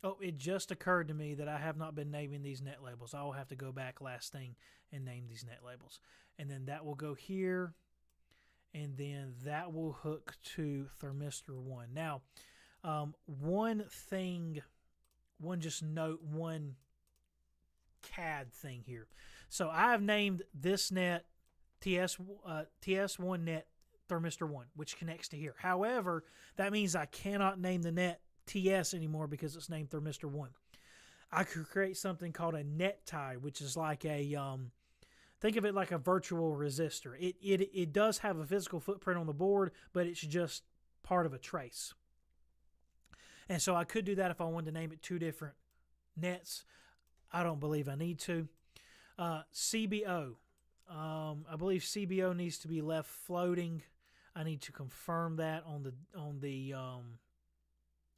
Oh, it just occurred to me that I have not been naming these net labels. I will have to go back last thing and name these net labels. And then that will go here. And then that will hook to thermistor 1. Now, one CAD thing here. So I have named this net TS1 net thermistor 1, which connects to here. However, that means I cannot name the net TS anymore because it's named thermistor 1. I could create something called a net tie, which is like a think of it like a virtual resistor. It does have a physical footprint on the board, but it's just part of a trace. And so I could do that if I wanted to name it 2 different nets. I don't believe I need to. CBO. I believe CBO needs to be left floating. I need to confirm that on the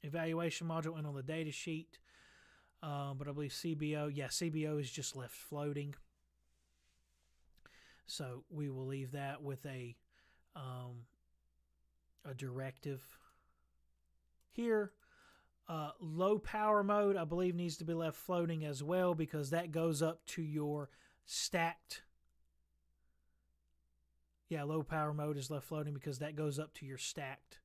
evaluation module and on the data sheet. But I believe CBO is just left floating. So we will leave that with a directive here. Low power mode, I believe, needs to be left floating as well because that goes up to your stacked. Yeah, low power mode is left floating because that goes up to your stacked,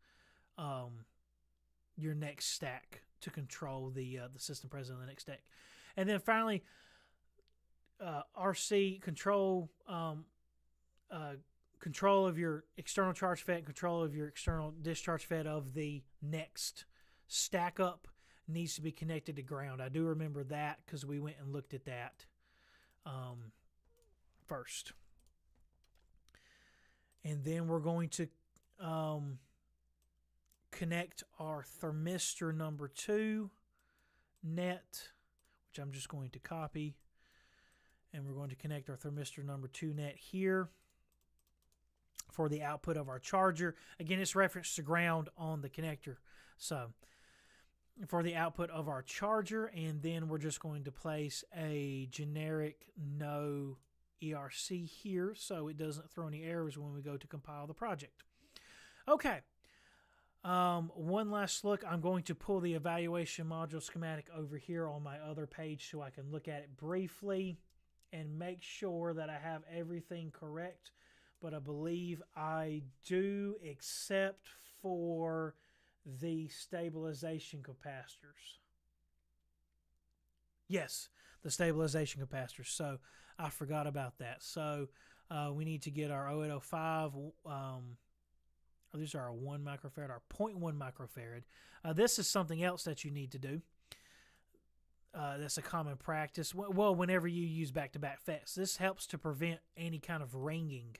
your next stack to control the system present on the next stack. And then finally, RC control, control of your external charge fed, control of your external discharge fed of the next stack up needs to be connected to ground. I do remember that because we went and looked at that first. And then we're going to connect our thermistor number 2 net, which I'm just going to copy. And we're going to connect our thermistor number 2 net here for the output of our charger. Again, it's referenced to ground on the connector. So for the output of our charger, and then we're just going to place a generic no ERC here so it doesn't throw any errors when we go to compile the project. Okay. One last look. I'm going to pull the evaluation module schematic over here on my other page so I can look at it briefly and make sure that I have everything correct. But I believe I do, except for the stabilization capacitors. Yes, the stabilization capacitors. So I forgot about that. So we need to get our 0805. These are our 1 microfarad, our 0.1 microfarad. This is something else that you need to do. that's a common practice. Well, whenever you use back-to-back FETs, this helps to prevent any kind of ringing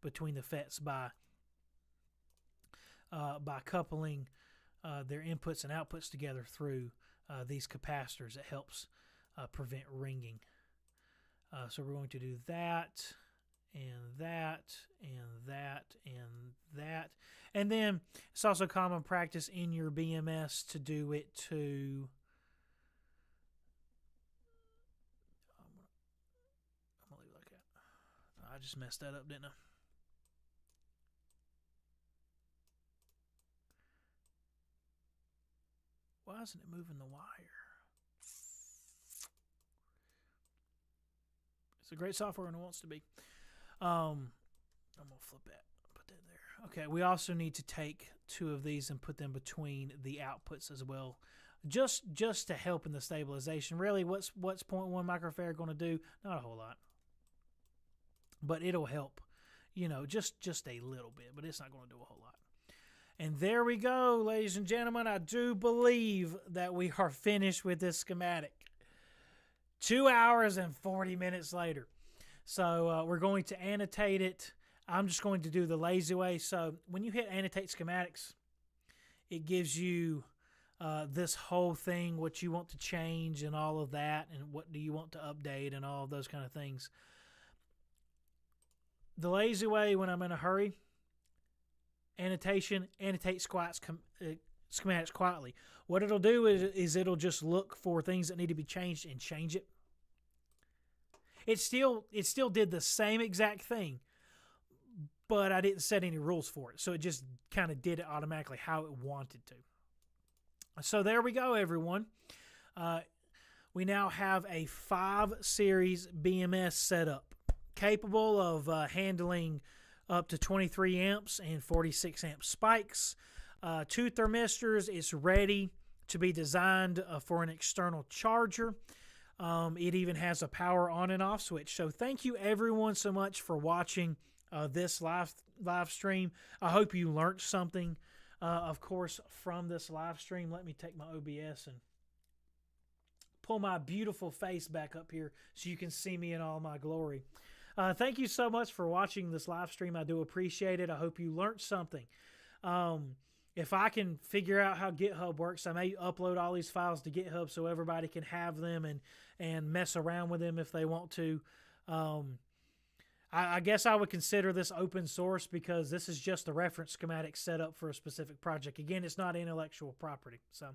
between the FETs by coupling their inputs and outputs together through these capacitors. It helps prevent ringing. So we're going to do that, and that, and that, and that. And then it's also common practice in your BMS to do it to... I'm going to leave it like that. I just messed that up, didn't I? Why isn't it moving the wire? It's a great software and it wants to be. I'm going to flip that. Put that there. Okay, we also need to take two of these and put them between the outputs as well. Just to help in the stabilization. Really, what's 0.1 microfarad going to do? Not a whole lot. But it'll help. You know, just a little bit. But it's not going to do a whole lot. And there we go, ladies and gentlemen. I do believe that we are finished with this schematic. 2 hours and 40 minutes later. So we're going to annotate it. I'm just going to do the lazy way. So when you hit annotate schematics, it gives you this whole thing, what you want to change and all of that, and what do you want to update and all of those kind of things. The lazy way, when I'm in a hurry, annotate schematics quietly. What it'll do is it'll just look for things that need to be changed and change it. It still did the same exact thing, but I didn't set any rules for it. So it just kind of did it automatically how it wanted to. So there we go, everyone. We now have a 5-series BMS setup capable of handling up to 23 amps and 46 amp spikes. 2 thermistors. It's ready to be designed for an external charger. It even has a power on and off switch. So thank you everyone so much for watching this live stream. I hope you learned something, of course, from this live stream. Let me take my OBS and pull my beautiful face back up here so you can see me in all my glory. Thank you so much for watching this live stream. I do appreciate it. I hope you learned something. If I can figure out how GitHub works, I may upload all these files to GitHub so everybody can have them and mess around with them if they want to. I guess I would consider this open source because this is just a reference schematic set up for a specific project. Again, it's not intellectual property. So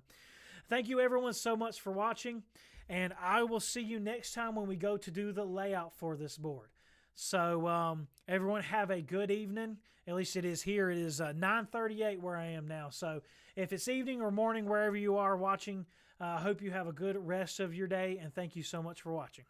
thank you everyone so much for watching, and I will see you next time when we go to do the layout for this board. So everyone have a good evening. At least it is here. It is 9:38 where I am now. So if it's evening or morning, wherever you are watching, I hope you have a good rest of your day, and thank you so much for watching.